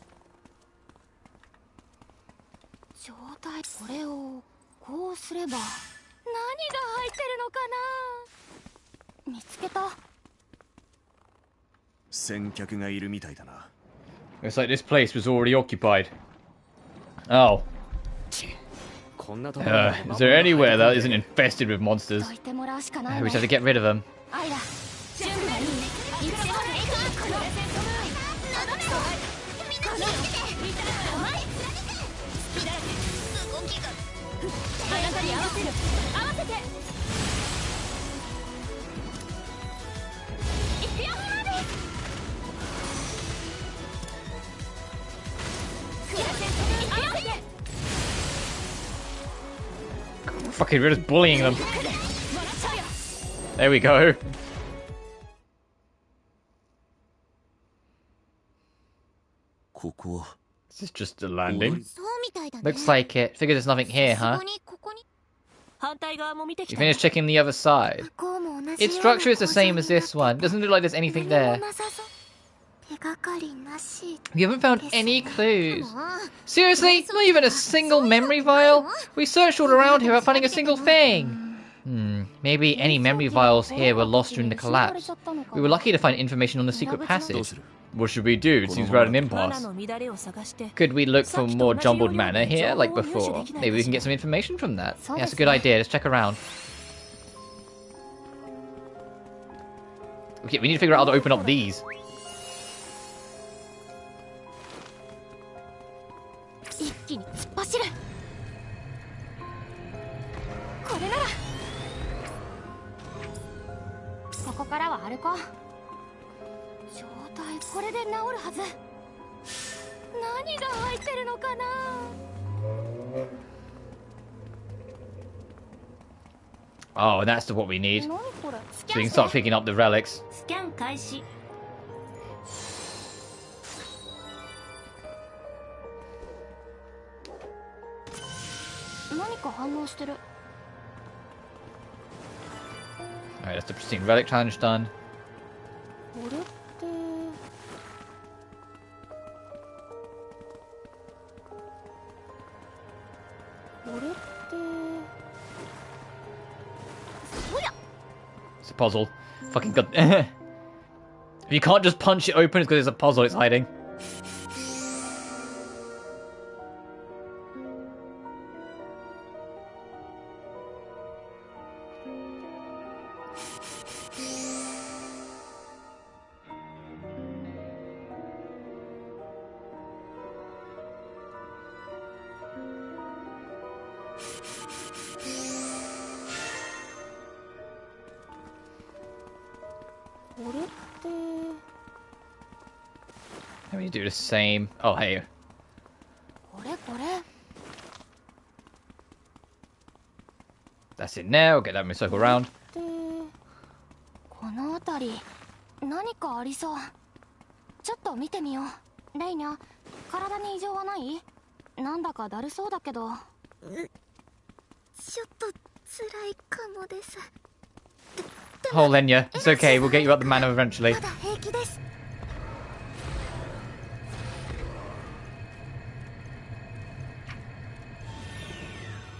状態、これをこうすれば何が入ってるのかな。見つけた。先客がいるみたいだな。 Looks like this place was already occupied. Oh. Is there anywhere that isn't infested with monsters? どいてもらうしかない We ね。 just have to get rid of them. アイラ、準備はいい？いつもあなたに合わせる。合わせて。いくよ、マミ。 Fucking we're just bullying them. There we go. This is just a landing. そうみたいだね。 Looks like it. Figure there's nothing here, さ huh? すがにここに。反対側も見てき You た。 finished checking the other side. こうも同じ Its structure is the same as this one. Doesn't look like there's anything there. 手がかりなし。 You haven't found any clues. Seriously? Not even a single memory vial? We searched all around here without finding a single thing. Maybe any memory vials here were lost during the collapse. We were lucky to find information on the secret passage. What should we do? It seems we're at an impasse. Could we look for more jumbled mana here, like before? Maybe we can get some information from that. Yeah, that's a good idea. Let's check around. Okay, we need to figure out how to open up these. 一気に突っ走る。これなら。ここからは歩こう。状態これで治るはず。何が入ってるのかな。 Oh, and that's what we need. 何これ。 So we can start picking up the relics. スキャン開始。何か反応してる。 Alright, that's the pristine relic challenge done. これって。これって。おや。 It's a puzzle. Fucking god. If you can't just punch it open, it's because it's a puzzle it's hiding. Let me do the same. Oh, hey. これこれ。 That's it now. Get that circle around. で、この辺り何かありそう。ちょっと見てみよう。レイニャ、体に異常はない？なんだかだるそうだけど。ちょっと辛いかもです。 Oh, Lenya. It's okay. We'll get you up the mana eventually. まだ平気です。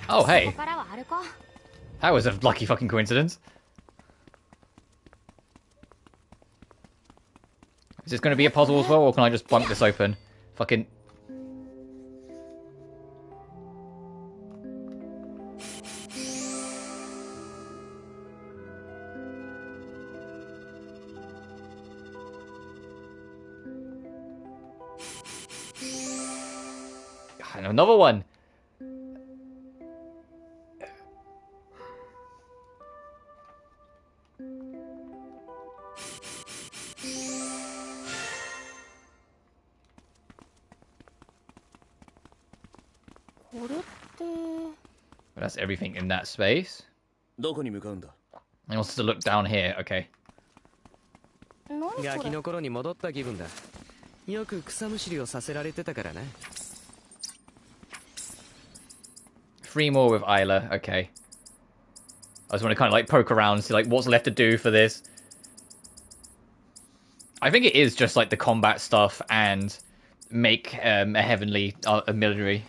Oh, こ hey. こからは歩こう。 That was a lucky fucking coincidence. Is this going to be a puzzle as well, or can I just bunk this open? Fucking... And another one! That's everything in that space. どこに向かうんだ And also to look down here. Okay. ガキの頃に戻った気分だ。よく草むしりをさせられてたからな。Three more with Isla. Okay. I just want to kind of like poke around and see like what's left to do for this. I think it is just like the combat stuff and make a heavenly a military.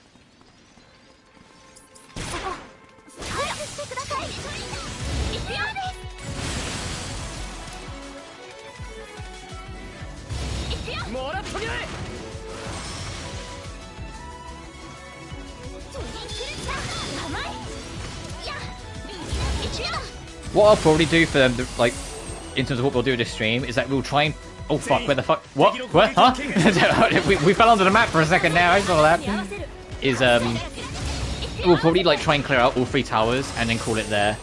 What I'll probably do for them, like, in terms of what we'll do with this stream, is that we'll try and... Oh, fuck, where the fuck? What? What? Huh? we fell onto the map for a second now, I saw that. Is, we'll probably, like, try and clear out all 3 towers and then call it there.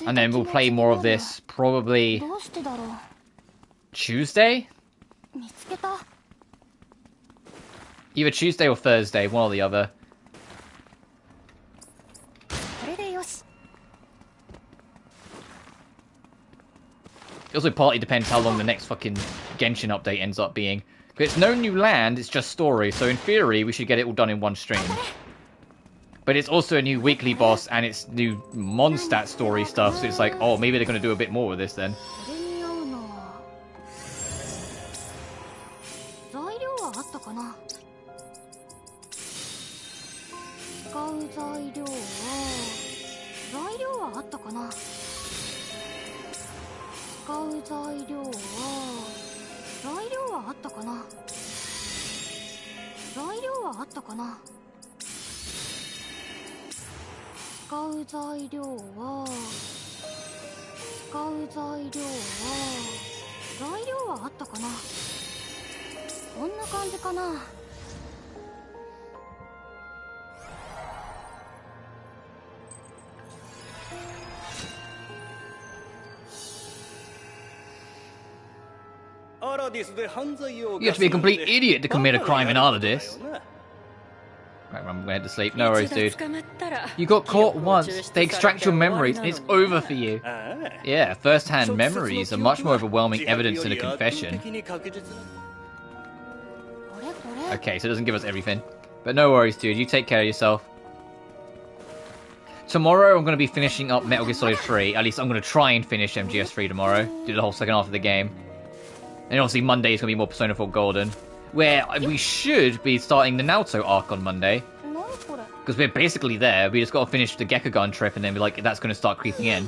And then we'll play more of this, probably... Tuesday? Either Tuesday or Thursday, one or the other. It also partly depends how long the next fucking Genshin update ends up being. But it's no new land, it's just story, so in theory we should get it all done in one stream. But it's also a new weekly boss and it's new Mondstadt story stuff, so it's like, oh, maybe they're going to do a bit more with this then. You have to be a complete idiot to commit a crime in Aradis. Right, I'm going to sleep. No worries, dude. You got caught once. They extract your memories and it's over for you. Yeah, first-hand memories are much more overwhelming evidence than a confession. Okay, so it doesn't give us everything. But no worries, dude. You take care of yourself. Tomorrow, I'm going to be finishing up Metal Gear Solid 3. At least I'm going to try and finish MGS3 tomorrow. Do the whole second half of the game. And obviously Monday is going to be more Persona 4 Golden, where we should be starting the Naoto arc on Monday. Because we're basically there, we just got to finish the Gekugan trip and then be like, that's going to start creeping in.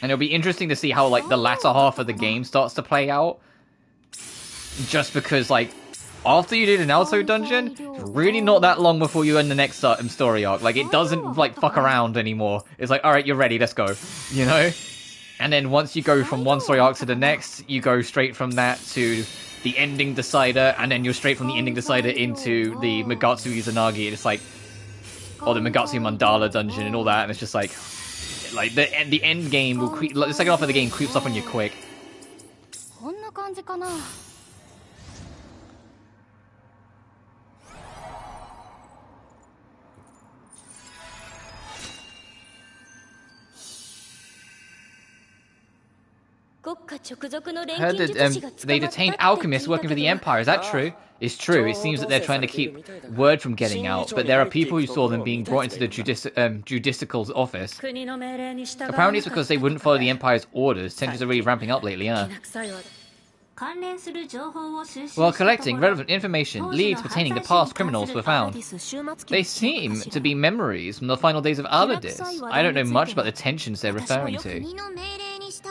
And it'll be interesting to see how like the latter half of the game starts to play out. Just because like, after you do the Naoto dungeon, it's really not that long before you end the next story arc. Like, it doesn't, like, fuck around anymore. It's like, alright, you're ready, let's go. You know? And then once you go from one story arc to the next, you go straight from that to the ending decider, and then you're straight from the ending decider into the Megatsu Izanagi, and it's like... Or the Megatsu Mandala dungeon and all that, and it's just like... Like, the end game will creep... The second half of the game creeps up on you quick. Heard that they detained alchemists working for the Empire. Is that true? It's true. It seems that they're trying to keep word from getting out, but there are people who saw them being brought into the judicial's office. Apparently it's because they wouldn't follow the Empire's orders. Tensions are really ramping up lately, huh? While collecting relevant information, leads pertaining to past criminals were found. They seem to be memories from the final days of Aladis. I don't know much about the tensions they're referring to.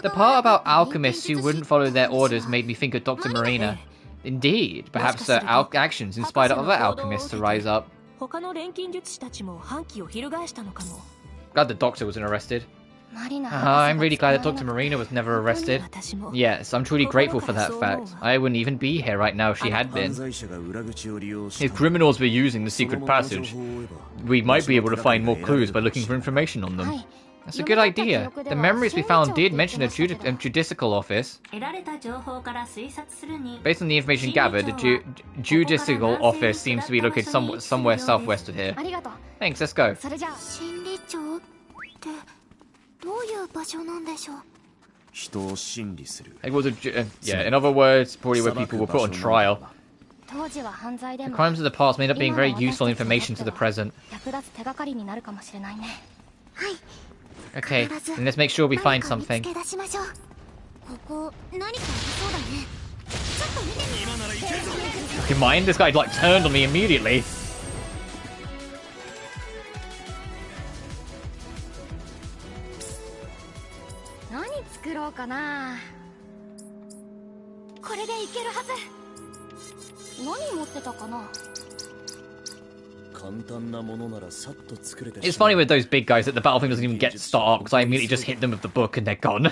The part about alchemists who wouldn't follow their orders made me think of Dr. Marina. Indeed, perhaps their actions inspired other alchemists to rise up. Glad the doctor wasn't arrested. I'm really glad that Dr. Marina was never arrested. Yes, I'm truly grateful for that fact. I wouldn't even be here right now if she had been. If criminals were using the secret passage, we might be able to find more clues by looking for information on them. That's a good idea. The memories we found did mention a judicial office. Based on the information gathered, the judicial office seems to be located somewhere southwest of here. Thanks, let's go. It was in other words, probably where people were put on trial. The crimes of the past may end up being very useful information to the present. Okay, then let's make sure we find something. Okay, mind? This guy like turned on me immediately. It's funny with those big guys that the battlefield doesn't even get start because I immediately just hit them with the book and they're gone.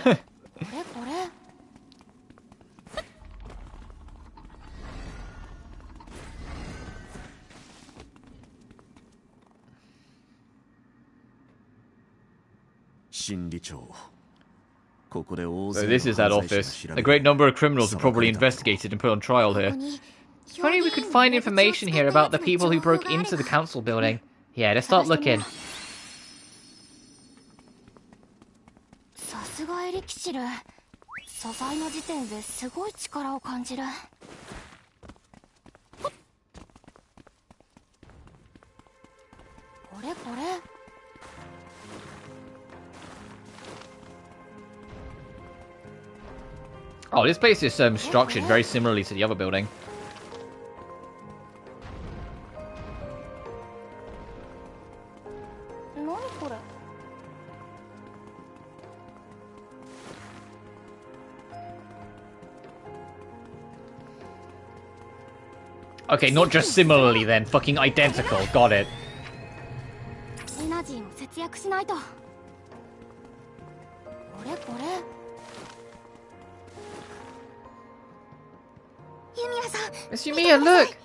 So this is that office. A great number of criminals were probably investigated and put on trial here. If only we could find information here about the people who broke into the council building. Yeah, let's start looking. Oh, this place is structured very similarly to the other building. Okay, not just similarly then, fucking identical. Got it. Miss Yumia, look!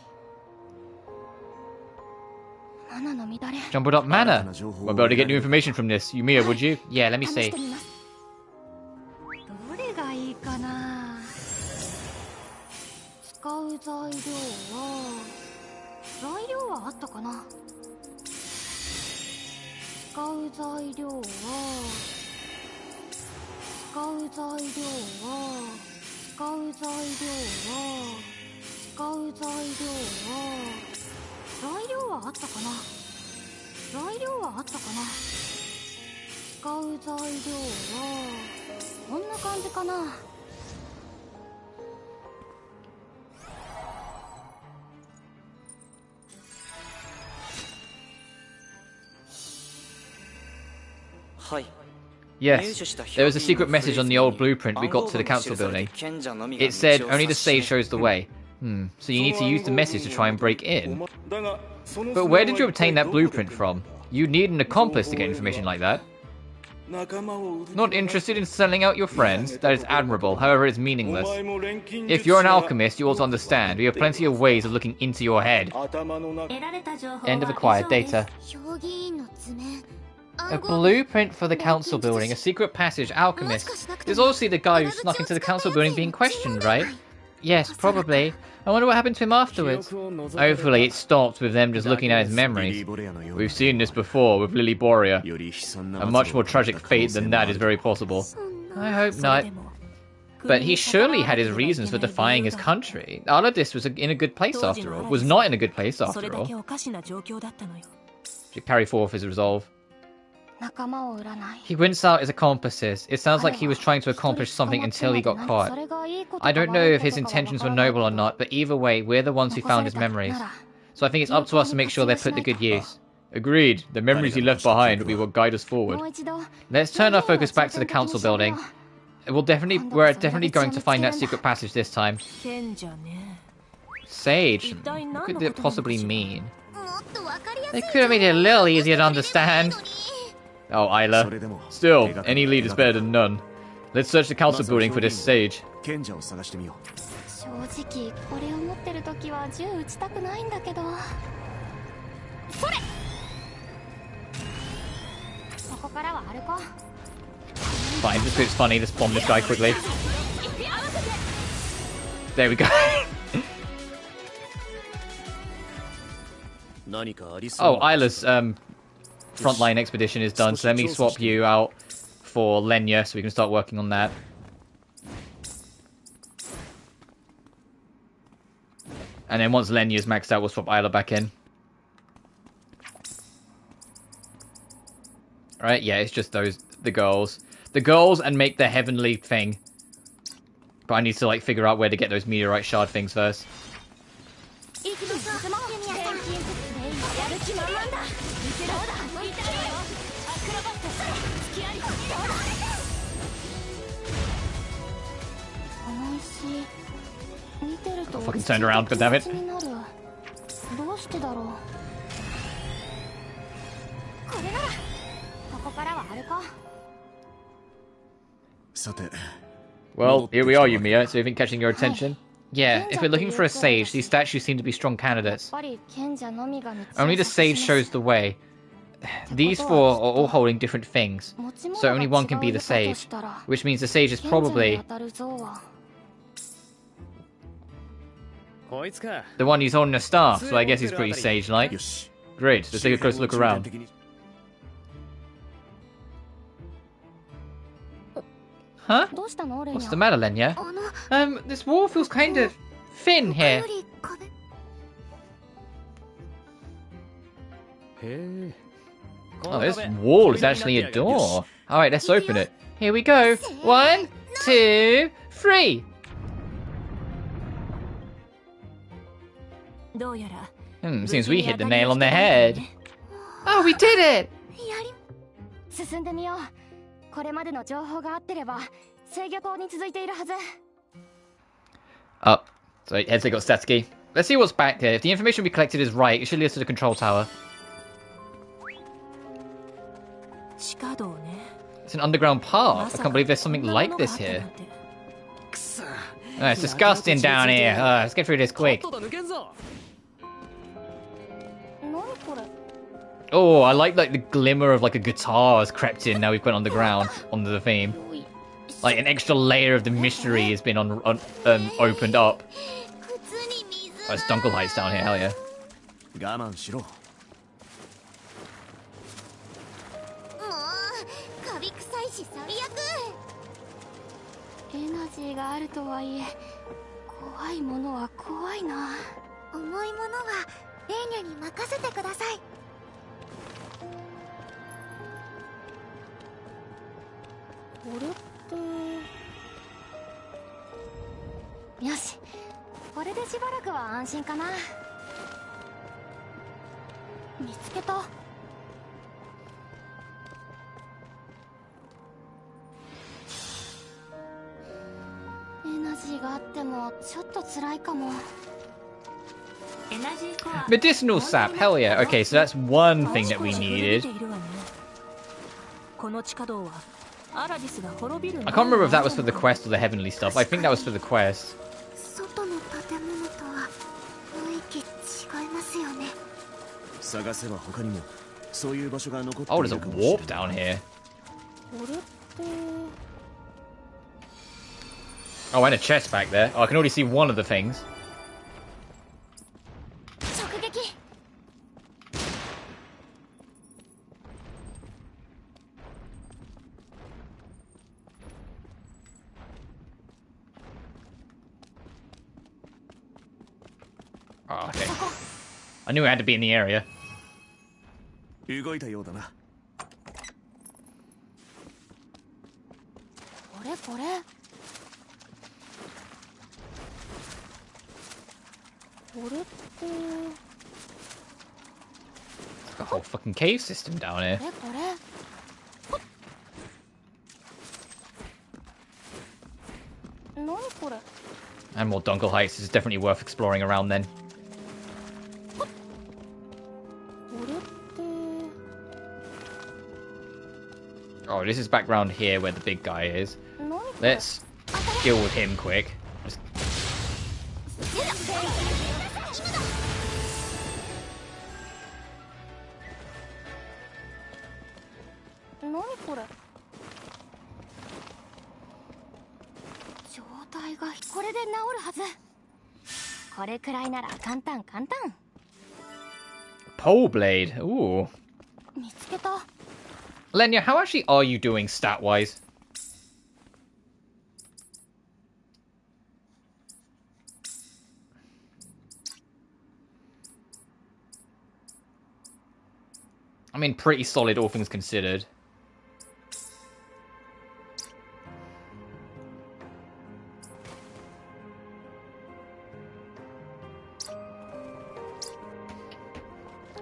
Jumbled up mana. We're about to get new information from this. Yumia, would you? Yeah, let me see. Yes, there was a secret message on the old blueprint we got to the council building. It said, only the sage shows the way. So you need to use the message to try and break in. But where did you obtain that blueprint from? You'd need an accomplice to get information like that. Not interested in selling out your friends? That is admirable, however it's meaningless. If you're an alchemist, you ought to understand. We have plenty of ways of looking into your head. End of acquired data. A blueprint for the council building, a secret passage, alchemist. There's obviously the guy who snuck into the council building being questioned, right? Yes, probably. I wonder what happened to him afterwards. Hopefully it stopped with them just looking at his memories. We've seen this before with Lily Borea. A much more tragic fate than that is very possible. I hope not. But he surely had his reasons for defying his country. Aladis was in a good place after all. Was not in a good place after all. Should carry forth his resolve. He went out as accomplices. It sounds like he was trying to accomplish something until he got caught. I don't know if his intentions were noble or not, but either way, we're the ones who found his memories. So I think it's up to us to make sure they're put to good use. Agreed. The memories he left behind will be what guide us forward. Let's turn our focus back to the council building. We're definitely going to find that secret passage this time. Sage? What could it possibly mean? They could have made it a little easier to understand. Oh, Isla. Still, any lead is better than none. Let's search the council building for this sage. 賢者を探してみよ正直これを持ってる時は銃撃ちたくないんだけど。それ。ここからは歩こう。 Fine, just 'cause it's funny. Let's bomb this guy quickly. There we go. 何かありそう Oh, Isla's frontline expedition is done, so let me swap you out for Lenya so we can start working on that. And then once Lenya's maxed out, we'll swap Isla back in. Alright, yeah, it's just the girls. The girls and make the heavenly thing. But I need to, like, figure out where to get those meteorite shard things first. Oh, fucking turned around, god damn it. どうしてだろう。これならここからは歩こう。さて Well, here we are, Yumia. So, anything catching your attention? Yeah, if we're looking for a sage, these statues seem to be strong candidates. Only the sage shows the way. These four are all holding different things, so only one can be the sage, which means the sage is probably こいつか。 the one who's holding a staff, so I guess he's pretty sage-like. よし Great, let's take a closer look around. Huh? What's the matter, Lenya? This wall feels kind of thin here. へえ。 Oh, this wall is actually a door. Alright, let's open it. Here we go. 1, 2, 3. Seems we hit the nail on the head. Oh, we did it! 進んでみよう。これまでの情報が合ってれば制御塔に続いているはず。 Up. So, Headsley got Statsky. Let's see what's back here. If the information we collected is right, it should lead us to the control tower. 地下道ね。 It's an underground path. I can't believe there's something like this here. It's disgusting down here. Let's get through this quick. とっとと抜けんぞ。 何これ。 Oh, I like the glimmer of like a guitar has crept in now we've gone underground onto the theme. Like an extra layer of the mystery has been opened up. Oh, it's Dunkel Heights down here, hell yeah. 我慢しろもうカビ臭いし最悪。エナジーがあるとはいえ怖いものは怖いな。重いものはレーニャに任せてください。これってよし、これでしばらくは安心かな。見つけた。エナジーがあってもちょっと辛いかも。 Medicinal sap, hell yeah. Okay, so that's one thing that we needed. I can't remember if that was for the quest or the heavenly stuff. I think that was for the quest. 外の建物とは雰囲気違いますよね。探せば他にもそういう場所が残ってい Oh, る there's a かもしれない warp down here. これって Oh, and a chest back there. Oh, I can already see one of the things. 直撃。 Oh, okay. I knew it had to be in the area. 動いたようだなこれこれ。これって。 The whole fucking cave system down here. これこれ。 何これ。 And more Dunkel Heights is definitely worth exploring around then. これって。Oh, this is back round here where the big guy is. Let's deal with him quick. Just... Pole blade. Ooh. Lenya, how actually are you doing stat-wise? I mean, pretty solid, all things considered.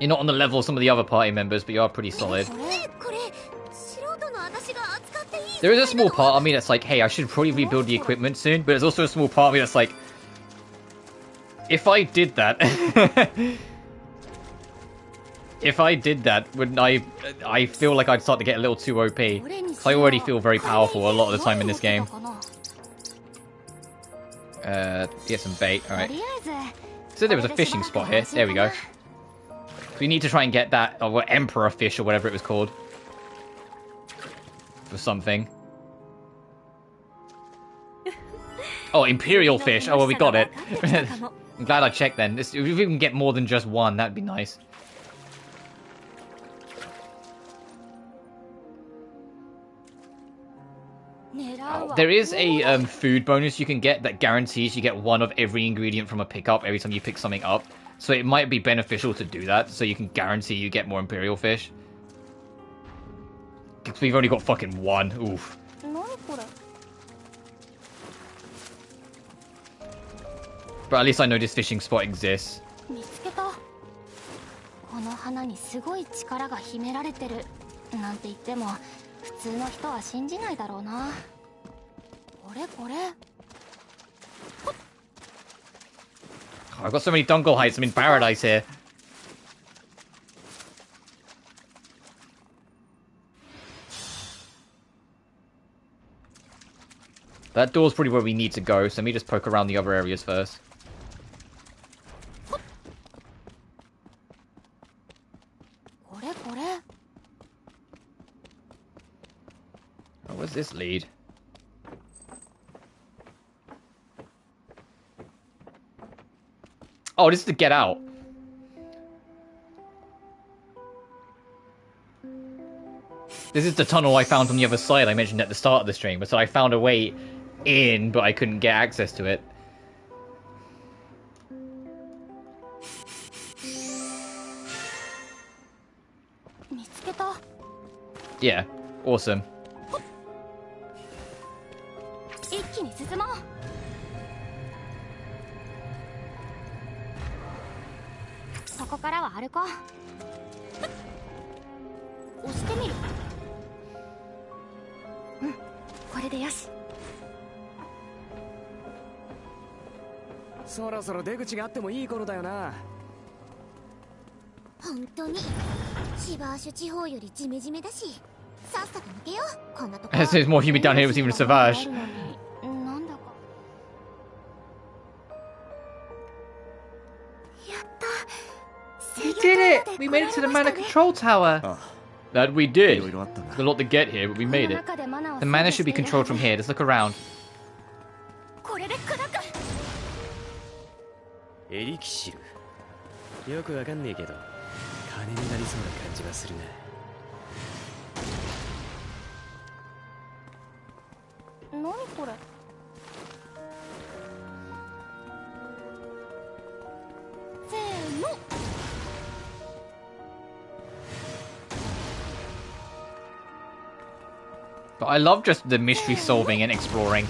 You're not on the level of some of the other party members, but you are pretty solid. There is a small part of me that's like, hey, I should probably rebuild the equipment soon, but there's also a small part of me that's like, if I did that... if I did that, wouldn't I feel like I'd start to get a little too OP. I already feel very powerful a lot of the time in this game. Get some bait, alright. So there was a fishing spot here. There we go. So we need to try and get that, or Emperor fish, or whatever it was called. For something. Oh, Imperial fish. Oh, well, we got it. I'm glad I checked then. If we can get more than just one, that'd be nice. Oh, there is a food bonus you can get that guarantees you get one of every ingredient from a pickup every time you pick something up. So it might be beneficial to do that, so you can guarantee you get more Imperial fish. Because we've only got fucking one. Oof. But at least I know this fishing spot exists. Oh, I've got so many Dungle heights. I'm in paradise here. That door's probably where we need to go, so let me just poke around the other areas first. Oh, where's this lead? Oh, this is to get out. This is the tunnel I found on the other side I mentioned at the start of the stream. So I found a way in, but I couldn't get access to it. Yeah, awesome. There's more humid down here with even a Savage. We did it! We made it to the mana control tower! That we did. There's a lot to get here, but we made it. The mana should be controlled from here. Let's look around. But I love just the mystery solving and exploring.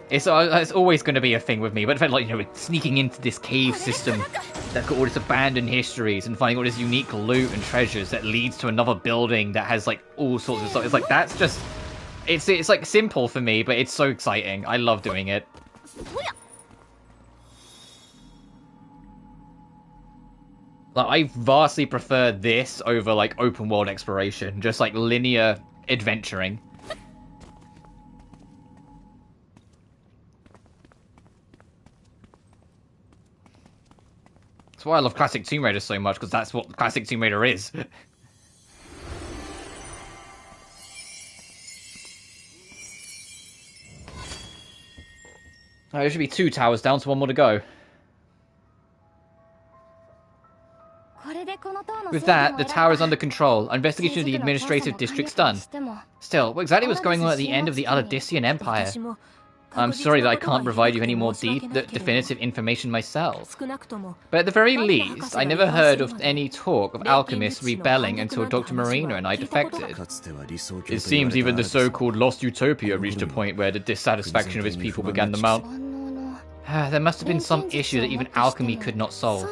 It's always going to be a thing with me. But if like, you know, sneaking into this cave system that's got all this abandoned histories and finding all this unique loot and treasures that leads to another building that has like all sorts of stuff. It's like that's just it's like simple for me, but it's so exciting. I love doing it. Like I vastly prefer this over like open world exploration, just like linear adventuring. That's why I love classic Tomb Raider so much, because that's what classic Tomb Raider is. Oh, there should be 2 towers down, so 1 more to go. With that, the tower is under control. Investigation of the administrative district's done. Still, what exactly was going on at the end of the Aladician Empire? I'm sorry that I can't provide you any more definitive information myself. But at the very least, I never heard of any talk of alchemists rebelling until Dr. Marina and I defected. It seems even the so-called Lost Utopia reached a point where the dissatisfaction of its people began to mount. There must have been some issue that even alchemy could not solve.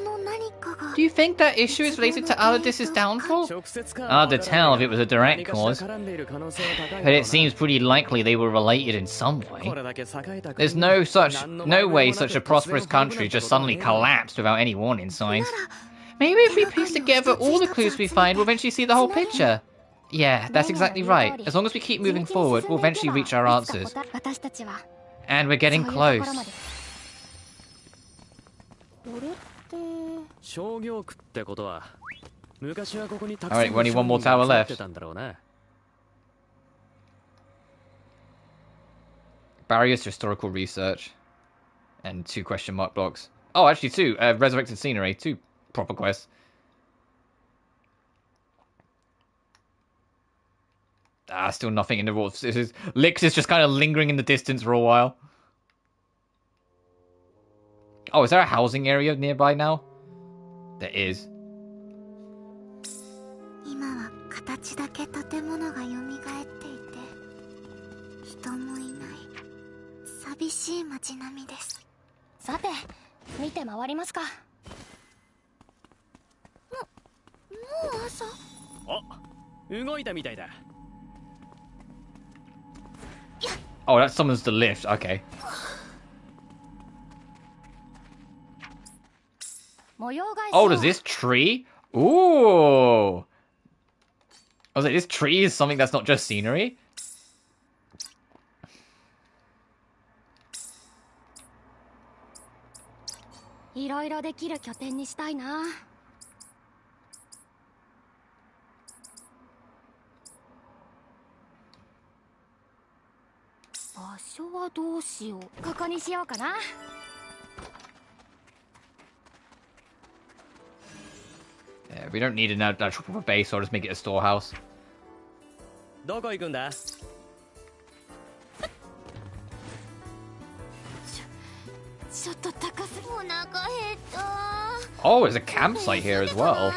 Do you think that issue is related to Aladis's downfall? Hard to tell if it was a direct cause, but it seems pretty likely they were related in some way. There's no way such a prosperous country just suddenly collapsed without any warning signs. Maybe if we piece together all the clues we find, we'll eventually see the whole picture. Yeah, that's exactly right. As long as we keep moving forward, we'll eventually reach our answers. And we're getting close. Alright, only 1 more tower left. Barriers to historical research. And 2 question mark blocks. Oh, actually 2. Resurrected scenery. 2 proper quests. Still nothing in the rules. Lix is just kind of lingering in the distance for a while. Oh, is there a housing area nearby now? There is. Oh, that summons the lift. Okay. Oh, does this tree? Ooh. I was like, this tree is something that's not just scenery? Yeah, we don't need an actual proper base, so I'll just make it a storehouse. Oh, there's a campsite here as well.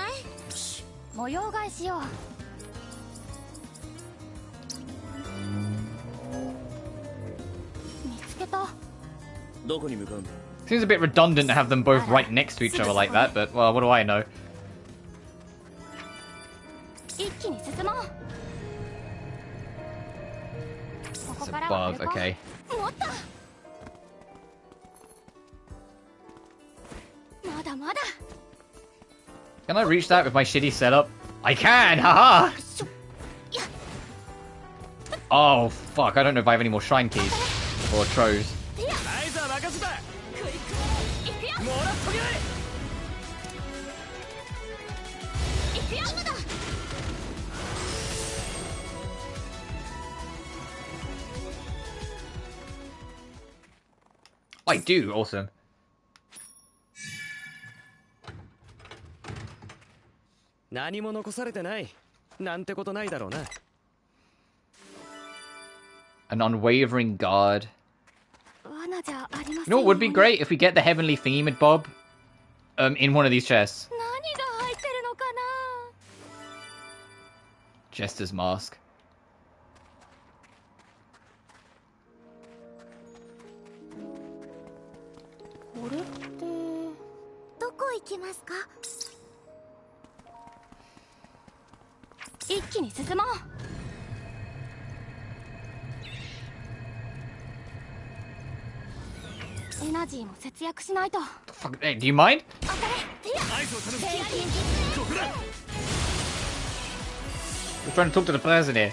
Seems a bit redundant to have them both right next to each other like that, but, well, what do I know? It's above, okay. Can I reach that with my shitty setup? I can! Haha! Oh, fuck. I don't know if I have any more shrine keys. Or troves. I do, awesome. An unwavering guard. You know what would be great? If we get the heavenly thingy bob in one of these chests. Jester's mask. Fuck, hey, do you mind? We're trying to talk to the person here.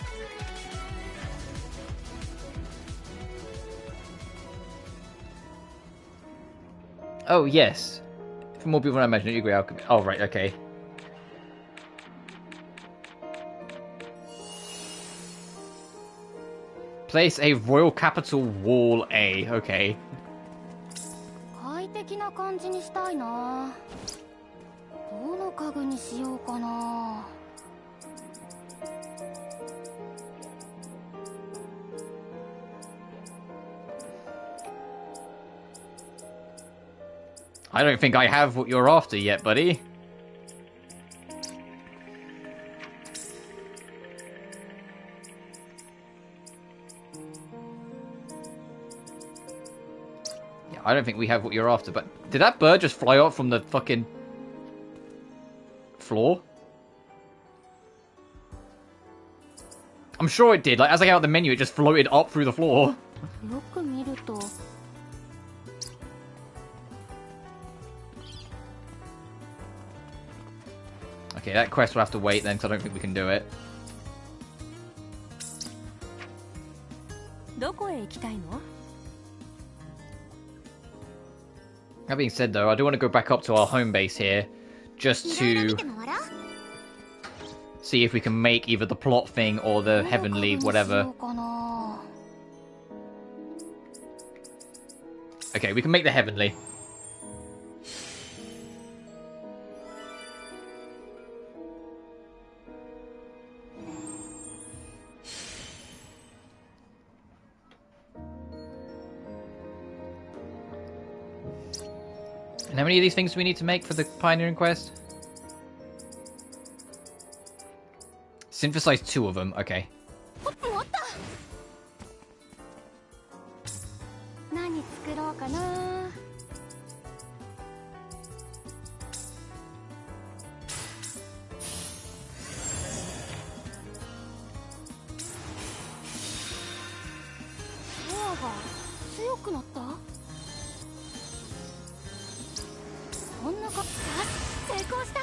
Oh, yes. For more people than I imagine, you agree. Oh, right, okay. Place a royal capital wall A. Okay. 快適な感じにしたいな。どの家具にしようかな。I don't think I have what you're after yet, buddy. Yeah, I don't think we have what you're after, but did that bird just fly out from the fucking floor? I'm sure it did. Like, as I got out the menu, it just floated up through the floor. よく見ると。Okay, that quest will have to wait then, because I don't think we can do it. どこへ行きたいの? That being said, though, I do want to go back up to our home base here, just to see if we can make either the plot thing or the heavenly whatever. Okay, we can make the heavenly. And how many of these things do we need to make for the pioneering quest? Synthesize 2 of them, okay. 何作ろうかな。ドアが強くなった？こんなか、成功した。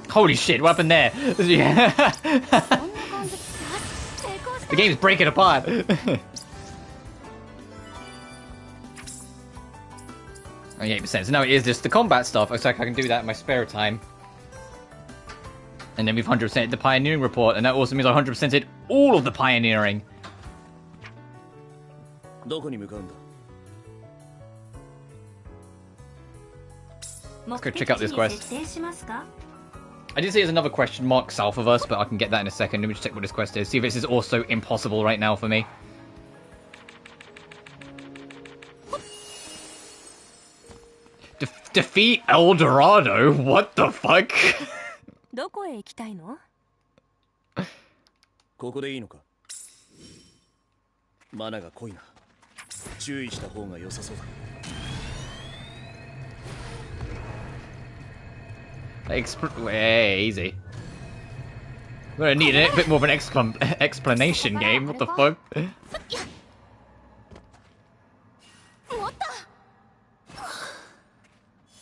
Holy shit, what happened there? Yeah. The game's breaking apart. Oh, 8%. So now it is just the combat stuff. Looks like I can do that in my spare time. And then we've 100%ed the pioneering report, and that also means I 100%ed all of the pioneering. どこに向かうんだ? Let's go check out this quest. I did say there's another question mark south of us, but I can get that in a second. Let me just check what this quest is. See if this is also impossible right now for me. Defeat El Dorado? What the fuck? どこへ行きたいの? ここでいいのか? マナが濃いな。注意した方が良さそうだ。Hey, easy. We're gonna need a bit more of an explanation game. What the fuck?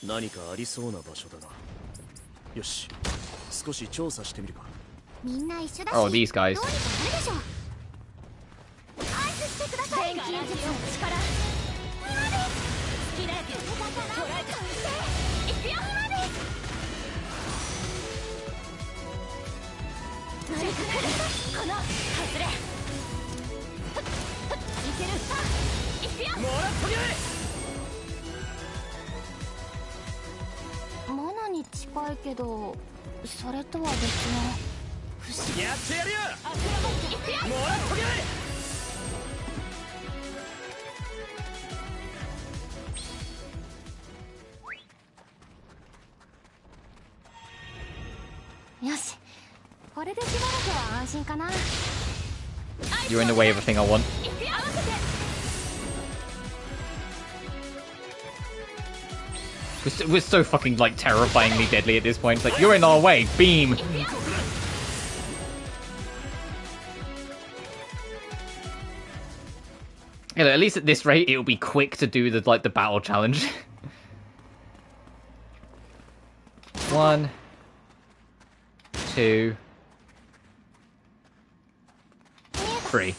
何かありそうな場所だな。よし、少し調査してみるか。みんな一緒だし。 Oh, these guys. どうにかなるでしょ。合図してください。錬金術の力。まで。好きなやつ。捉えた。行くよ。まで。何か来る。この外れ。いける。行くよ。もらっとけ。マナに近いけど、それとは別の不思議。やってやるよ。行くよ。もらっとけ。よし、これでしばらくは安心かな。 You're in the way of everything I want. We're so fucking, like, terrifyingly deadly at this point. It's like, you're in our way, beam! Yeah, at least at this rate, it'll be quick to do the, like, the battle challenge. 2 2, 3.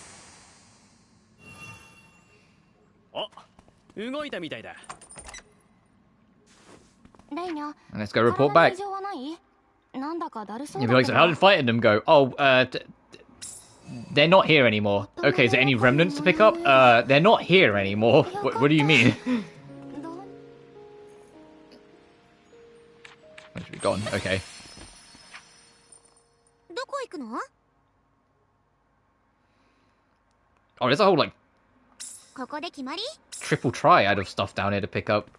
あ、動いたみたいだ。レイニャ、 And let's go report back. 異常はない？なんだかだるそう You'd だ be け like, so ど。 how did fighting them go? Oh, they're not here anymore. Okay, is there any remnants to pick up? They're not here anymore. What do you mean? They should be gone. Okay. どこ行くの？ Oh, there's a whole, like, ここで決まり？ triple triad of stuff down here to pick up.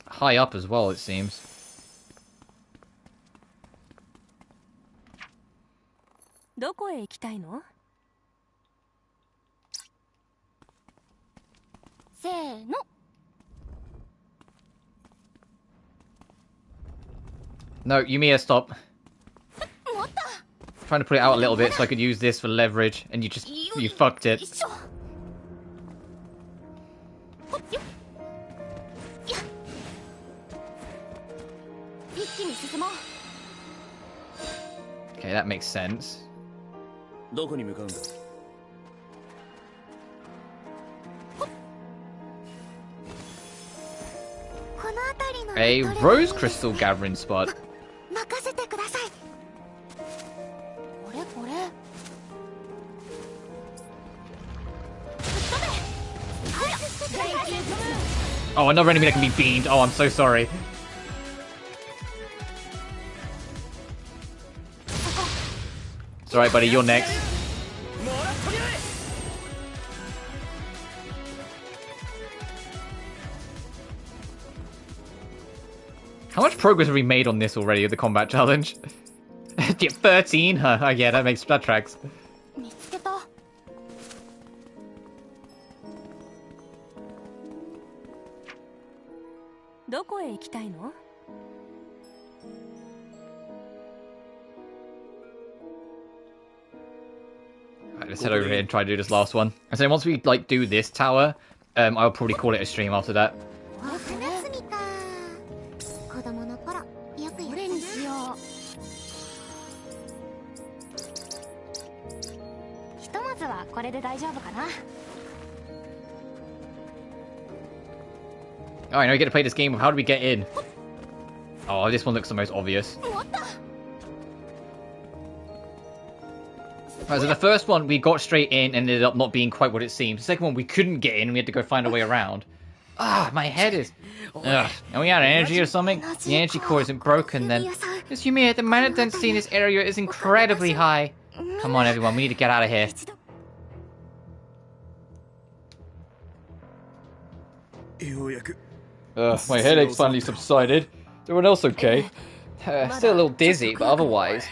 High up as well, it seems. どこへ行きたいの？せーの。 No, Yumia, stop. Trying to put it out a little bit so I could use this for leverage, and you fucked it. Okay, that makes sense. どこに向かうんだ。 A rose crystal gathering spot. 任せてください。これこれ。 Oh, another enemy that can be beamed. Oh, I'm so sorry. It's alright, buddy, you're next. How much progress have we made on this already, the combat challenge? Yeah, 13? Huh, yeah, that tracks. 見つけた。 どこへ行きたいの？ Alright, let's head over here and try to do this last one. And so once we, like, do this tower, I'll probably call it a stream after that. 子供の頃よくどれにしよう。ひとまずはこれで大丈夫かな。 Alright, now we get to play this game of how do we get in? Oh, this one looks the most obvious. Right, so the first one, we got straight in and ended up not being quite what it seemed. The second one, we couldn't get in and we had to go find a way around. Ah, my head is... Ugh. Are we out of energy or something? The energy core isn't broken then. Miss Yumia, the mana density in this area is incredibly high. Come on, everyone, we need to get out of here. My headache's finally subsided. Is everyone else okay? Still a little dizzy, but otherwise...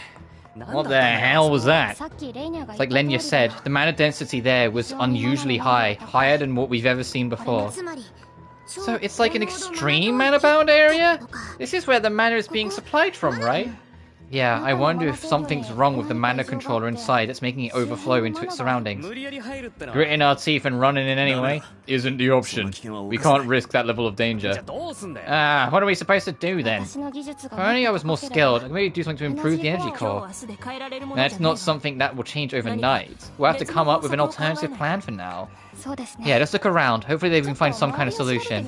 What the hell was that? It's like Lenya said, the mana density there was unusually high, higher than what we've ever seen before. So it's like an extreme mana-bound area? This is where the mana is being supplied from, right? Yeah, I wonder if something's wrong with the mana controller inside that's making it overflow into its surroundings. Gritting our teeth and running in anyway isn't the option. We can't risk that level of danger. What are we supposed to do then? If only I was more skilled, I could maybe do something to improve the energy core. That's not something that will change overnight. We'll have to come up with an alternative plan for now. Yeah, let's look around. Hopefully they can find some kind of solution.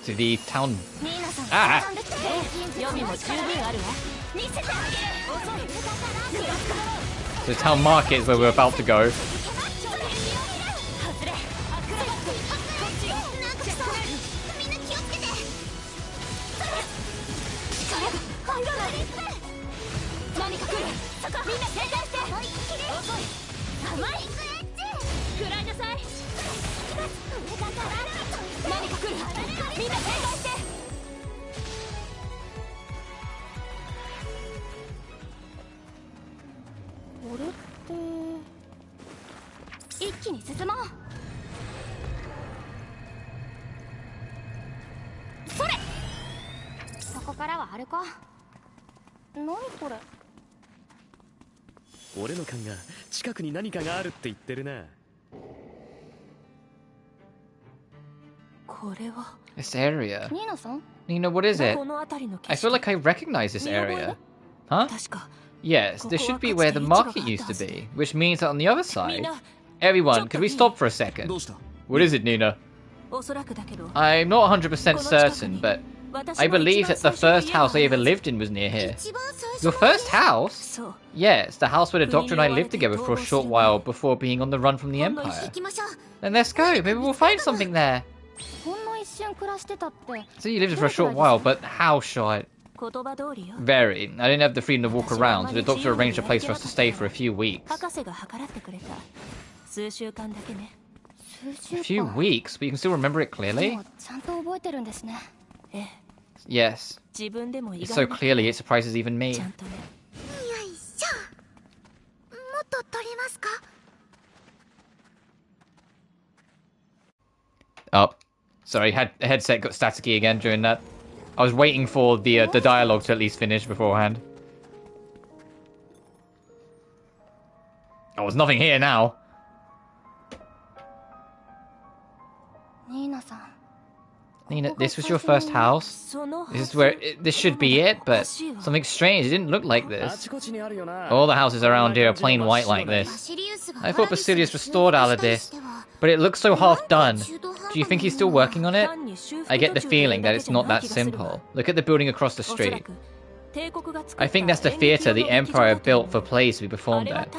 To the town. Ah! The town market is where we're about to go.これ。俺の勘が近くに何かがあるって言ってるな。This area. ニーナさん Nina, what is it? この辺りの景 I 色 feel like I recognize this area. Huh? 確か Yes, this should be where the market used to be, which means that on the other side... Everyone, could we stop for a second? どうした What is it, Nina? おそらくだけど I'm not 100% certain, but I believe that the first house I ever lived in was near here. 一番最初 Your first house? そう Yes, the house where the doctor and I lived together for a short while before being on the run from the 今度行 Empire. きましょう Then let's go, maybe we'll find something there. ほんの一瞬暮らしてたって So you lived for a short while, but how short? 言葉通りよ Very. I didn't have the freedom to walk around, so the doctor arranged a place for us to stay for a few weeks. 博士が計らってくれた数週間だけね A few weeks? But you can still remember it で clearly? もちゃんと覚えてるんですねええ Yes. 自分でも意 It's 外 so に clearly it surprises even me. ちゃんとねよいしょもっと取りますか Oh, sorry, headset got staticky again during that. I was waiting for the dialogue to at least finish beforehand. Oh, there's nothing here now. ニーナさん Nina, this was your first house? その This is where this should be it, but something strange. It didn't look like あ this. ちこちにあるよな All the houses around here are plain white like バ this. シリウスが I thought Basilius restored all of this, but it looks so half done. Do you think he's still working on it? I get the feeling that it's not that simple. Look at the building across the street. I think that's the theatre the Empire built for plays to be performed at.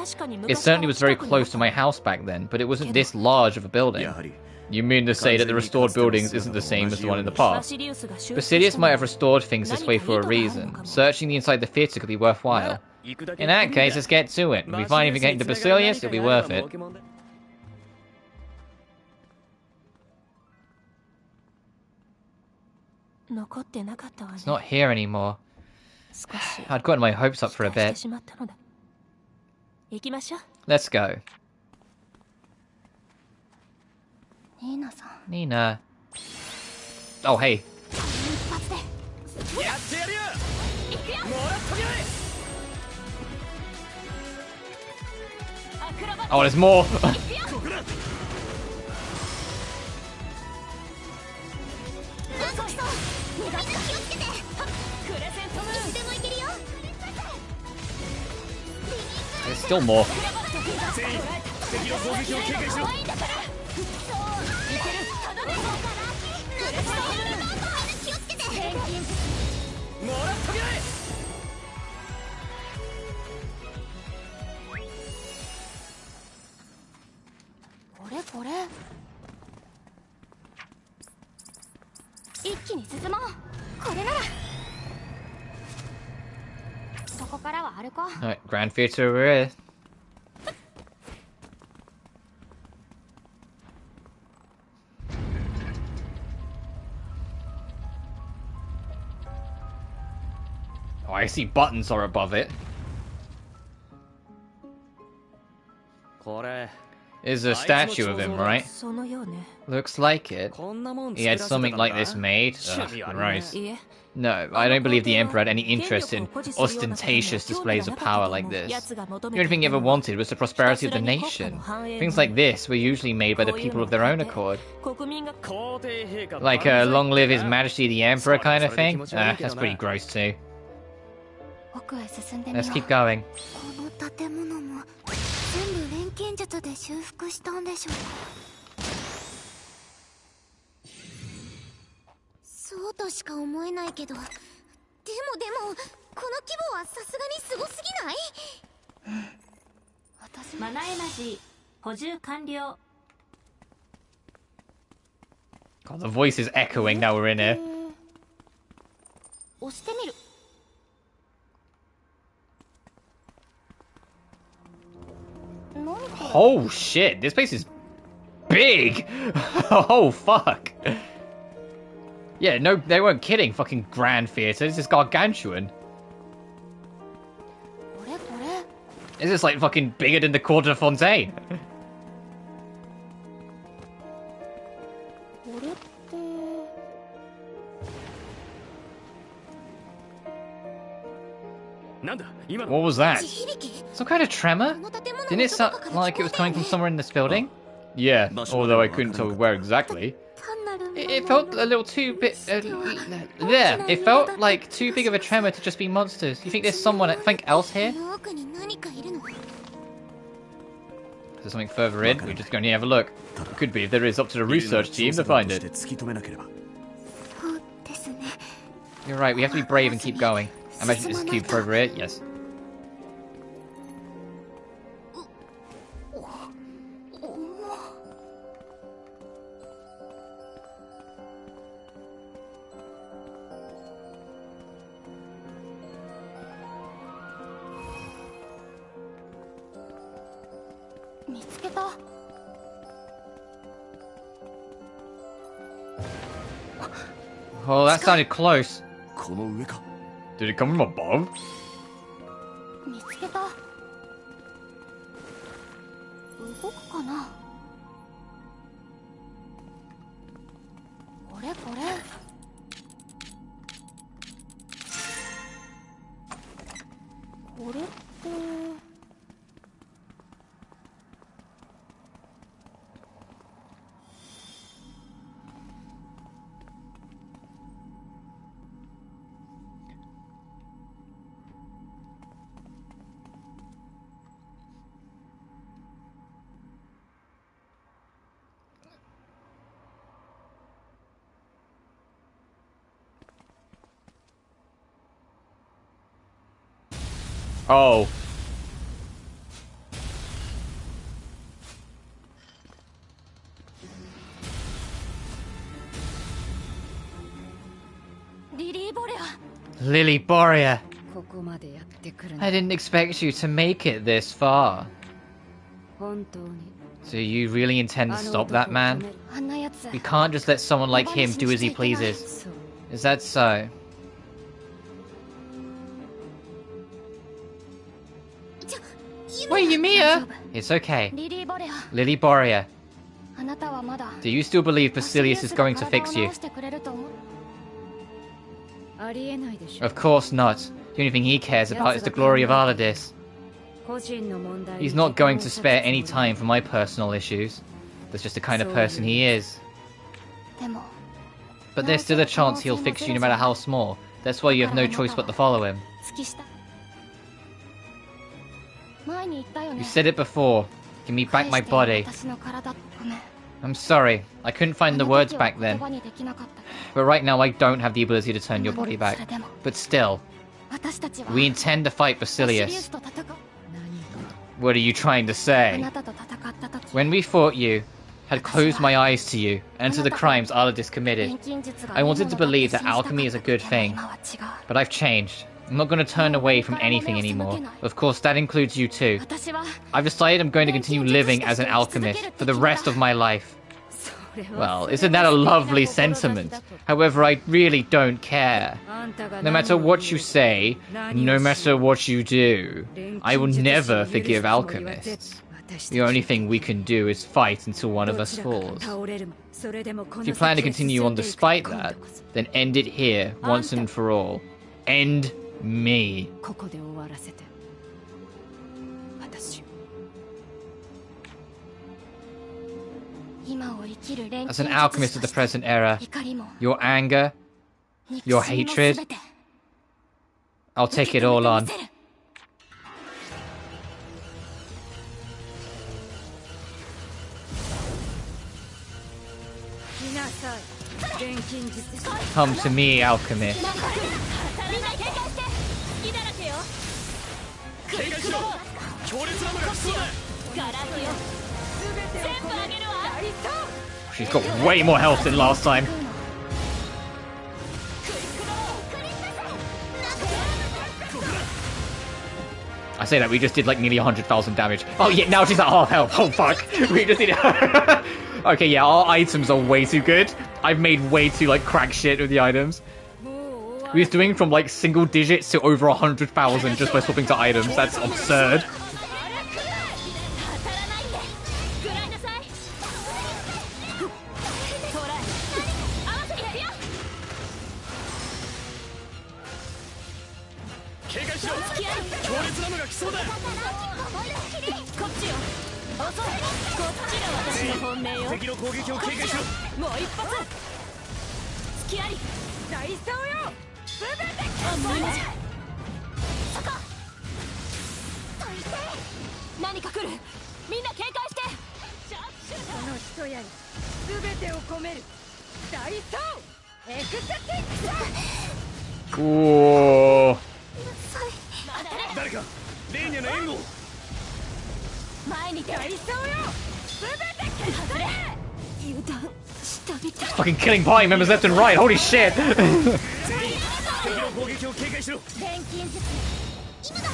It certainly was very close to my house back then, but it wasn't this large of a building. やはり You mean to say that the restored buildings isn't the same as the one in the past? Basilius might have restored things this way for a reason. Searching the inside the theatre could be worthwhile. 行くだけ In that case, let's get to it. If we find anything getting to Basilius, it'll be worth it. 残ってなかったわね It's not here anymore. 少し I'd gotten my hopes up for a して bit. しまったのだ行きましょう Let's go. ニーナさん Nina. Oh, hey. 一発でやってやるよもらっとけ アクロバッ Oh, there's more. ここだ 嘘きそう逃がすか気をつけてクレセントムーンいつでもいけるよ There's still more. 全員敵の攻撃を警戒しろ 怖いんだからそういけるとどめクレセントムーン気をつけてもらっとけ これこれ一気に進もうこれならここからは歩こう Alright, Grand Theatre over here. Oh, I see buttons are above it. これ There's a statue of him, right? そのようね Looks like it. こんなもん He had something like this made. Ugh, gross. いえ No, I don't believe the Emperor had any interest in ostentatious displays of power like this. The only thing he ever wanted was the prosperity of the nation. Things like this were usually made by the people of their own accord. 国民が 皇帝陛下 Like long live His Majesty the Emperor kind of thing? That's pretty gross too. 奥へ進んでみよ Let's う keep going. この建物も全部錬金術で修復したんでしょうかそうとしか思えないけどでもこの規模はさすがにすごすぎない私マナエナジー補充完了 God, the voice is echoing now we're in here. 押してみる Oh shit, this place is big! Oh fuck! Yeah, no, they weren't kidding. Fucking Grand Theatre. This is gargantuan. これこれ This is like fucking bigger than the Cour de Fontaine. これってなんだ今の What was that? 地響き Some kind of tremor? この建物の Didn't it どこか sound から like it was 聞こえ coming た from よね somewhere in this building? Yeah, although I couldn't tell where exactly. It felt a little too bit. There, it felt like too big of a tremor to just be monsters. You think there's something else here? Is there something further in? We're just going to have a look. It could be if there is, up to the research team to find it. You're right, we have to be brave and keep going. I imagine this cube further here. Yes. Oh, that sounded close. Did it come from above? Oh. Lily Borea. I didn't expect you to make it this far. So you really intend to stop that man? We can't just let someone like him do as he pleases. Is that so? Wait, Yumia! It's okay. Lily Borea. Do you still believe Basilius is going to fix you? Of course not. The only thing he cares about is the glory of Aladis. He's not going to spare any time for my personal issues. That's just the kind of person he is. But there's still a chance he'll fix you no matter how small. That's why you have no choice but to follow him. You said it before. Give me back my body. I'm sorry. I couldn't find the words back then. But right now I don't have the ability to turn your body back. But still, we intend to fight Basilius. What are you trying to say? When we fought you, had closed my eyes to you and to the crimes Aladis committed. I wanted to believe that alchemy is a good thing. But I've changed. I'm not going to turn away from anything anymore. Of course, that includes you too. I've decided I'm going to continue living as an alchemist for the rest of my life. Well, isn't that a lovely sentiment? However, I really don't care. No matter what you say, no matter what you do, I will never forgive alchemists. The only thing we can do is fight until one of us falls. If you plan to continue on despite that, then end it here, once and for all. End me. As an alchemist of the present era, your anger, your hatred, I'll take it all on. Come to me, alchemist. She's got way more health than last time. I say that we just did like nearly 100,000 damage. Oh yeah, now she's at half health. Oh fuck. We just need Okay, yeah, our items are way too good. I've made way too like crack shit with the items. We're doing from like single digits to over 100,000 just by swapping to items. That's absurd. 私の本命よ。敵の攻撃を警戒しろ。もう一発。隙あり。大竿よ。すべてあんまりじゃ。そこ。何か来る。みんな警戒して。この一矢に全てを込める。大竿エクサティック。おー。誰かレーニャの援護を。前に大竿よ。全て消れ。油断したみたい。 Fucking killing party members left and right. Holy shit. 敵の攻撃を警戒しろ。錬金術今だ。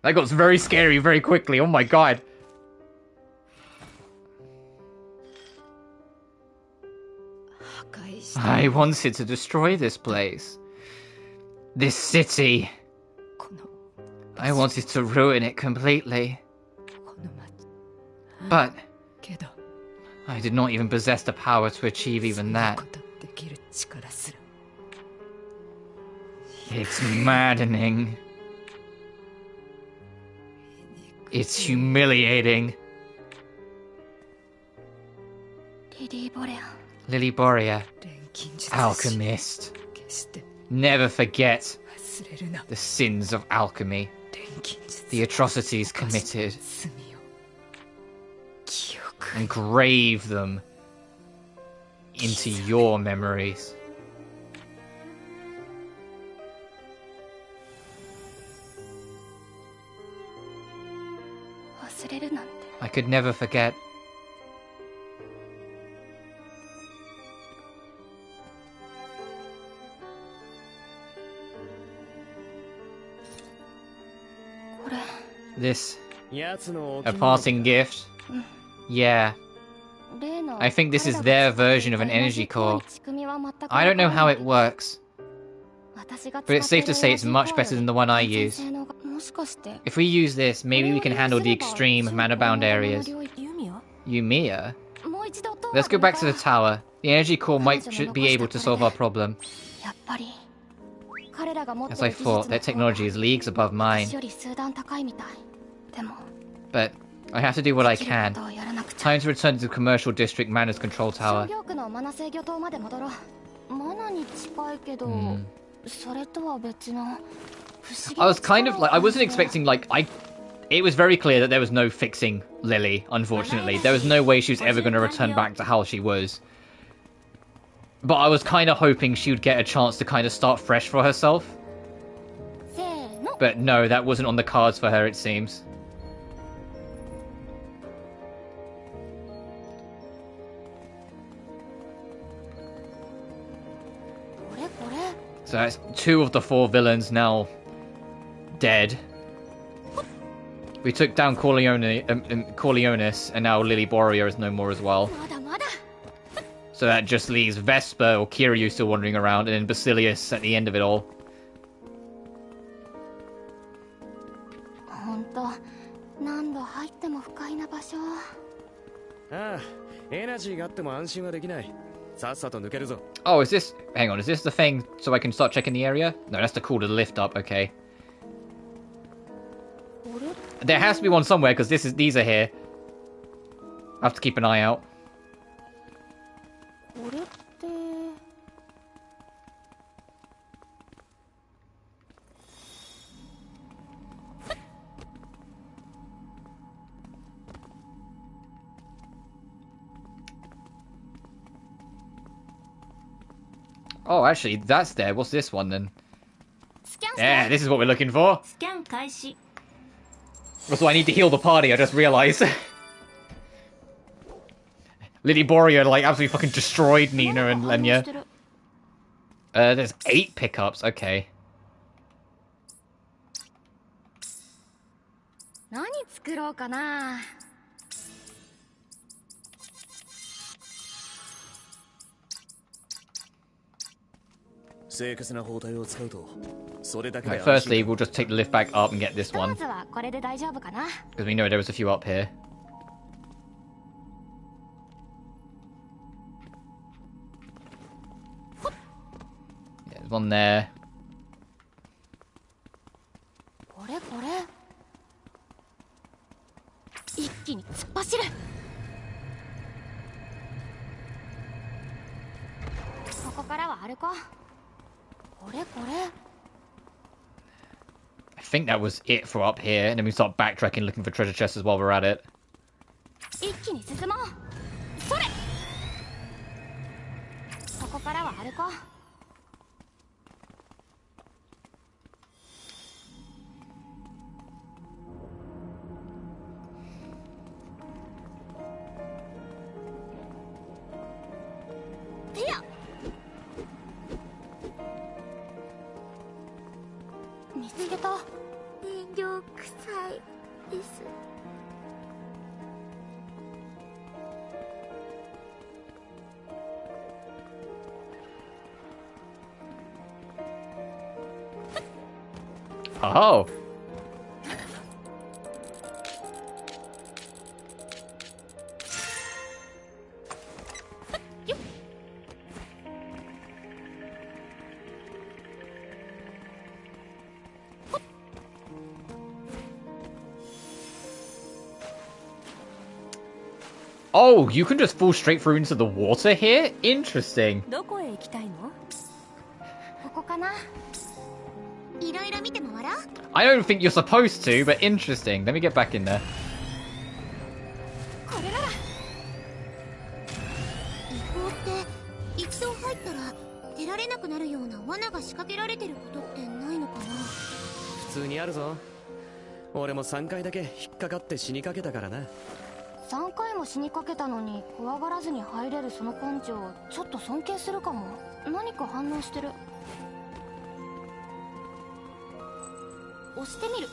That got very scary very quickly. Oh my god. I wanted to destroy this place. This city. I wanted to ruin it completely. But I did not even possess the power to achieve even that. It's maddening. It's humiliating. Lily Borea, alchemist. Never forget the sins of alchemy, the atrocities committed. Engrave them into your memories. I could never forget. This, a passing gift? Yeah. I think this is their version of an energy core. I don't know how it works, but it's safe to say it's much better than the one I use. If we use this, maybe we can handle the extreme, mana-bound areas. Yumia? Let's go back to the tower. The energy core might be able to solve our problem. As I thought, their technology is leagues above mine. But I have to do what I can. Time to return to the commercial district Mana's control tower. I was kind of like, I wasn't expecting it was very clear that there was no fixing Lily, unfortunately. There was no way she was ever going to return back to how she was. But I was kind of hoping she would get a chance to kind of start fresh for herself. But no, that wasn't on the cards for her, it seems. So that's 2 of the 4 villains now dead. We took down Corleonis, and now Lily Borea is no more as well. So that just leaves Vesper or Kiryu still wandering around, and then Basilius at the end of it all. Oh, is this... Hang on, is this the thing so I can start checking the area? No, that's the call to lift up, okay. There has to be one somewhere, because these are here. I have to keep an eye out. Oh, actually, that's there. What's this one, then? Yeah, this is what we're looking for. Also, I need to heal the party, I just realised. Lily Borea, like, absolutely fucking destroyed Nina and Lenya. There's 8 pickups, okay. Right, firstly, we'll just take the lift back up and get this one. Because we know there was a few up here. Yeah, there's one there. I think that was it for up here, and then we start backtracking looking for treasure chests as while we're at it. 一気に進もう。それ。ここからは歩こう。見つけた。人形臭いです。Oh. Oh, you can just fall straight through into the water here? Interesting. どこへ行きたいの？ここかな。いろいろ見て回ろう。I don't think you're supposed to, but interesting. Let me get back in there. これなら。違法って一度入ったら出られなくなるような罠が仕掛けられてることってないのかな。普通にあるぞ。俺も3回だけ引っかかって死にかけたからな。3回も死にかけたのに怖がらずに入れるその根性、ちょっと尊敬するかも。何か反応してる。押してみる。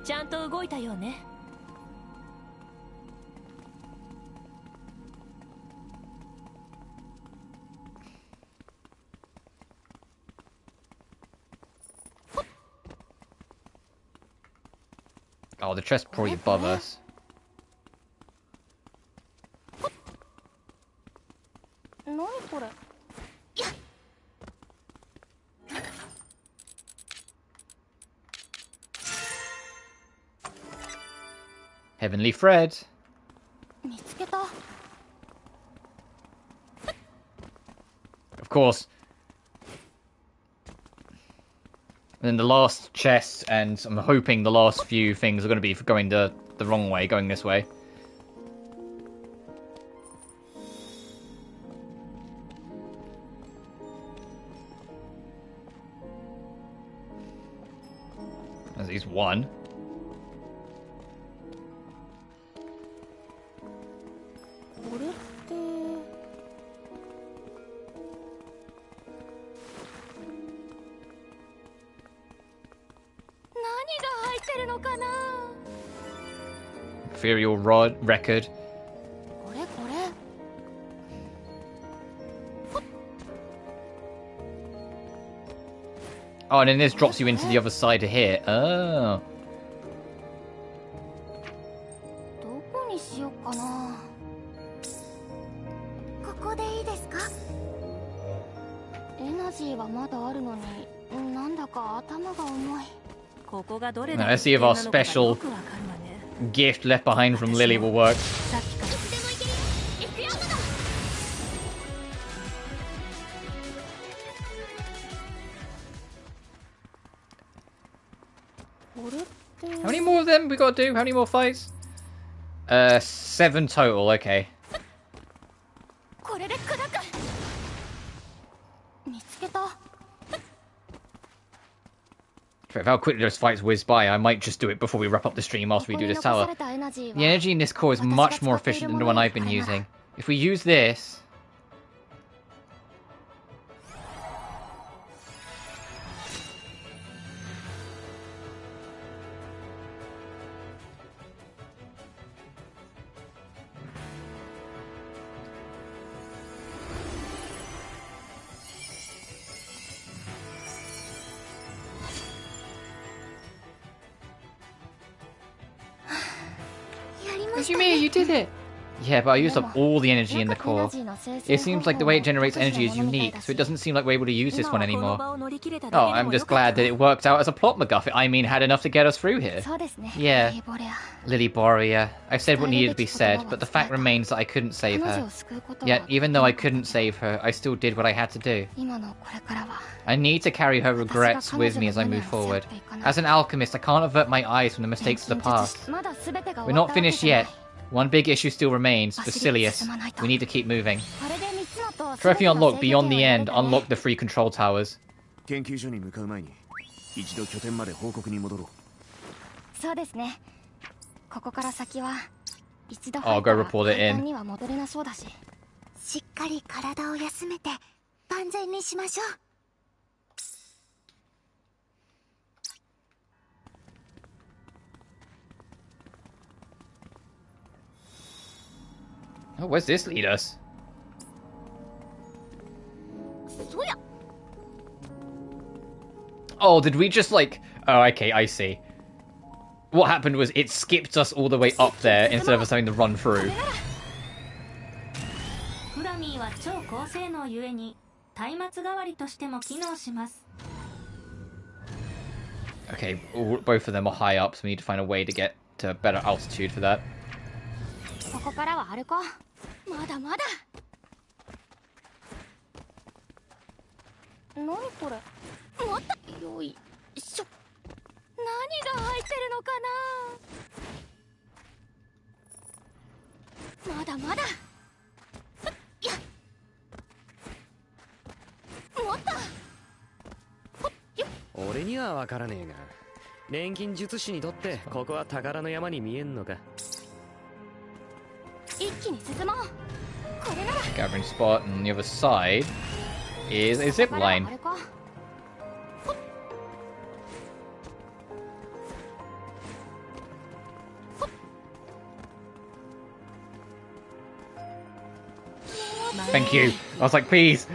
ちゃんと動いたようね。Oh, the chest probably above us. Heavenly Fred. Of course. And then the last chest, and I'm hoping the last few things are going to be for going the wrong way, going this way. There's at least one. Imperial rod record. Oh, and then this drops you into the other side of here. Oh. Let's see if our special gift left behind from Lily will work. How many more of them we gotta do? How many more fights? 7 total, okay. How quickly those fights whiz by, I might just do it before we wrap up the stream after we do this tower. The energy in this core is much more efficient than the one I've been using. If we use this... Yumia, you did it! Yeah, but I used up all the energy in the core. It seems like the way it generates energy is unique, so it doesn't seem like we're able to use this one anymore. Oh, I'm just glad that it worked out as a plot MacGuffin. I mean, had enough to get us through here. Yeah, Lily Boria. I've said what needed to be said, but the fact remains that I couldn't save her. Yet, even though I couldn't save her, I still did what I had to do. I need to carry her regrets with me as I move forward. As an alchemist, I can't avert my eyes from the mistakes of the past. We're not finished yet. One big issue still remains, Basilius. We need to keep moving. Trophy unlocked beyond the end. Unlock the 3 control towers. 研究所に向かう前に一度拠点まで報告に戻ろう。そうですね。ここから先は一度 I'll go report it in. には戻れなそうだし。しっかり体を休めて万全にしましょう。Oh, where's this lead us? Oh, did we just like... Oh, okay, I see. What happened was it skipped us all the way up there instead of us having to run through. Okay, both of them are high up, so we need to find a way to get to better altitude for that. ここからは歩こう。まだまだ。何これ。もっとよいしょ。何が入ってるのかな。まだまだ。いや。もっと。俺にはわからねえが、錬金術師にとってここは宝の山に見えんのか。 Gathering spot, and on the other side is a zip line. Thank you. I was like, please.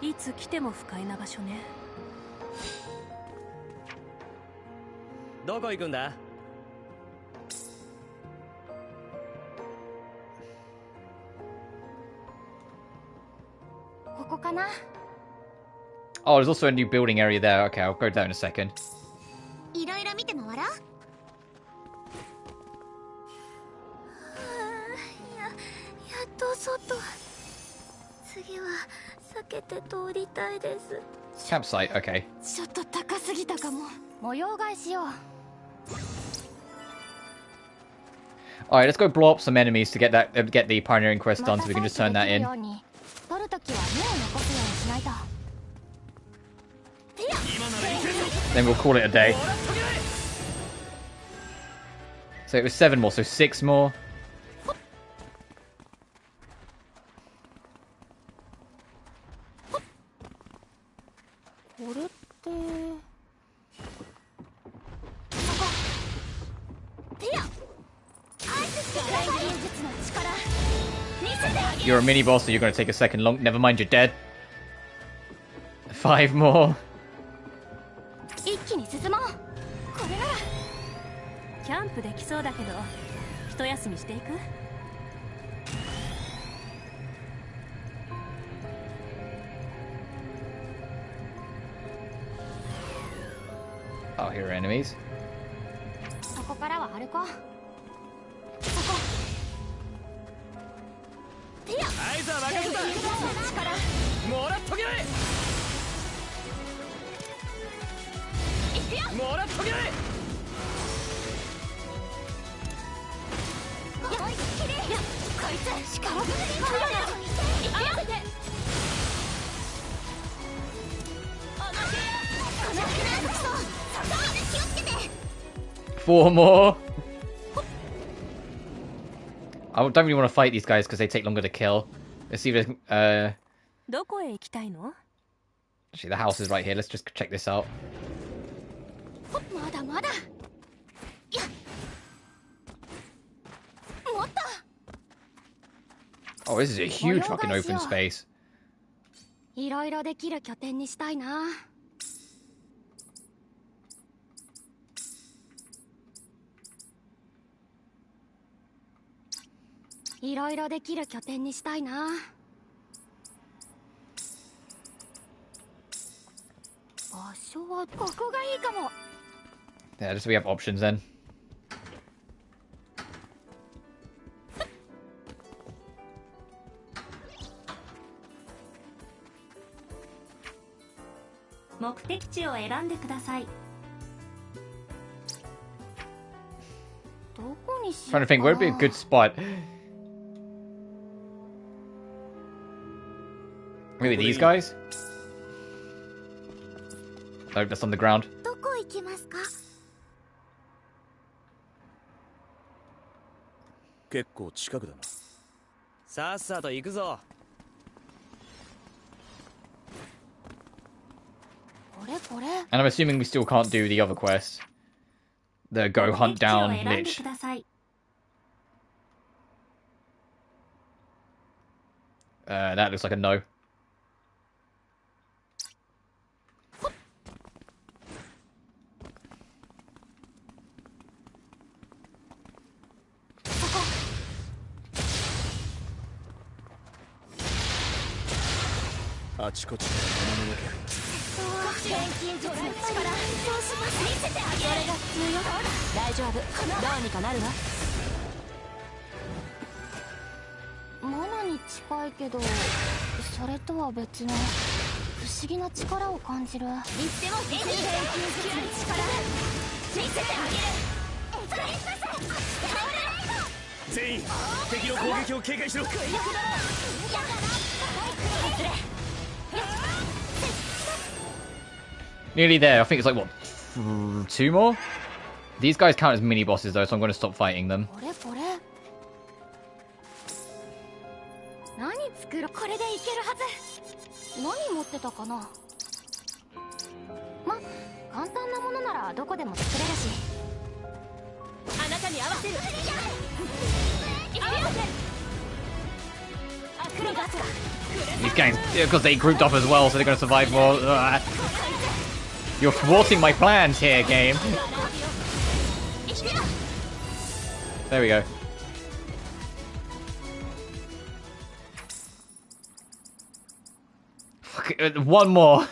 いつ来ても不快な場所ね。どこ行くんだ？ Oh, there's also a new building area there. Okay, I'll go there in a second. いろいろ見て回ろう。やっと外。次は避けて通りたいです。 Campsite, okay. ちょっと高すぎたかも。模様替えしよう。 Alright, let's go blow up some enemies to get that get the pioneering quest done so we can just turn that in. Then we'll call it a day. So it was 7 more, so 6 more. You're a mini boss, so you're going to take a second long. Never mind, you're dead. 5 more. 一気に進もう。これなら。キャンプできそうだけど、一休みしていく？ Oh, here are enemies. そこからは歩こう。そこ。ティア。あいつは任せた。もらっとけ。もらっとけ。思いっきり。こいつ力ずくで合わせて。4 more. I don't really want to fight these guys because they take longer to kill. Let's see if there's, どこへ行きたいの？ actually, the house is right here. Let's just check this out. まだまだ。いや。もっと。 Oh, this is a huge fucking open space. いろいろできる拠点にしたいな。 Oh, いろいろできる拠点にしたいな。場所はここがいいかも。 Yeah, just so we have options then. 目的地を選んでください。どこにしよ Trying う to think, か where would be a good spot? Maybe these guys? Oh, that's on the ground. どこ行きますか？結構近くだな。さっさと行くぞ。これこれ。 And I'm assuming we still can't do the other quest. The go hunt down 目的地を選んで Lich. ください。That looks like a no. あちこちから物の気配。錬金術の力、そうします。見せてあげる。それが普通よ。大丈夫。どうにかなるわ。物に近いけど、それとは別の不思議な力を感じる。言っても錬金術の力、見せてあげる。全員敵の攻撃を警戒しろ。 Nearly there. I think it's like, what, 2 more? These guys count as mini bosses though, so I'm going to stop fighting them. これこれ。何作る？これでいけるはず。何持ってたかな。ま、簡単なものならどこでも作れるし。あなたに合わせる。合わせる。アクロバット。 These gangs, because they grouped up as well, so they're going to survive more. Ugh. You're thwarting my plans here, game. There we go. Fuck it, one more.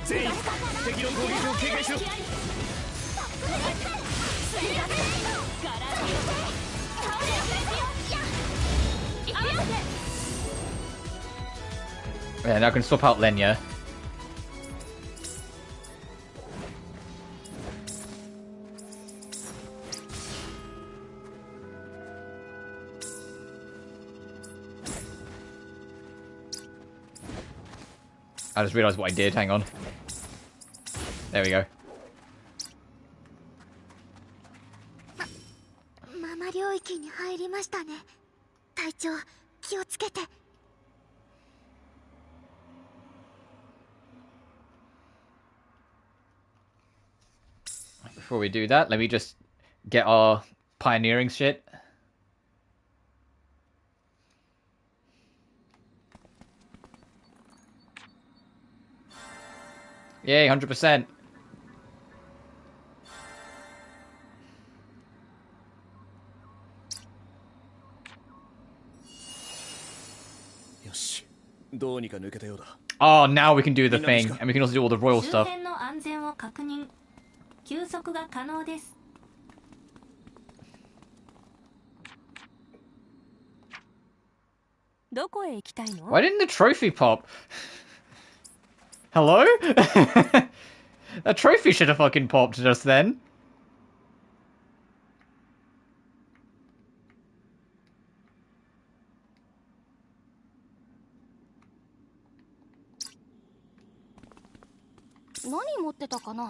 全員敵の攻撃を警戒しろ。 Yeah, now I can swap out Lenya. I just realised what I did, hang on. There we go. ママ領域に入りましたね。隊長、気をつけて。 Before we do that, let me just get our pioneering shit. Yay, 100%. よし、どうにか抜けたようだ。 Oh, now we can do the thing, and we can also do all the royal 周 stuff. 辺の安全を確認。休息が可能です。どこへ行きたいの？ Why didn't the trophy pop? Hello? That trophy should have fucking popped just then.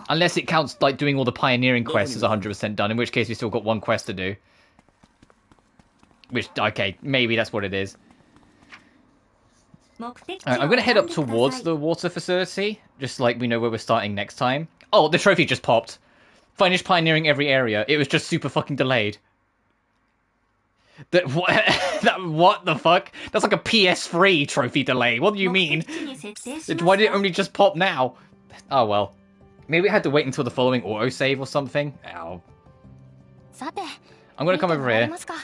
Unless it counts like doing all the pioneering quests as 100% done, in which case we still got one quest to do. Which, okay, maybe that's what it is. Alright, I'm gonna head up towards the water facility, just like we know where we're starting next time. Oh, the trophy just popped. Finished pioneering every area. It was just super fucking delayed. That what? What the fuck? That's like a PS3 trophy delay. What do you mean? Why did it only just pop now? Oh well. Maybe I had to wait until the following autosave or something. Ow. さて I'm gonna come over 見てもらえ here. ますか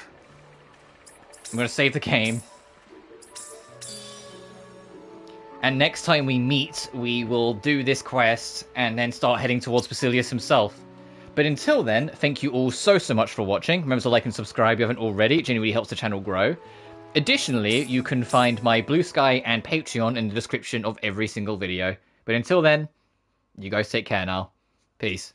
I'm gonna save the game. And next time we meet, we will do this quest and then start heading towards Basilius himself. But until then, thank you all so much for watching. Remember to like and subscribe if you haven't already. It genuinely helps the channel grow. Additionally, you can find my BlueSky and Patreon in the description of every single video. But until then, you guys take care now. Peace.